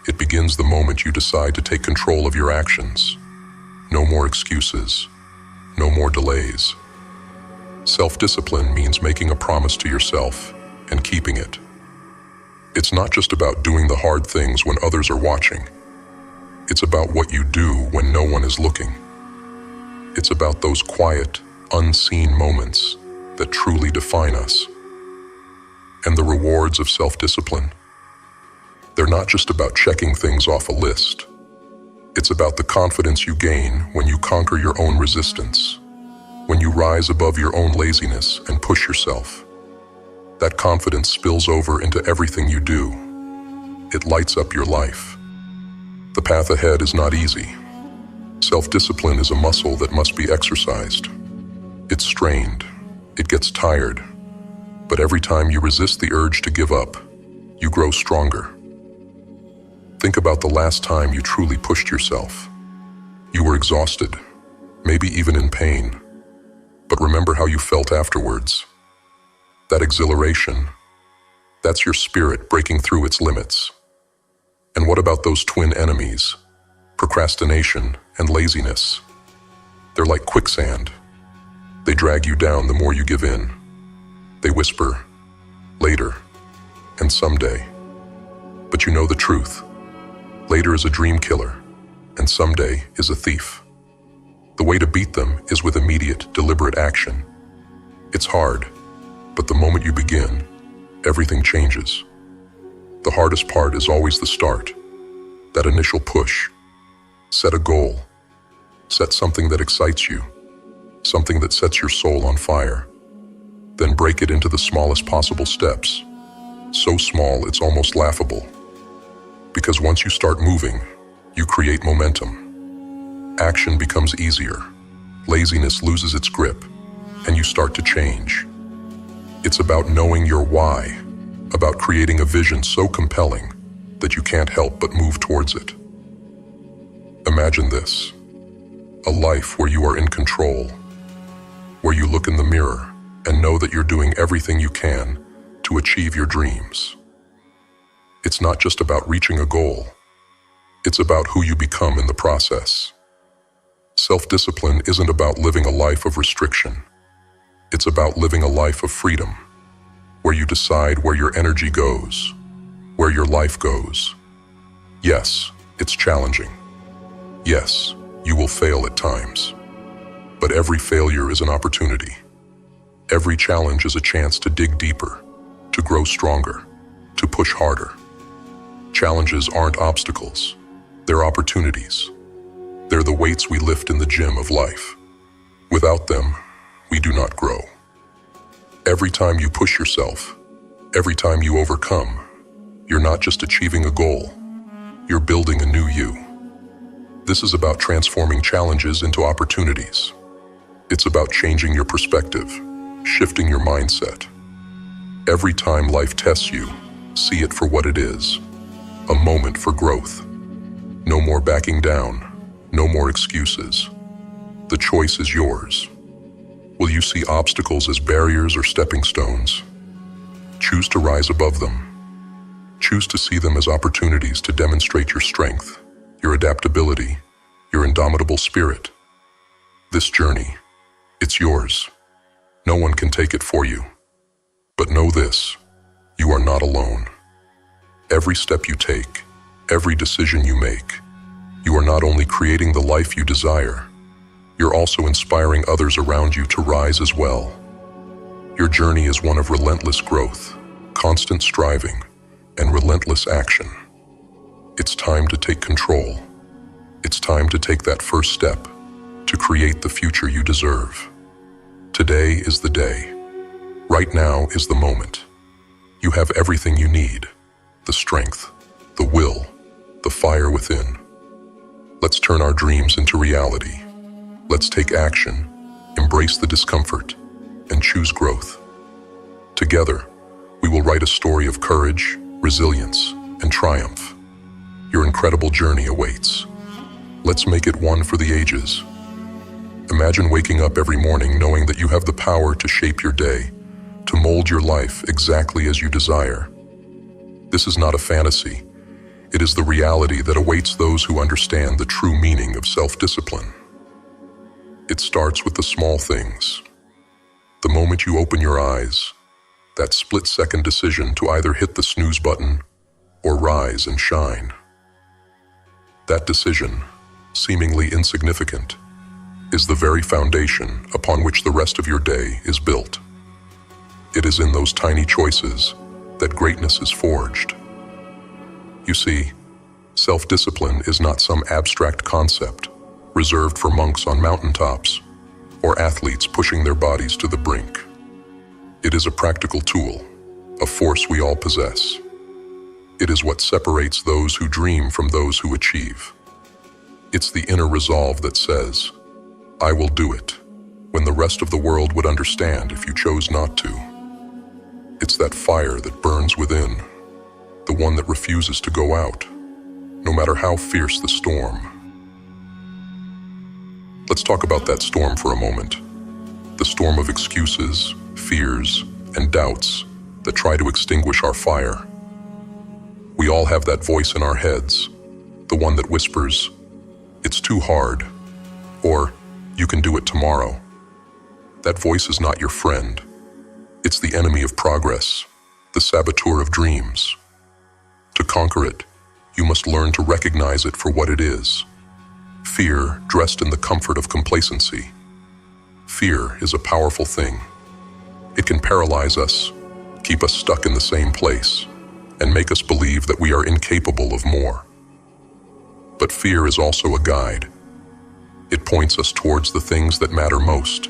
It begins the moment you decide to take control of your actions. No more excuses, no more delays. Self-discipline means making a promise to yourself and keeping it. It's not just about doing the hard things when others are watching. It's about what you do when no one is looking. It's about those quiet, unseen moments that truly define us. And the rewards of self-discipline, they're not just about checking things off a list. It's about the confidence you gain when you conquer your own resistance, when you rise above your own laziness and push yourself. That confidence spills over into everything you do. It lights up your life. The path ahead is not easy. Self-discipline is a muscle that must be exercised. It's strained, it gets tired, but every time you resist the urge to give up, you grow stronger. Think about the last time you truly pushed yourself. You were exhausted, maybe even in pain, but remember how you felt afterwards. That exhilaration, that's your spirit breaking through its limits. And what about those twin enemies, procrastination and laziness? They're like quicksand. They drag you down the more you give in. They whisper, later, and someday. But you know the truth. Later is a dream killer, and someday is a thief. The way to beat them is with immediate, deliberate action. It's hard, but the moment you begin, everything changes. The hardest part is always the start, that initial push. Set a goal. Set something that excites you, something that sets your soul on fire. Then break it into the smallest possible steps. So small it's almost laughable. Because once you start moving, you create momentum. Action becomes easier. Laziness loses its grip, and you start to change. It's about knowing your why, about creating a vision so compelling that you can't help but move towards it. Imagine this, a life where you are in control, where you look in the mirror and know that you're doing everything you can to achieve your dreams. It's not just about reaching a goal, it's about who you become in the process. Self-discipline isn't about living a life of restriction. It's about living a life of freedom, where you decide where your energy goes, where your life goes. Yes, it's challenging. Yes, you will fail at times. But every failure is an opportunity. Every challenge is a chance to dig deeper, to grow stronger, to push harder. Challenges aren't obstacles, they're opportunities. They're the weights we lift in the gym of life. Without them, we do not grow. Every time you push yourself, every time you overcome, you're not just achieving a goal, you're building a new you. This is about transforming challenges into opportunities. It's about changing your perspective, shifting your mindset. Every time life tests you, see it for what it is, a moment for growth. No more backing down, no more excuses. The choice is yours. Will you see obstacles as barriers or stepping stones? Choose to rise above them. Choose to see them as opportunities to demonstrate your strength, your adaptability, your indomitable spirit. This journey, it's yours. No one can take it for you. But know this, you are not alone. Every step you take, every decision you make, you are not only creating the life you desire, you're also inspiring others around you to rise as well. Your journey is one of relentless growth, constant striving, and relentless action. It's time to take control. It's time to take that first step to create the future you deserve. Today is the day. Right now is the moment. You have everything you need: the strength, the will, the fire within. Let's turn our dreams into reality. Let's take action, embrace the discomfort, and choose growth. Together, we will write a story of courage, resilience, and triumph. Your incredible journey awaits. Let's make it one for the ages. Imagine waking up every morning knowing that you have the power to shape your day, to mold your life exactly as you desire. This is not a fantasy. It is the reality that awaits those who understand the true meaning of self-discipline. It starts with the small things. The moment you open your eyes, that split-second decision to either hit the snooze button or rise and shine. That decision, seemingly insignificant, is the very foundation upon which the rest of your day is built. It is in those tiny choices that greatness is forged. You see, self-discipline is not some abstract concept reserved for monks on mountaintops or athletes pushing their bodies to the brink. It is a practical tool, a force we all possess. It is what separates those who dream from those who achieve. It's the inner resolve that says, "I will do it," when the rest of the world would understand if you chose not to. It's that fire that burns within, the one that refuses to go out, no matter how fierce the storm. Let's talk about that storm for a moment. The storm of excuses, fears, and doubts that try to extinguish our fire. We all have that voice in our heads, the one that whispers, "It's too hard," or "You can do it tomorrow." That voice is not your friend. It's the enemy of progress, the saboteur of dreams. To conquer it, you must learn to recognize it for what it is. Fear dressed in the comfort of complacency. Fear is a powerful thing. It can paralyze us, keep us stuck in the same place, and make us believe that we are incapable of more. But fear is also a guide. It points us towards the things that matter most.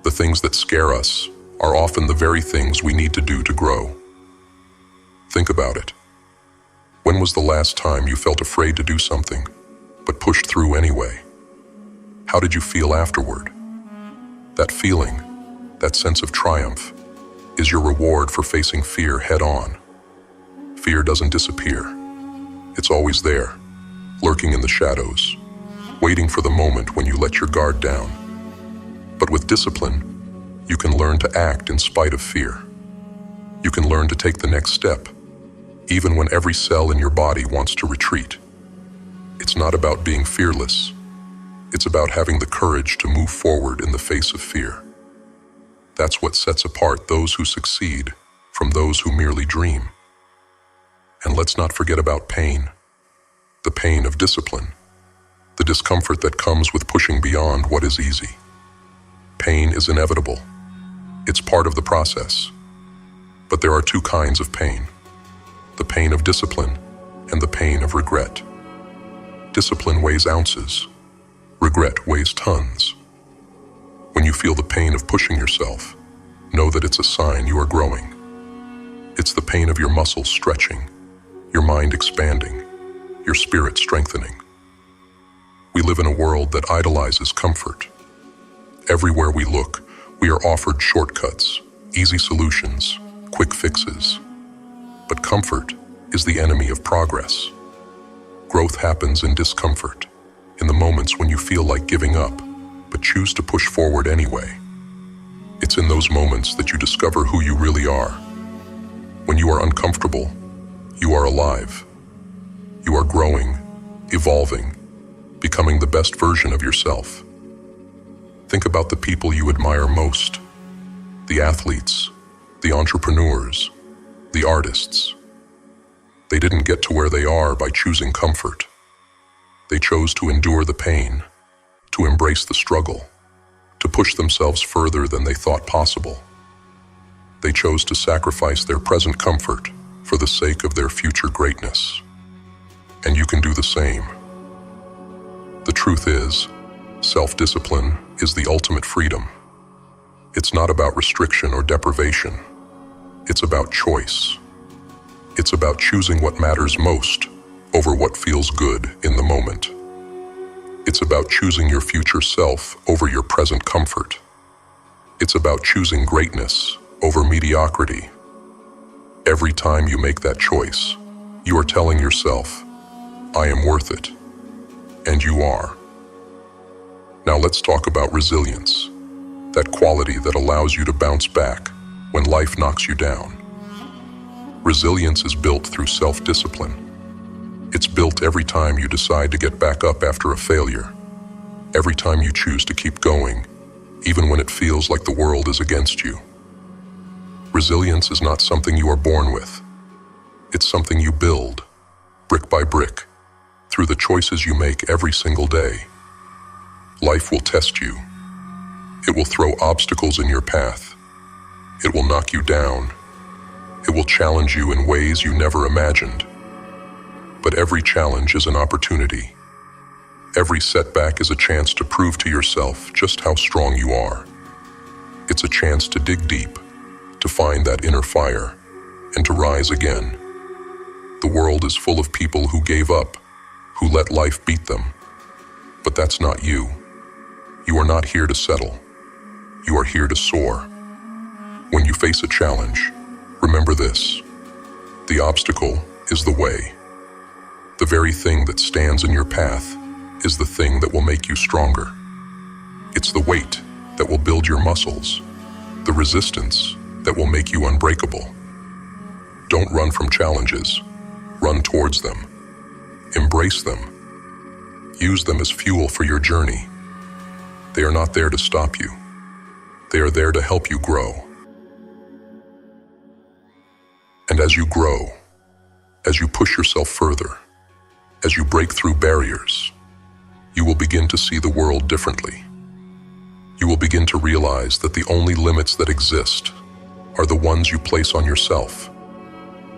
The things that scare us are often the very things we need to do to grow. Think about it. When was the last time you felt afraid to do something, but pushed through anyway? How did you feel afterward? That feeling, that sense of triumph, is your reward for facing fear head-on. Fear doesn't disappear. It's always there, lurking in the shadows, waiting for the moment when you let your guard down. But with discipline, you can learn to act in spite of fear. You can learn to take the next step, even when every cell in your body wants to retreat. It's not about being fearless. It's about having the courage to move forward in the face of fear. That's what sets apart those who succeed from those who merely dream. And let's not forget about pain. The pain of discipline. The discomfort that comes with pushing beyond what is easy. Pain is inevitable. It's part of the process. But there are two kinds of pain: the pain of discipline and the pain of regret. Discipline weighs ounces. Regret weighs tons. When you feel the pain of pushing yourself, know that it's a sign you are growing. It's the pain of your muscles stretching, your mind expanding, your spirit strengthening. We live in a world that idolizes comfort. Everywhere we look, we are offered shortcuts, easy solutions, quick fixes. But comfort is the enemy of progress. Growth happens in discomfort, in the moments when you feel like giving up, but choose to push forward anyway. It's in those moments that you discover who you really are. When you are uncomfortable, you are alive. You are growing, evolving, becoming the best version of yourself. Think about the people you admire most: the athletes, the entrepreneurs, the artists. They didn't get to where they are by choosing comfort. They chose to endure the pain, to embrace the struggle, to push themselves further than they thought possible. They chose to sacrifice their present comfort for the sake of their future greatness. And you can do the same. The truth is, self-discipline is the ultimate freedom. It's not about restriction or deprivation. It's about choice. It's about choosing what matters most over what feels good in the moment. It's about choosing your future self over your present comfort. It's about choosing greatness over mediocrity. Every time you make that choice, you are telling yourself, I am worth it. And you are. Now let's talk about resilience, that quality that allows you to bounce back when life knocks you down. Resilience is built through self-discipline. It's built every time you decide to get back up after a failure, every time you choose to keep going, even when it feels like the world is against you. Resilience is not something you are born with. It's something you build, brick by brick, through the choices you make every single day. Life will test you. It will throw obstacles in your path. It will knock you down. It will challenge you in ways you never imagined. But every challenge is an opportunity. Every setback is a chance to prove to yourself just how strong you are. It's a chance to dig deep, to find that inner fire, and to rise again. The world is full of people who gave up, who let life beat them. But that's not you. You are not here to settle. You are here to soar. When you face a challenge, remember this: the obstacle is the way. The very thing that stands in your path is the thing that will make you stronger. It's the weight that will build your muscles, the resistance that will make you unbreakable. Don't run from challenges. Run towards them. Embrace them. Use them as fuel for your journey. They are not there to stop you. They are there to help you grow. And as you grow, as you push yourself further, as you break through barriers, you will begin to see the world differently. You will begin to realize that the only limits that exist are the ones you place on yourself.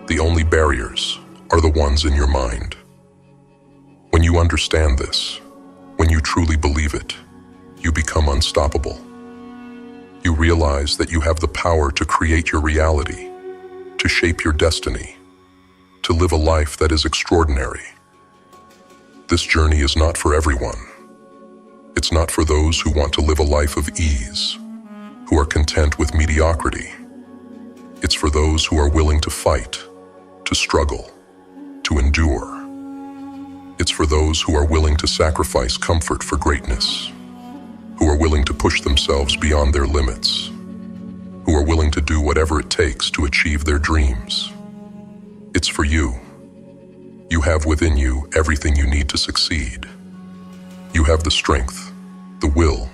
The only barriers are the ones in your mind. When you understand this, when you truly believe it, you become unstoppable. You realize that you have the power to create your reality, to shape your destiny, to live a life that is extraordinary. This journey is not for everyone. It's not for those who want to live a life of ease, who are content with mediocrity. It's for those who are willing to fight, to struggle, to endure. It's for those who are willing to sacrifice comfort for greatness, who are willing to push themselves beyond their limits, who are willing to do whatever it takes to achieve their dreams. It's for you. You have within you everything you need to succeed. You have the strength, the will,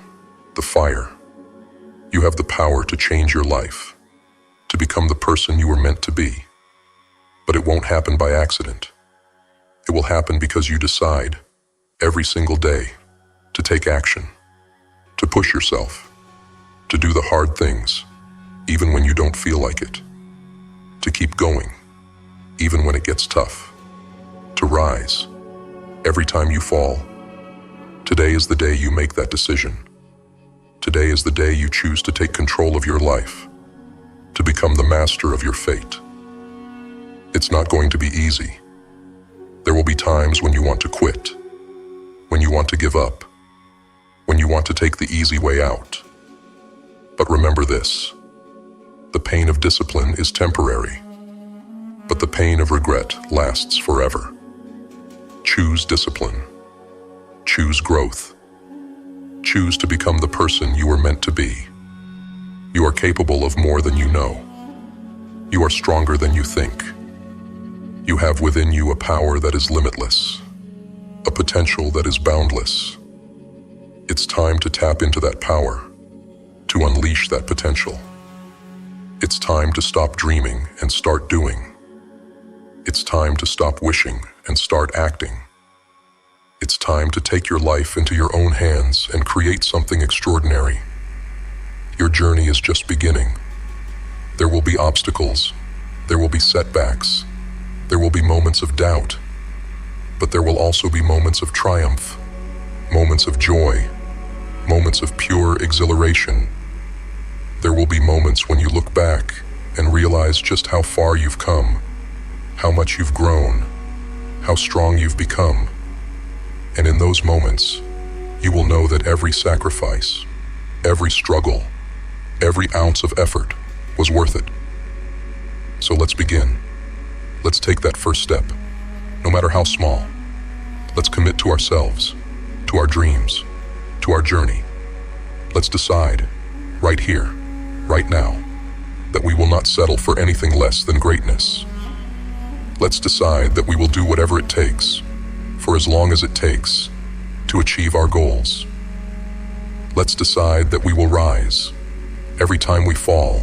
the fire. You have the power to change your life, to become the person you were meant to be. But it won't happen by accident. It will happen because you decide, every single day, to take action, to push yourself, to do the hard things, even when you don't feel like it, to keep going, even when it gets tough, to rise, every time you fall. Today is the day you make that decision. Today is the day you choose to take control of your life, to become the master of your fate. It's not going to be easy. There will be times when you want to quit, when you want to give up, when you want to take the easy way out. But remember this: the pain of discipline is temporary, but the pain of regret lasts forever. Choose discipline. Choose growth. Choose to become the person you were meant to be. You are capable of more than you know. You are stronger than you think. You have within you a power that is limitless, a potential that is boundless. It's time to tap into that power, to unleash that potential. It's time to stop dreaming and start doing. It's time to stop wishing and start acting. It's time to take your life into your own hands and create something extraordinary. Your journey is just beginning. There will be obstacles. There will be setbacks. There will be moments of doubt. But there will also be moments of triumph, moments of joy, moments of pure exhilaration. There will be moments when you look back and realize just how far you've come, how much you've grown, how strong you've become. And in those moments, you will know that every sacrifice, every struggle, every ounce of effort was worth it. So let's begin. Let's take that first step, no matter how small. Let's commit to ourselves, to our dreams, to our journey. Let's decide, right here, right now, that we will not settle for anything less than greatness. Let's decide that we will do whatever it takes, for as long as it takes, to achieve our goals. Let's decide that we will rise every time we fall,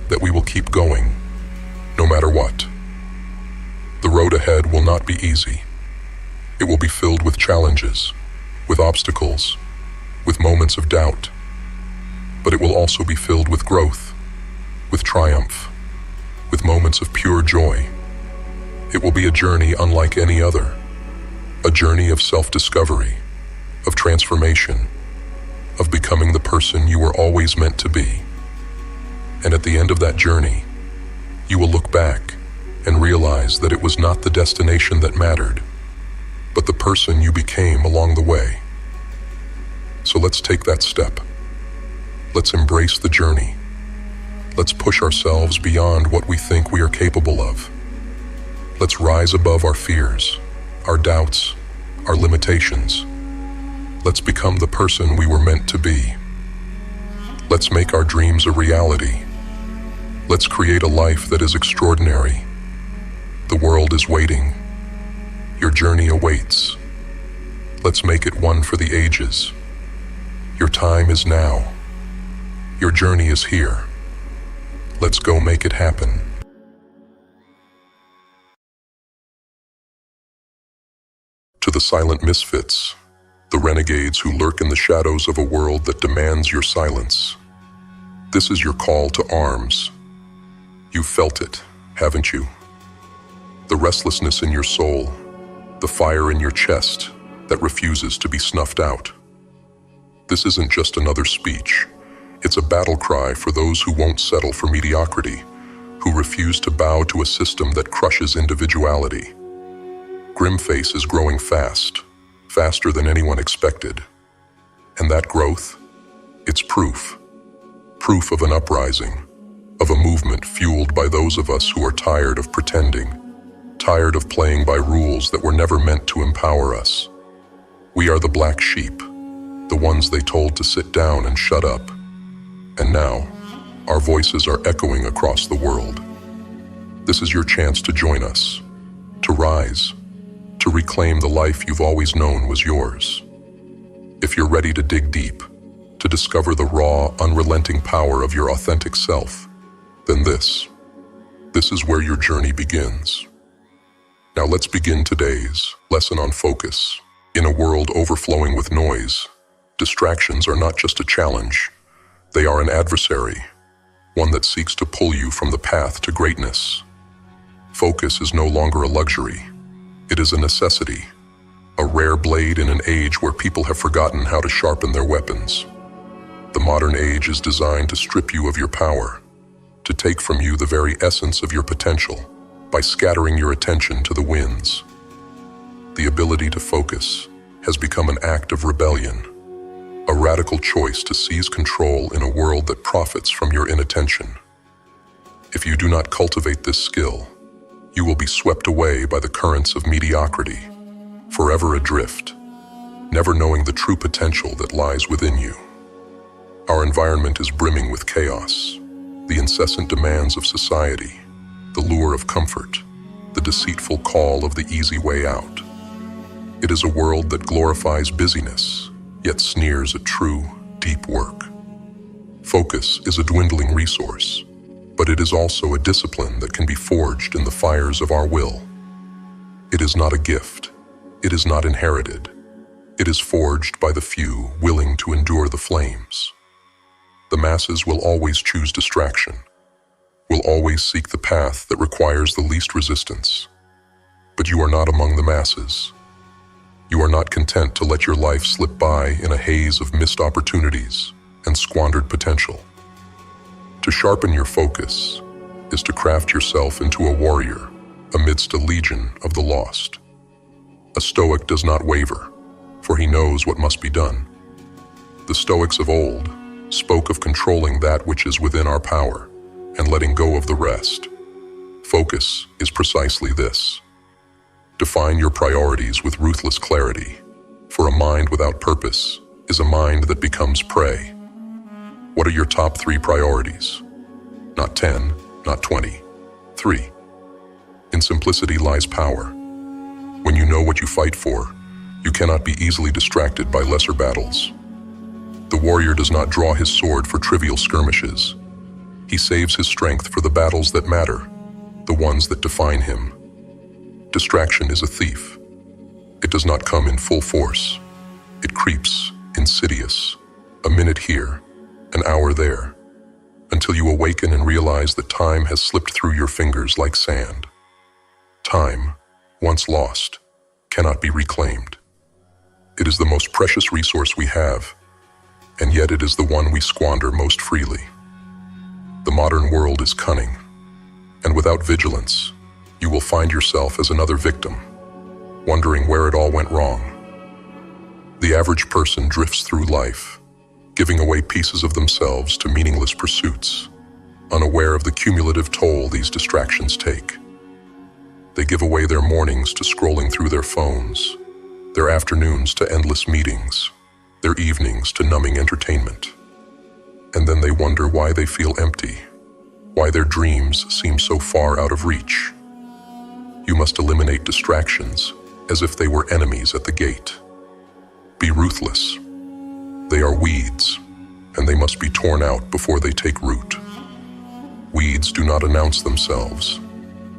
that we will keep going, no matter what. The road ahead will not be easy. It will be filled with challenges, with obstacles, with moments of doubt. But it will also be filled with growth, with triumph, with moments of pure joy. It will be a journey unlike any other, a journey of self-discovery, of transformation, of becoming the person you were always meant to be. And at the end of that journey, you will look back and realize that it was not the destination that mattered, but the person you became along the way. So let's take that step. Let's embrace the journey. Let's push ourselves beyond what we think we are capable of. Let's rise above our fears, our doubts, our limitations. Let's become the person we were meant to be. Let's make our dreams a reality. Let's create a life that is extraordinary. The world is waiting. Your journey awaits. Let's make it one for the ages. Your time is now. Your journey is here. Let's go make it happen. To the silent misfits, the renegades who lurk in the shadows of a world that demands your silence, this is your call to arms. You've felt it, haven't you? The restlessness in your soul, the fire in your chest that refuses to be snuffed out. This isn't just another speech. It's a battle cry for those who won't settle for mediocrity, who refuse to bow to a system that crushes individuality. Grimface is growing fast, faster than anyone expected. And that growth, it's proof. Proof of an uprising, of a movement fueled by those of us who are tired of pretending, tired of playing by rules that were never meant to empower us. We are the black sheep, the ones they told to sit down and shut up. And now, our voices are echoing across the world. This is your chance to join us, to rise, to reclaim the life you've always known was yours. If you're ready to dig deep, to discover the raw, unrelenting power of your authentic self, then this is where your journey begins. Now let's begin today's lesson on focus. In a world overflowing with noise, distractions are not just a challenge. They are an adversary, one that seeks to pull you from the path to greatness. Focus is no longer a luxury. It is a necessity, a rare blade in an age where people have forgotten how to sharpen their weapons. The modern age is designed to strip you of your power, to take from you the very essence of your potential by scattering your attention to the winds. The ability to focus has become an act of rebellion, a radical choice to seize control in a world that profits from your inattention. If you do not cultivate this skill, you will be swept away by the currents of mediocrity, forever adrift, never knowing the true potential that lies within you. Our environment is brimming with chaos, the incessant demands of society, the lure of comfort, the deceitful call of the easy way out. It is a world that glorifies busyness, yet sneers at true, deep work. Focus is a dwindling resource, but it is also a discipline that can be forged in the fires of our will. It is not a gift. It is not inherited. It is forged by the few willing to endure the flames. The masses will always choose distraction, will always seek the path that requires the least resistance. But you are not among the masses. You are not content to let your life slip by in a haze of missed opportunities and squandered potential. To sharpen your focus is to craft yourself into a warrior amidst a legion of the lost. A Stoic does not waver, for he knows what must be done. The Stoics of old spoke of controlling that which is within our power and letting go of the rest. Focus is precisely this. Define your priorities with ruthless clarity, for a mind without purpose is a mind that becomes prey. What are your top 3 priorities? Not 10, not 20, 3. In simplicity lies power. When you know what you fight for, you cannot be easily distracted by lesser battles. The warrior does not draw his sword for trivial skirmishes. He saves his strength for the battles that matter, the ones that define him. Distraction is a thief. It does not come in full force. It creeps, insidious, a minute here, an hour there, until you awaken and realize that time has slipped through your fingers like sand. Time, once lost, cannot be reclaimed. It is the most precious resource we have, and yet it is the one we squander most freely. The modern world is cunning, and without vigilance, you will find yourself as another victim, wondering where it all went wrong. The average person drifts through life, giving away pieces of themselves to meaningless pursuits, unaware of the cumulative toll these distractions take. They give away their mornings to scrolling through their phones, their afternoons to endless meetings, their evenings to numbing entertainment. And then they wonder why they feel empty, why their dreams seem so far out of reach. You must eliminate distractions as if they were enemies at the gate. Be ruthless. They are weeds, and they must be torn out before they take root. Weeds do not announce themselves.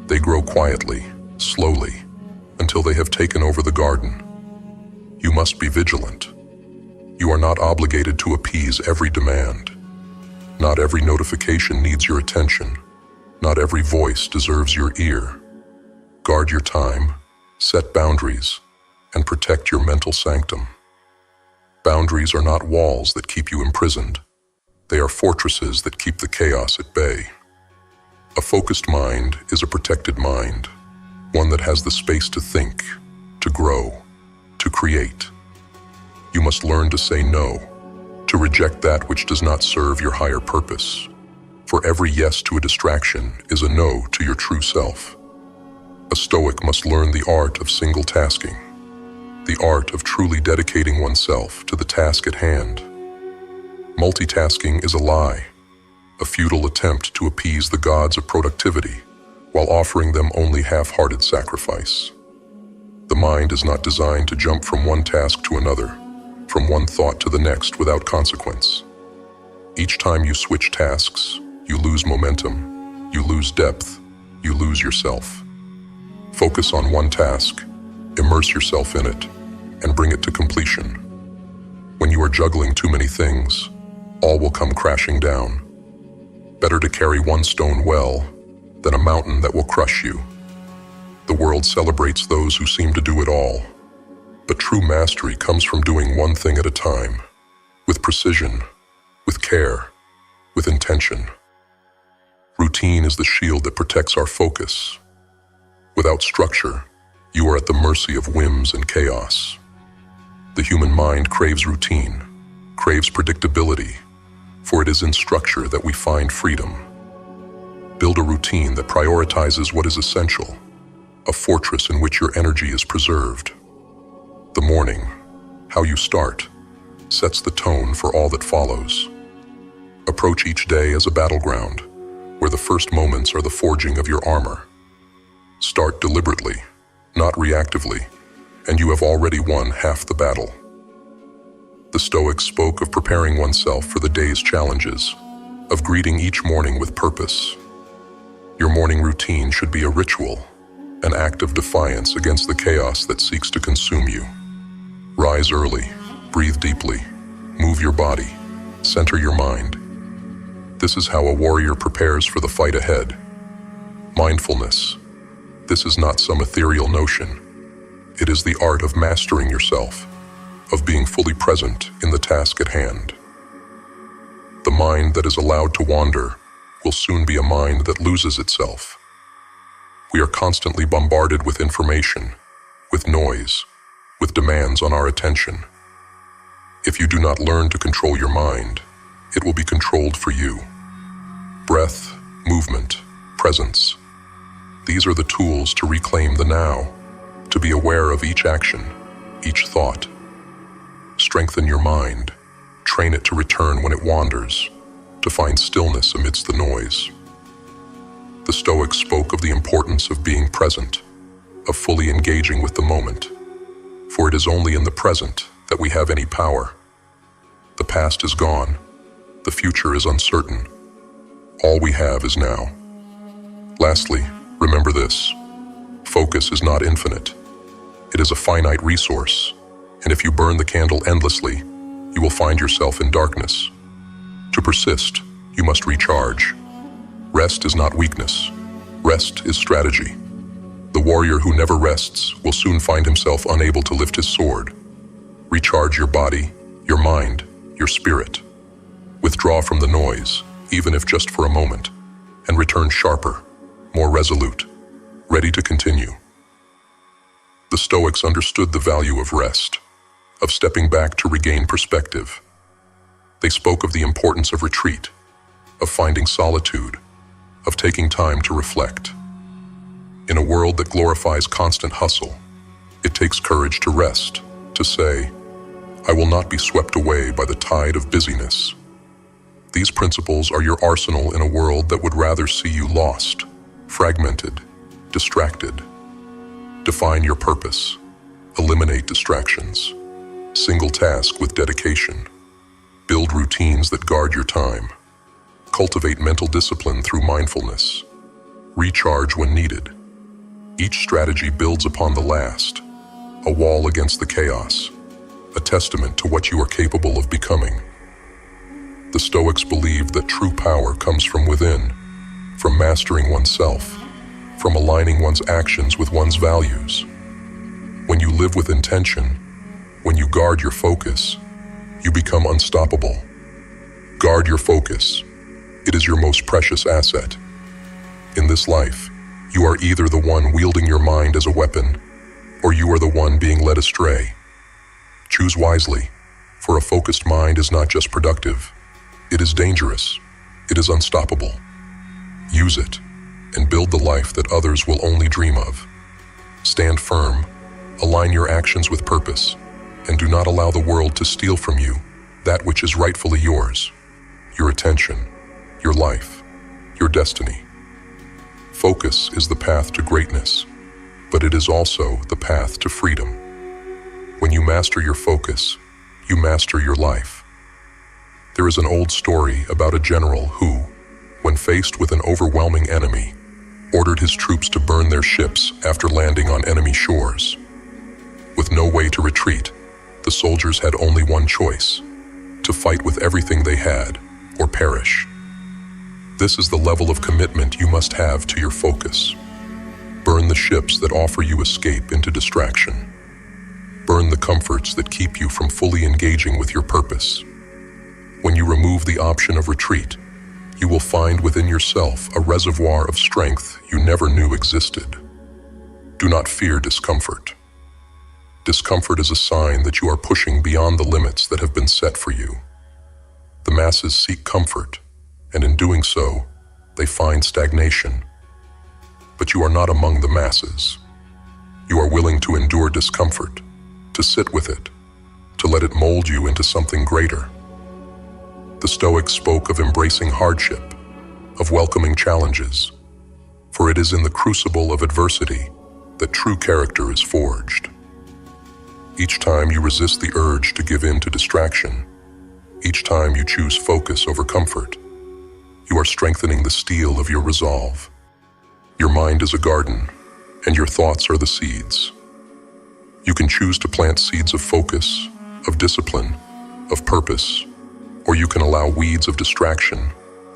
They grow quietly, slowly, until they have taken over the garden. You must be vigilant. You are not obligated to appease every demand. Not every notification needs your attention. Not every voice deserves your ear. Guard your time, set boundaries, and protect your mental sanctum. Boundaries are not walls that keep you imprisoned. They are fortresses that keep the chaos at bay. A focused mind is a protected mind, one that has the space to think, to grow, to create. You must learn to say no, to reject that which does not serve your higher purpose. For every yes to a distraction is a no to your true self. A Stoic must learn the art of single tasking, the art of truly dedicating oneself to the task at hand. Multitasking is a lie, a futile attempt to appease the gods of productivity while offering them only half-hearted sacrifice. The mind is not designed to jump from one task to another, from one thought to the next without consequence. Each time you switch tasks, you lose momentum, you lose depth, you lose yourself. Focus on one task, immerse yourself in it, and bring it to completion. When you are juggling too many things, all will come crashing down. Better to carry one stone well than a mountain that will crush you. The world celebrates those who seem to do it all, but true mastery comes from doing one thing at a time, with precision, with care, with intention. Routine is the shield that protects our focus. Without structure, you are at the mercy of whims and chaos. The human mind craves routine, craves predictability, for it is in structure that we find freedom. Build a routine that prioritizes what is essential, a fortress in which your energy is preserved. The morning, how you start, sets the tone for all that follows. Approach each day as a battleground, where the first moments are the forging of your armor. Start deliberately, not reactively, and you have already won half the battle. The Stoics spoke of preparing oneself for the day's challenges, of greeting each morning with purpose. Your morning routine should be a ritual, an act of defiance against the chaos that seeks to consume you. Rise early, breathe deeply, move your body, center your mind. This is how a warrior prepares for the fight ahead. Mindfulness. This is not some ethereal notion. It is the art of mastering yourself, of being fully present in the task at hand. The mind that is allowed to wander will soon be a mind that loses itself. We are constantly bombarded with information, with noise, with demands on our attention. If you do not learn to control your mind, it will be controlled for you. Breath, movement, presence. These are the tools to reclaim the now, to be aware of each action, each thought. Strengthen your mind, train it to return when it wanders, to find stillness amidst the noise. The Stoics spoke of the importance of being present, of fully engaging with the moment, for it is only in the present that we have any power. The past is gone, the future is uncertain. All we have is now. Lastly, remember this: focus is not infinite. It is a finite resource, and if you burn the candle endlessly, you will find yourself in darkness. To persist, you must recharge. Rest is not weakness. Rest is strategy. The warrior who never rests will soon find himself unable to lift his sword. Recharge your body, your mind, your spirit. Withdraw from the noise, even if just for a moment, and return sharper, more resolute, ready to continue. The Stoics understood the value of rest, of stepping back to regain perspective. They spoke of the importance of retreat, of finding solitude, of taking time to reflect. In a world that glorifies constant hustle, it takes courage to rest, to say, "I will not be swept away by the tide of busyness." These principles are your arsenal in a world that would rather see you lost, fragmented, distracted. Define your purpose. Eliminate distractions. Single task with dedication. Build routines that guard your time. Cultivate mental discipline through mindfulness. Recharge when needed. Each strategy builds upon the last, a wall against the chaos, a testament to what you are capable of becoming. The Stoics believed that true power comes from within, from mastering oneself, from aligning one's actions with one's values. When you live with intention, when you guard your focus, you become unstoppable. Guard your focus. It is your most precious asset. In this life, you are either the one wielding your mind as a weapon, or you are the one being led astray. Choose wisely, for a focused mind is not just productive, it is dangerous, it is unstoppable. Use it, and build the life that others will only dream of. Stand firm, align your actions with purpose, and do not allow the world to steal from you that which is rightfully yours: your attention, your life, your destiny. Focus is the path to greatness, but it is also the path to freedom. When you master your focus, you master your life. There is an old story about a general who, when faced with an overwhelming enemy, ordered his troops to burn their ships after landing on enemy shores. With no way to retreat, the soldiers had only one choice: to fight with everything they had or perish. This is the level of commitment you must have to your focus. Burn the ships that offer you escape into distraction. Burn the comforts that keep you from fully engaging with your purpose. When you remove the option of retreat, you will find within yourself a reservoir of strength you never knew existed. Do not fear discomfort. Discomfort is a sign that you are pushing beyond the limits that have been set for you. The masses seek comfort, and in doing so, they find stagnation. But you are not among the masses. You are willing to endure discomfort, to sit with it, to let it mold you into something greater. The Stoics spoke of embracing hardship, of welcoming challenges, for it is in the crucible of adversity that true character is forged. Each time you resist the urge to give in to distraction, each time you choose focus over comfort, you are strengthening the steel of your resolve. Your mind is a garden, and your thoughts are the seeds. You can choose to plant seeds of focus, of discipline, of purpose, or you can allow weeds of distraction,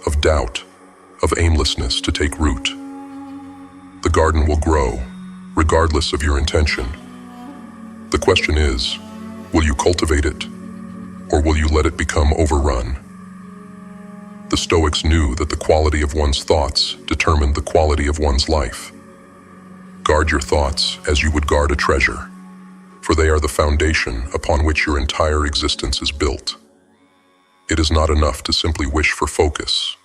of doubt, of aimlessness to take root. The garden will grow, regardless of your intention. The question is, will you cultivate it, or will you let it become overrun? The Stoics knew that the quality of one's thoughts determined the quality of one's life. Guard your thoughts as you would guard a treasure, for they are the foundation upon which your entire existence is built. It is not enough to simply wish for focus.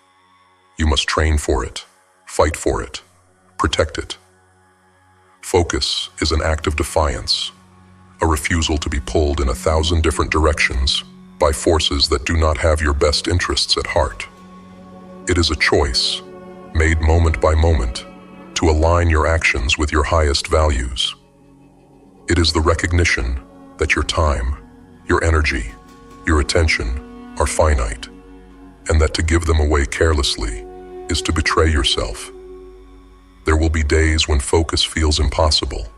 You must train for it, fight for it, protect it. Focus is an act of defiance, a refusal to be pulled in 1,000 different directions by forces that do not have your best interests at heart. It is a choice, made moment by moment, to align your actions with your highest values. It is the recognition that your time, your energy, your attention are finite, and that to give them away carelessly is to betray yourself. There will be days when focus feels impossible,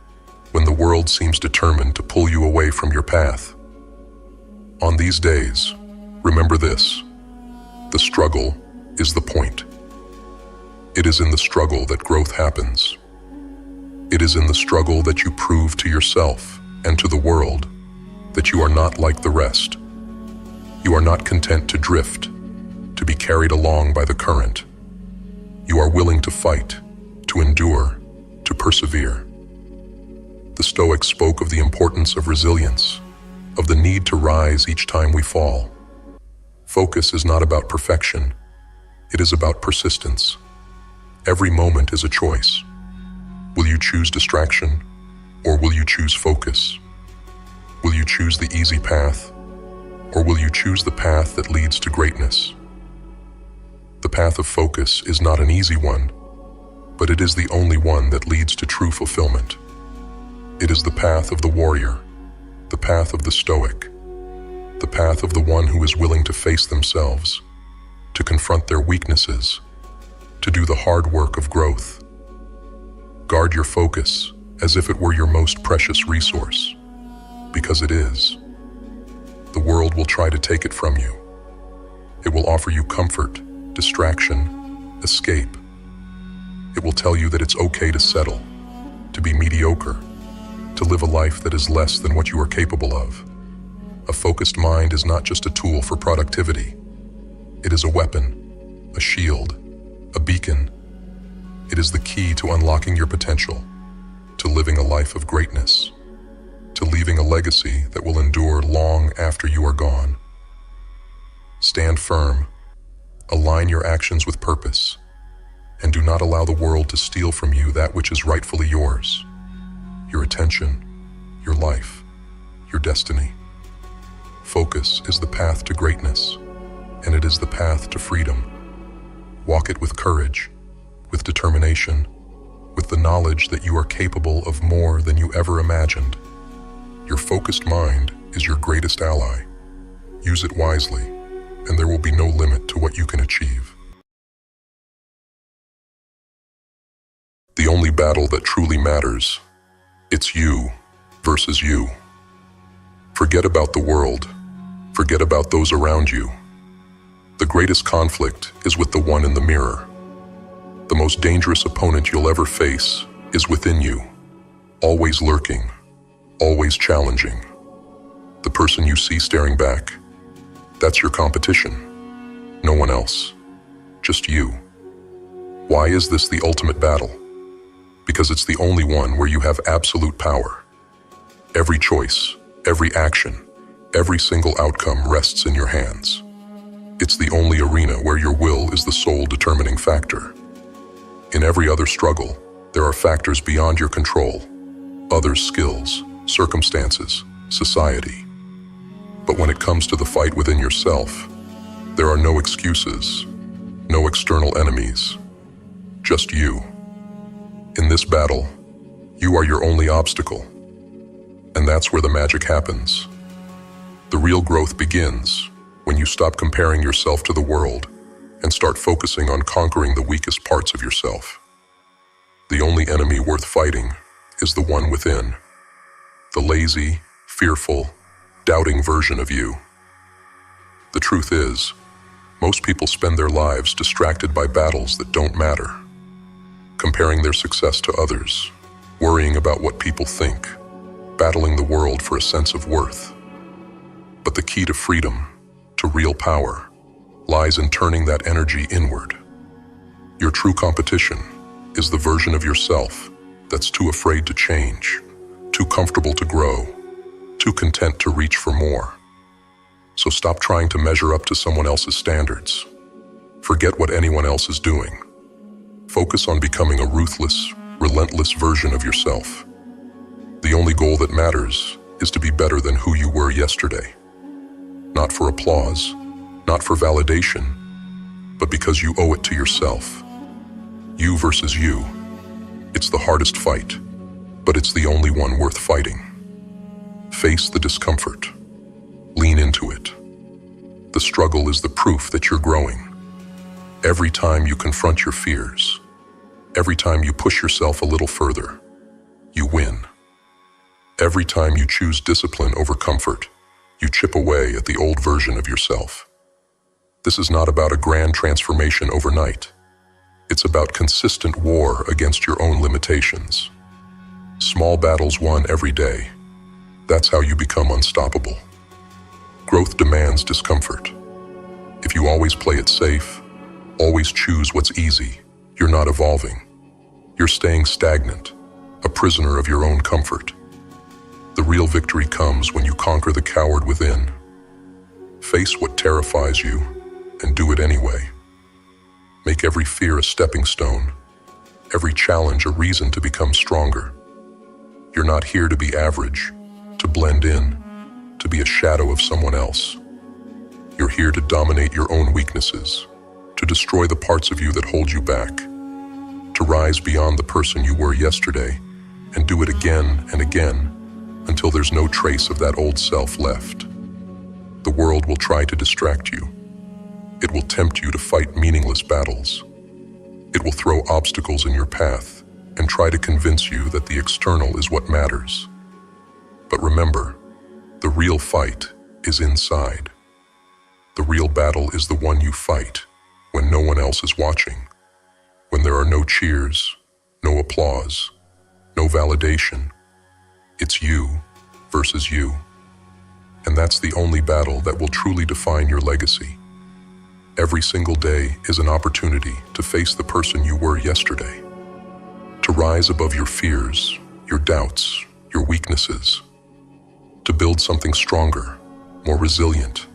when the world seems determined to pull you away from your path. On these days, remember this: the struggle is the point. It is in the struggle that growth happens. It is in the struggle that you prove to yourself and to the world that you are not like the rest. You are not content to drift, to be carried along by the current. You are willing to fight, to endure, to persevere. The Stoics spoke of the importance of resilience, of the need to rise each time we fall. Focus is not about perfection. It is about persistence. Every moment is a choice. Will you choose distraction, or will you choose focus? Will you choose the easy path, or will you choose the path that leads to greatness? The path of focus is not an easy one, but it is the only one that leads to true fulfillment. It is the path of the warrior, the path of the Stoic, the path of the one who is willing to face themselves, to confront their weaknesses, to do the hard work of growth. Guard your focus as if it were your most precious resource, because it is. The world will try to take it from you. It will offer you comfort, distraction, escape. It will tell you that it's okay to settle, to be mediocre, to live a life that is less than what you are capable of. A focused mind is not just a tool for productivity. It is a weapon, a shield, a beacon. It is the key to unlocking your potential, to living a life of greatness, to leaving a legacy that will endure long after you are gone. Stand firm, align your actions with purpose, and do not allow the world to steal from you that which is rightfully yours: your attention, your life, your destiny. Focus is the path to greatness, and it is the path to freedom. Walk it with courage, with determination, with the knowledge that you are capable of more than you ever imagined. Your focused mind is your greatest ally. Use it wisely, and there will be no limit to what you can achieve. The only battle that truly matters, it's you versus you. Forget about the world. Forget about those around you. The greatest conflict is with the one in the mirror. The most dangerous opponent you'll ever face is within you, always lurking, always challenging. The person you see staring back, that's your competition. No one else, just you. Why is this the ultimate battle? Because it's the only one where you have absolute power. Every choice, every action, every single outcome rests in your hands. It's the only arena where your will is the sole determining factor. In every other struggle, there are factors beyond your control: others' skills, circumstances, society. But when it comes to the fight within yourself, there are no excuses, no external enemies, just you. In this battle, you are your only obstacle, and that's where the magic happens. The real growth begins when you stop comparing yourself to the world and start focusing on conquering the weakest parts of yourself. The only enemy worth fighting is the one within, the lazy, fearful, doubting version of you. The truth is, most people spend their lives distracted by battles that don't matter, comparing their success to others, worrying about what people think, battling the world for a sense of worth. But the key to freedom, to real power, lies in turning that energy inward. Your true competition is the version of yourself that's too afraid to change, too comfortable to grow, too content to reach for more. So stop trying to measure up to someone else's standards. Forget what anyone else is doing. Focus on becoming a ruthless, relentless version of yourself. The only goal that matters is to be better than who you were yesterday. Not for applause, not for validation, but because you owe it to yourself. You versus you. It's the hardest fight, but it's the only one worth fighting. Face the discomfort. Lean into it. The struggle is the proof that you're growing. Every time you confront your fears, every time you push yourself a little further, you win. Every time you choose discipline over comfort, you chip away at the old version of yourself. This is not about a grand transformation overnight. It's about consistent war against your own limitations. Small battles won every day. That's how you become unstoppable. Growth demands discomfort. If you always play it safe, always choose what's easy, you're not evolving. You're staying stagnant, a prisoner of your own comfort. The real victory comes when you conquer the coward within. Face what terrifies you and do it anyway. Make every fear a stepping stone, every challenge a reason to become stronger. You're not here to be average, to blend in, to be a shadow of someone else. You're here to dominate your own weaknesses, to destroy the parts of you that hold you back, to rise beyond the person you were yesterday and do it again and again until there's no trace of that old self left. The world will try to distract you. It will tempt you to fight meaningless battles. It will throw obstacles in your path and try to convince you that the external is what matters. But remember, the real fight is inside. The real battle is the one you fight when no one else is watching, when there are no cheers, no applause, no validation. It's you versus you. And that's the only battle that will truly define your legacy. Every single day is an opportunity to face the person you were yesterday, to rise above your fears, your doubts, your weaknesses, to build something stronger, more resilient,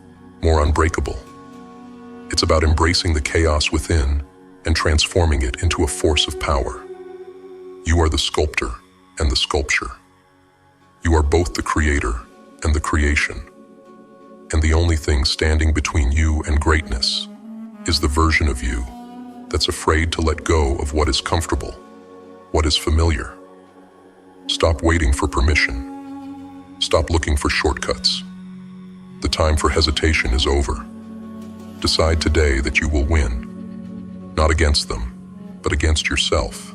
more unbreakable. It's about embracing the chaos within and transforming it into a force of power. You are the sculptor and the sculpture. You are both the creator and the creation. And the only thing standing between you and greatness is the version of you that's afraid to let go of what is comfortable, what is familiar. Stop waiting for permission. Stop looking for shortcuts. The time for hesitation is over. Decide today that you will win, not against them, but against yourself.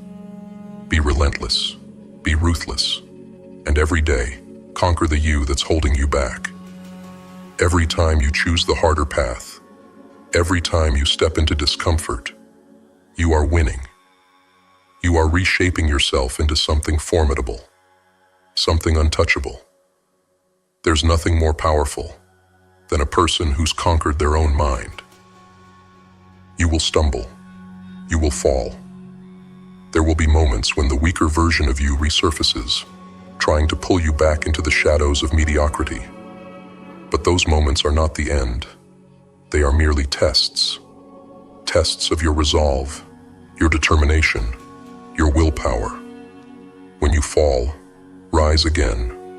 Be relentless, be ruthless, and every day, conquer the you that's holding you back. Every time you choose the harder path, every time you step into discomfort, you are winning. You are reshaping yourself into something formidable, something untouchable. There's nothing more powerful than a person who's conquered their own mind. You will stumble. You will fall. There will be moments when the weaker version of you resurfaces, trying to pull you back into the shadows of mediocrity. But those moments are not the end. They are merely tests. Tests of your resolve, your determination, your willpower. When you fall, rise again.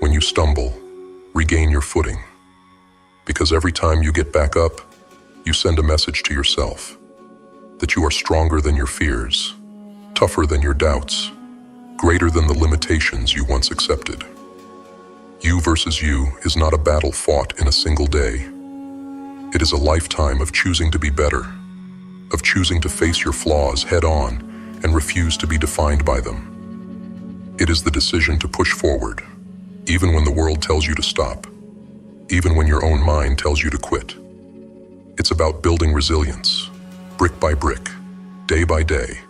When you stumble, regain your footing. Because every time you get back up, you send a message to yourself that you are stronger than your fears, tougher than your doubts, greater than the limitations you once accepted. You versus you is not a battle fought in a single day. It is a lifetime of choosing to be better, of choosing to face your flaws head on and refuse to be defined by them. It is the decision to push forward, even when the world tells you to stop, even when your own mind tells you to quit. It's about building resilience, brick by brick, day by day,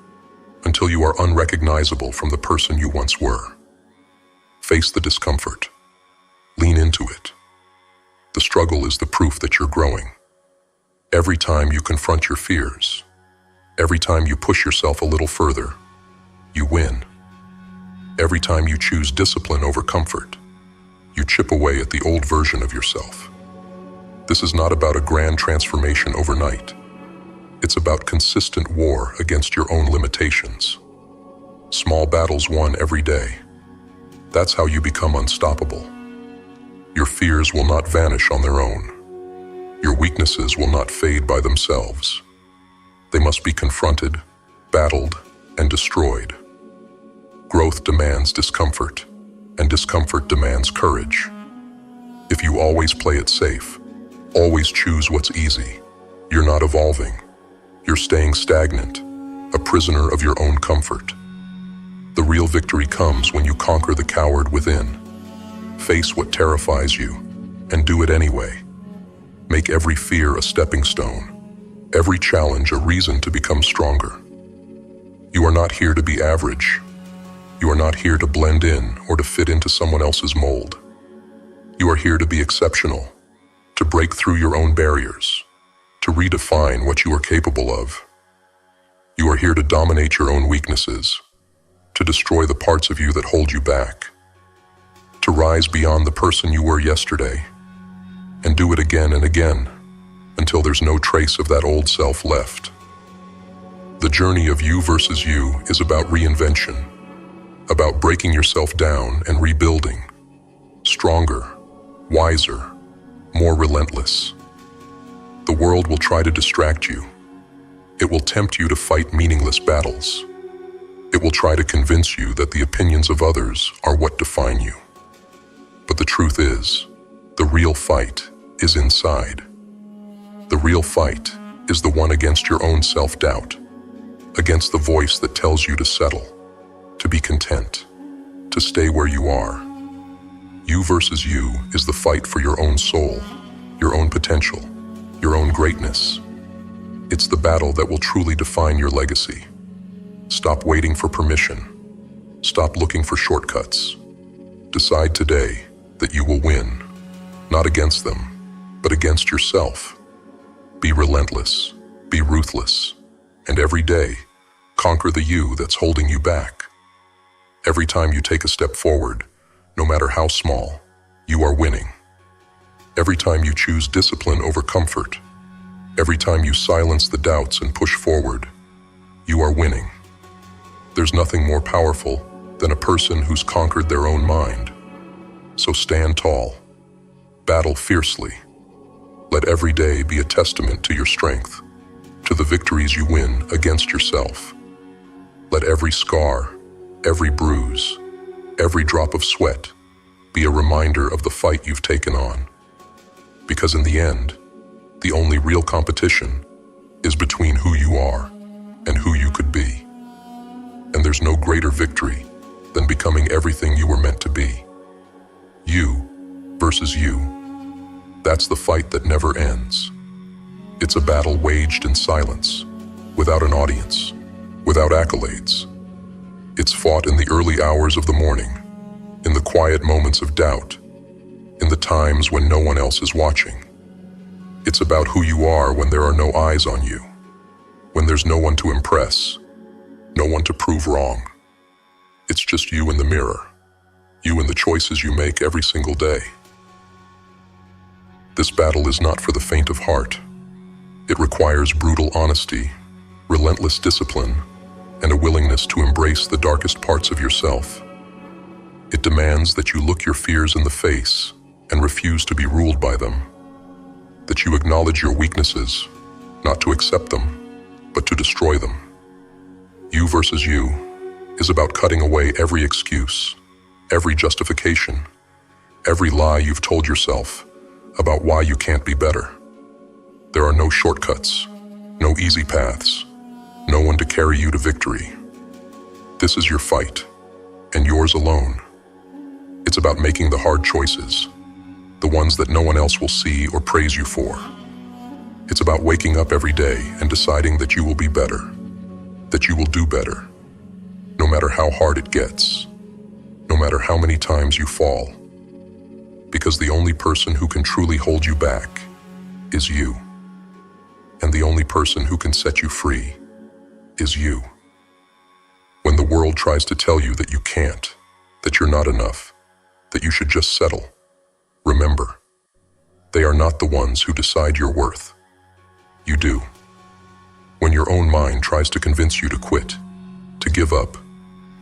until you are unrecognizable from the person you once were. Face the discomfort. Lean into it. The struggle is the proof that you're growing. Every time you confront your fears, every time you push yourself a little further, you win. Every time you choose discipline over comfort, you chip away at the old version of yourself. This is not about a grand transformation overnight. It's about consistent war against your own limitations. Small battles won every day. That's how you become unstoppable. Your fears will not vanish on their own. Your weaknesses will not fade by themselves. They must be confronted, battled, and destroyed. Growth demands discomfort, and discomfort demands courage. If you always play it safe, always choose what's easy, you're not evolving. You're staying stagnant, a prisoner of your own comfort. The real victory comes when you conquer the coward within. Face what terrifies you, and do it anyway. Make every fear a stepping stone, every challenge a reason to become stronger. You are not here to be average. You are not here to blend in or to fit into someone else's mold. You are here to be exceptional, to break through your own barriers, to redefine what you are capable of. You are here to dominate your own weaknesses, to destroy the parts of you that hold you back, to rise beyond the person you were yesterday, and do it again and again until there's no trace of that old self left. The journey of you versus you is about reinvention, about breaking yourself down and rebuilding, stronger, wiser, more relentless. The world will try to distract you. It will tempt you to fight meaningless battles. It will try to convince you that the opinions of others are what define you. But the truth is, the real fight is inside. The real fight is the one against your own self-doubt, against the voice that tells you to settle, to be content, to stay where you are. You versus you is the fight for your own soul, your own potential, your own greatness. It's the battle that will truly define your legacy. Stop waiting for permission. Stop looking for shortcuts. Decide today that you will win, not against them, but against yourself. Be relentless, be ruthless, and every day, conquer the you that's holding you back. Every time you take a step forward, no matter how small, you are winning. Every time you choose discipline over comfort, every time you silence the doubts and push forward, you are winning. There's nothing more powerful than a person who's conquered their own mind. So stand tall, battle fiercely. Let every day be a testament to your strength, to the victories you win against yourself. Let every scar, every bruise, every drop of sweat be a reminder of the fight you've taken on. Because in the end, the only real competition is between who you are and who you could be. And there's no greater victory than becoming everything you were meant to be. You versus you. That's the fight that never ends. It's a battle waged in silence, without an audience, without accolades. It's fought in the early hours of the morning, in the quiet moments of doubt, in the times when no one else is watching. It's about who you are when there are no eyes on you, when there's no one to impress, no one to prove wrong. It's just you in the mirror, you and the choices you make every single day. This battle is not for the faint of heart. It requires brutal honesty, relentless discipline, and a willingness to embrace the darkest parts of yourself. It demands that you look your fears in the face and refuse to be ruled by them. That you acknowledge your weaknesses, not to accept them, but to destroy them. You versus you is about cutting away every excuse, every justification, every lie you've told yourself about why you can't be better. There are no shortcuts, no easy paths, no one to carry you to victory. This is your fight, and yours alone. It's about making the hard choices, the ones that no one else will see or praise you for. It's about waking up every day and deciding that you will be better, that you will do better, no matter how hard it gets, no matter how many times you fall. Because the only person who can truly hold you back is you. And the only person who can set you free is you. When the world tries to tell you that you can't, that you're not enough, that you should just settle, remember, they are not the ones who decide your worth. You do. When your own mind tries to convince you to quit, to give up,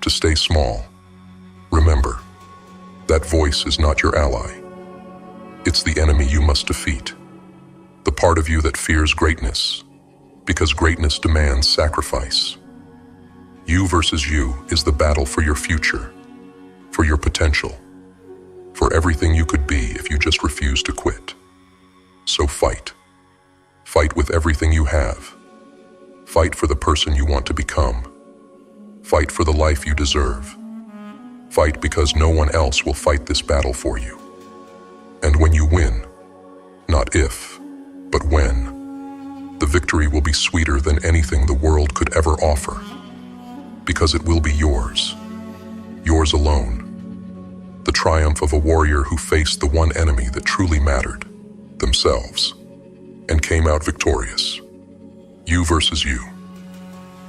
to stay small, remember, that voice is not your ally. It's the enemy you must defeat. The part of you that fears greatness, because greatness demands sacrifice. You versus you is the battle for your future, for your potential, for everything you could be if you just refuse to quit. So fight. Fight with everything you have. Fight for the person you want to become. Fight for the life you deserve. Fight because no one else will fight this battle for you. And when you win, not if, but when, the victory will be sweeter than anything the world could ever offer. Because it will be yours. Yours alone. The triumph of a warrior who faced the one enemy that truly mattered, themselves, and came out victorious. You versus you.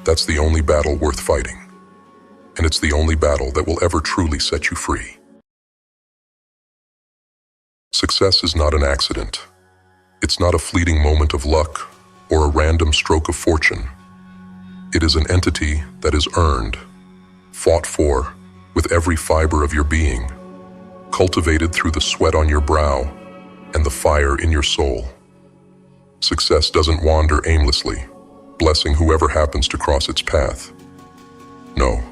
That's the only battle worth fighting. And it's the only battle that will ever truly set you free. Success is not an accident. It's not a fleeting moment of luck or a random stroke of fortune. It is an entity that is earned, fought for with every fiber of your being, cultivated through the sweat on your brow and the fire in your soul. Success doesn't wander aimlessly, blessing whoever happens to cross its path. No,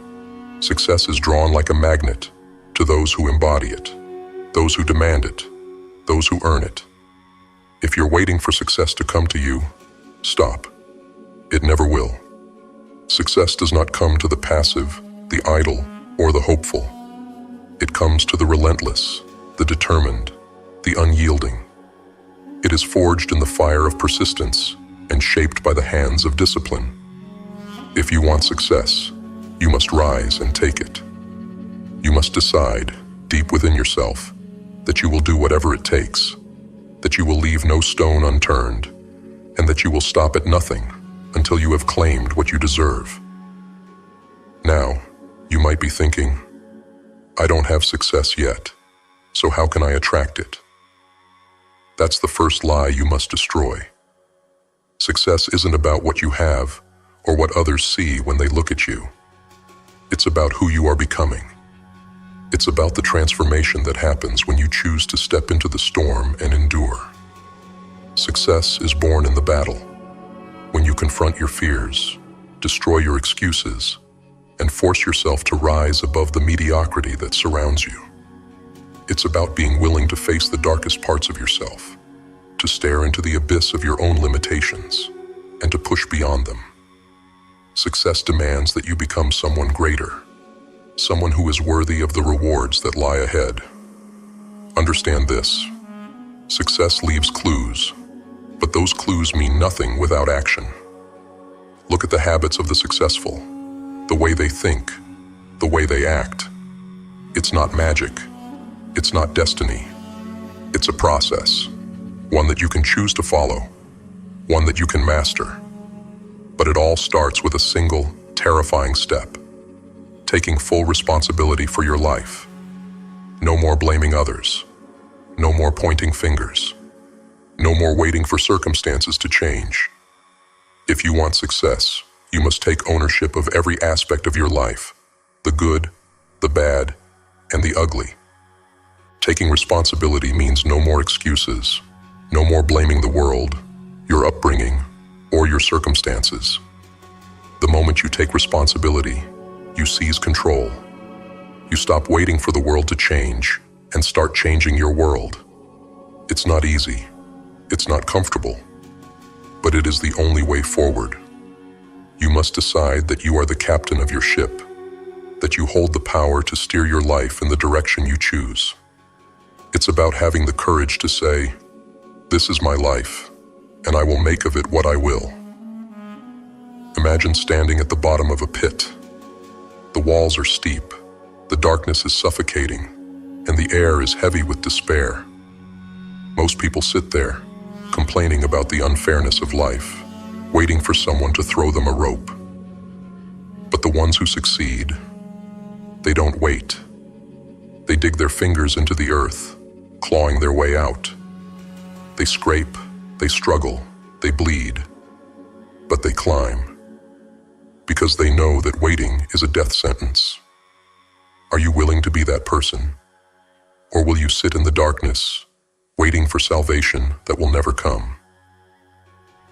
success is drawn like a magnet to those who embody it, those who demand it, those who earn it. If you're waiting for success to come to you, stop. It never will. Success does not come to the passive, the idle, or the hopeful. It comes to the relentless, the determined, the unyielding. It is forged in the fire of persistence and shaped by the hands of discipline. If you want success, you must rise and take it. You must decide, deep within yourself, that you will do whatever it takes, that you will leave no stone unturned, and that you will stop at nothing until you have claimed what you deserve. Now, you might be thinking, I don't have success yet, so how can I attract it? That's the first lie you must destroy. Success isn't about what you have or what others see when they look at you. It's about who you are becoming. It's about the transformation that happens when you choose to step into the storm and endure. Success is born in the battle, when you confront your fears, destroy your excuses, and force yourself to rise above the mediocrity that surrounds you. It's about being willing to face the darkest parts of yourself, to stare into the abyss of your own limitations, and to push beyond them. Success demands that you become someone greater, someone who is worthy of the rewards that lie ahead. Understand this: success leaves clues, but those clues mean nothing without action. Look at the habits of the successful, the way they think, the way they act. It's not magic. It's not destiny. It's a process, one that you can choose to follow, one that you can master. But it all starts with a single, terrifying step: taking full responsibility for your life. No more blaming others. No more pointing fingers. No more waiting for circumstances to change. If you want success, you must take ownership of every aspect of your life, the good, the bad, and the ugly. Taking responsibility means no more excuses, no more blaming the world, your upbringing, or your circumstances. The moment you take responsibility, you seize control. You stop waiting for the world to change and start changing your world. It's not easy. It's not comfortable. But it is the only way forward. You must decide that you are the captain of your ship, that you hold the power to steer your life in the direction you choose. It's about having the courage to say, "This is my life, and I will make of it what I will." Imagine standing at the bottom of a pit. The walls are steep, the darkness is suffocating, and the air is heavy with despair. Most people sit there, complaining about the unfairness of life, waiting for someone to throw them a rope. But the ones who succeed, they don't wait. They dig their fingers into the earth, clawing their way out. They scrape, they struggle, they bleed, but they climb, because they know that waiting is a death sentence. Are you willing to be that person? Or will you sit in the darkness, waiting for salvation that will never come?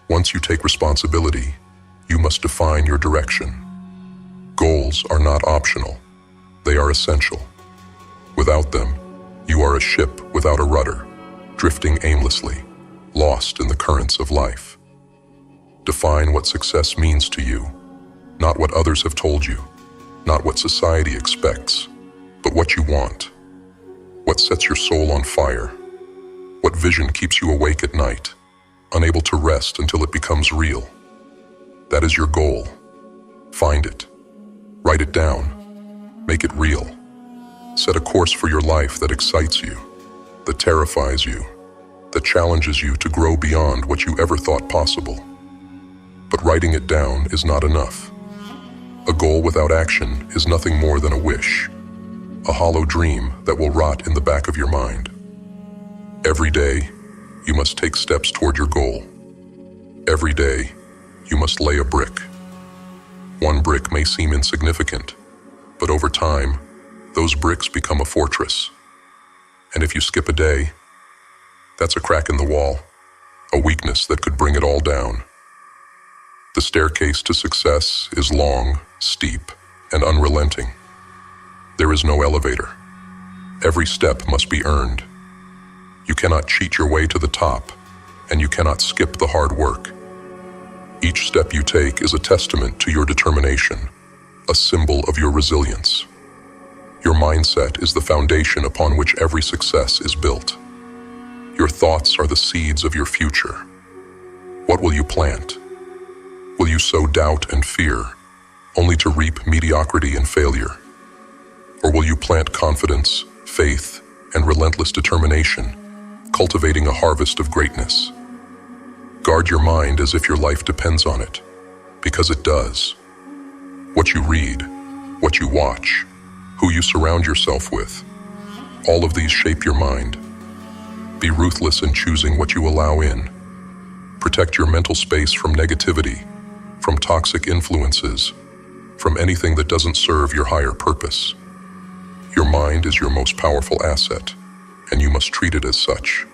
Once you take responsibility, you must define your direction. Goals are not optional. They are essential. Without them, you are a ship without a rudder, drifting aimlessly, lost in the currents of life. Define what success means to you, not what others have told you, not what society expects, but what you want. What sets your soul on fire? What vision keeps you awake at night, unable to rest until it becomes real? That is your goal. Find it. Write it down. Make it real. Set a course for your life that excites you, that terrifies you, that challenges you to grow beyond what you ever thought possible. But writing it down is not enough. A goal without action is nothing more than a wish, a hollow dream that will rot in the back of your mind. Every day, you must take steps toward your goal. Every day, you must lay a brick. One brick may seem insignificant, but over time, those bricks become a fortress. And if you skip a day, that's a crack in the wall, a weakness that could bring it all down. The staircase to success is long, steep, and unrelenting. There is no elevator. Every step must be earned. You cannot cheat your way to the top, and you cannot skip the hard work. Each step you take is a testament to your determination, a symbol of your resilience. Your mindset is the foundation upon which every success is built. Your thoughts are the seeds of your future. What will you plant? Will you sow doubt and fear, only to reap mediocrity and failure? Or will you plant confidence, faith, and relentless determination, cultivating a harvest of greatness? Guard your mind as if your life depends on it, because it does. What you read, what you watch, who you surround yourself with, all of these shape your mind. Be ruthless in choosing what you allow in. Protect your mental space from negativity, from toxic influences, from anything that doesn't serve your higher purpose. Your mind is your most powerful asset, and you must treat it as such.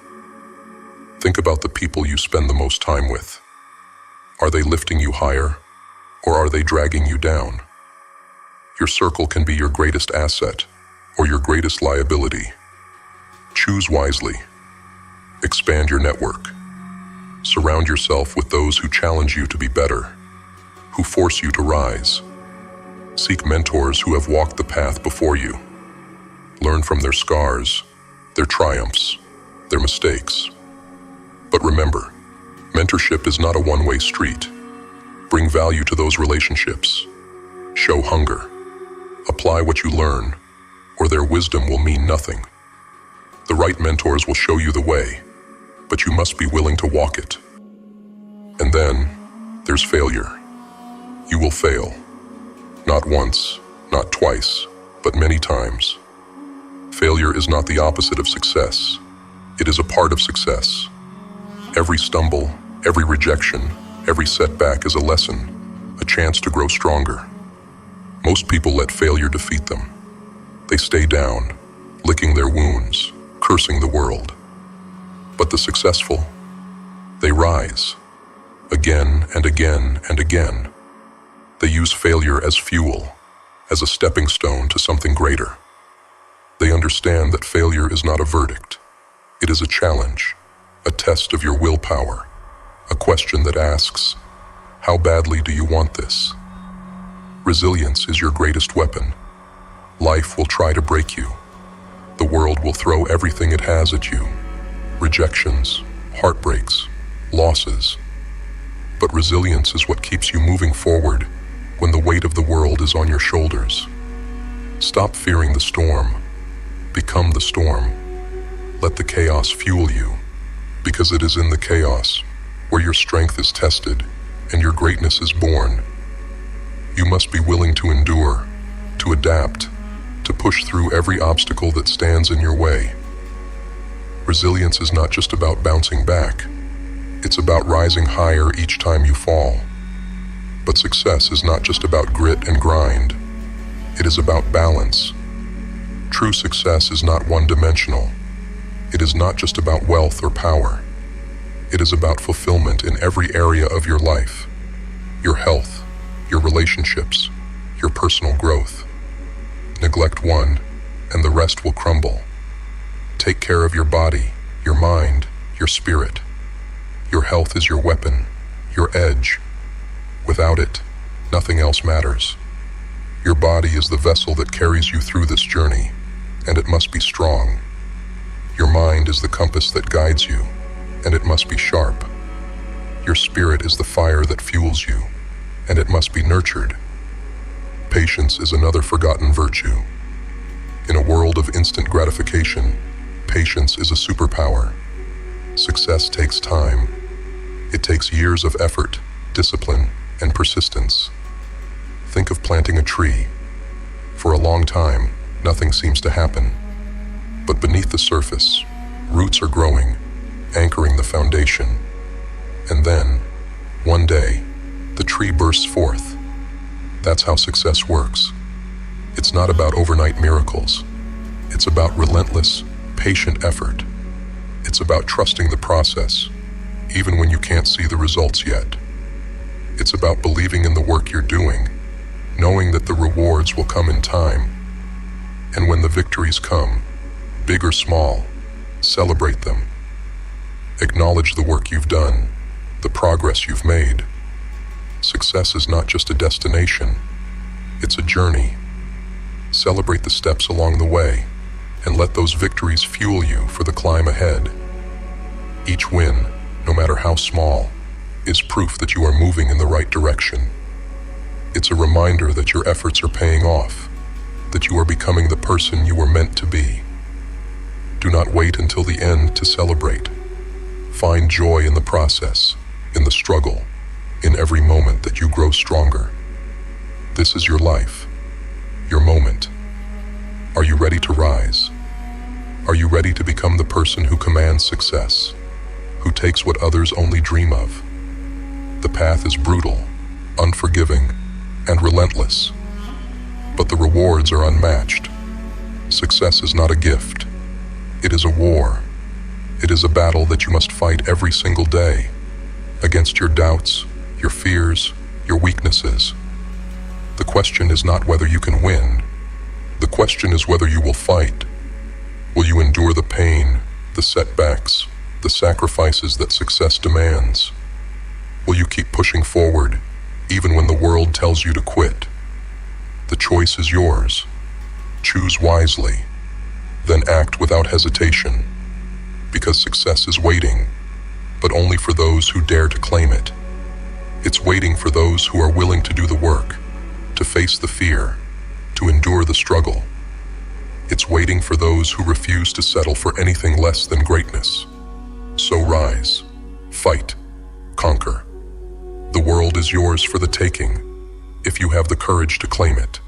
Think about the people you spend the most time with. Are they lifting you higher, or are they dragging you down? Your circle can be your greatest asset, or your greatest liability. Choose wisely. Expand your network. Surround yourself with those who challenge you to be better, who force you to rise. Seek mentors who have walked the path before you. Learn from their scars, their triumphs, their mistakes. But remember, mentorship is not a one-way street. Bring value to those relationships. Show hunger. Apply what you learn, or their wisdom will mean nothing. The right mentors will show you the way, but you must be willing to walk it. And then, there's failure. You will fail. Not once, not twice, but many times. Failure is not the opposite of success. It is a part of success. Every stumble, every rejection, every setback is a lesson, a chance to grow stronger. Most people let failure defeat them. They stay down, licking their wounds, cursing the world. But the successful, they rise, again and again and again. They use failure as fuel, as a stepping stone to something greater. They understand that failure is not a verdict. It is a challenge, a test of your willpower, a question that asks, how badly do you want this? Resilience is your greatest weapon. Life will try to break you. The world will throw everything it has at you. Rejections, heartbreaks, losses. But resilience is what keeps you moving forward when the weight of the world is on your shoulders. Stop fearing the storm. Become the storm. Let the chaos fuel you, because it is in the chaos where your strength is tested and your greatness is born. You must be willing to endure, to adapt, to push through every obstacle that stands in your way. Resilience is not just about bouncing back. It's about rising higher each time you fall. But success is not just about grit and grind. It is about balance. True success is not one-dimensional. It is not just about wealth or power. It is about fulfillment in every area of your life. Your health, your relationships, your personal growth. Neglect one, and the rest will crumble. Take care of your body, your mind, your spirit. Your health is your weapon, your edge. Without it, nothing else matters. Your body is the vessel that carries you through this journey, and it must be strong. Your mind is the compass that guides you, and it must be sharp. Your spirit is the fire that fuels you, and it must be nurtured. Patience is another forgotten virtue. In a world of instant gratification, patience is a superpower. Success takes time. It takes years of effort, discipline, and persistence. Think of planting a tree. For a long time, nothing seems to happen. But beneath the surface, roots are growing, anchoring the foundation. And then, one day, the tree bursts forth. That's how success works. It's not about overnight miracles. It's about relentless, patient effort. It's about trusting the process, even when you can't see the results yet. It's about believing in the work you're doing, knowing that the rewards will come in time. And when the victories come, big or small, celebrate them. Acknowledge the work you've done, the progress you've made. Success is not just a destination, it's a journey. Celebrate the steps along the way, and let those victories fuel you for the climb ahead. Each win, no matter how small, is proof that you are moving in the right direction. It's a reminder that your efforts are paying off, that you are becoming the person you were meant to be. Do not wait until the end to celebrate. Find joy in the process, in the struggle, in every moment that you grow stronger. This is your life, your moment. Are you ready to rise? Are you ready to become the person who commands success, who takes what others only dream of? The path is brutal, unforgiving, and relentless. But the rewards are unmatched. Success is not a gift. It is a war. It is a battle that you must fight every single day, against your doubts, your fears, your weaknesses. The question is not whether you can win. The question is whether you will fight. Will you endure the pain, the setbacks, the sacrifices that success demands? Will you keep pushing forward, even when the world tells you to quit? The choice is yours. Choose wisely, then act without hesitation, because success is waiting, but only for those who dare to claim it. It's waiting for those who are willing to do the work, to face the fear, to endure the struggle. It's waiting for those who refuse to settle for anything less than greatness. So rise, fight, conquer. The world is yours for the taking, if you have the courage to claim it.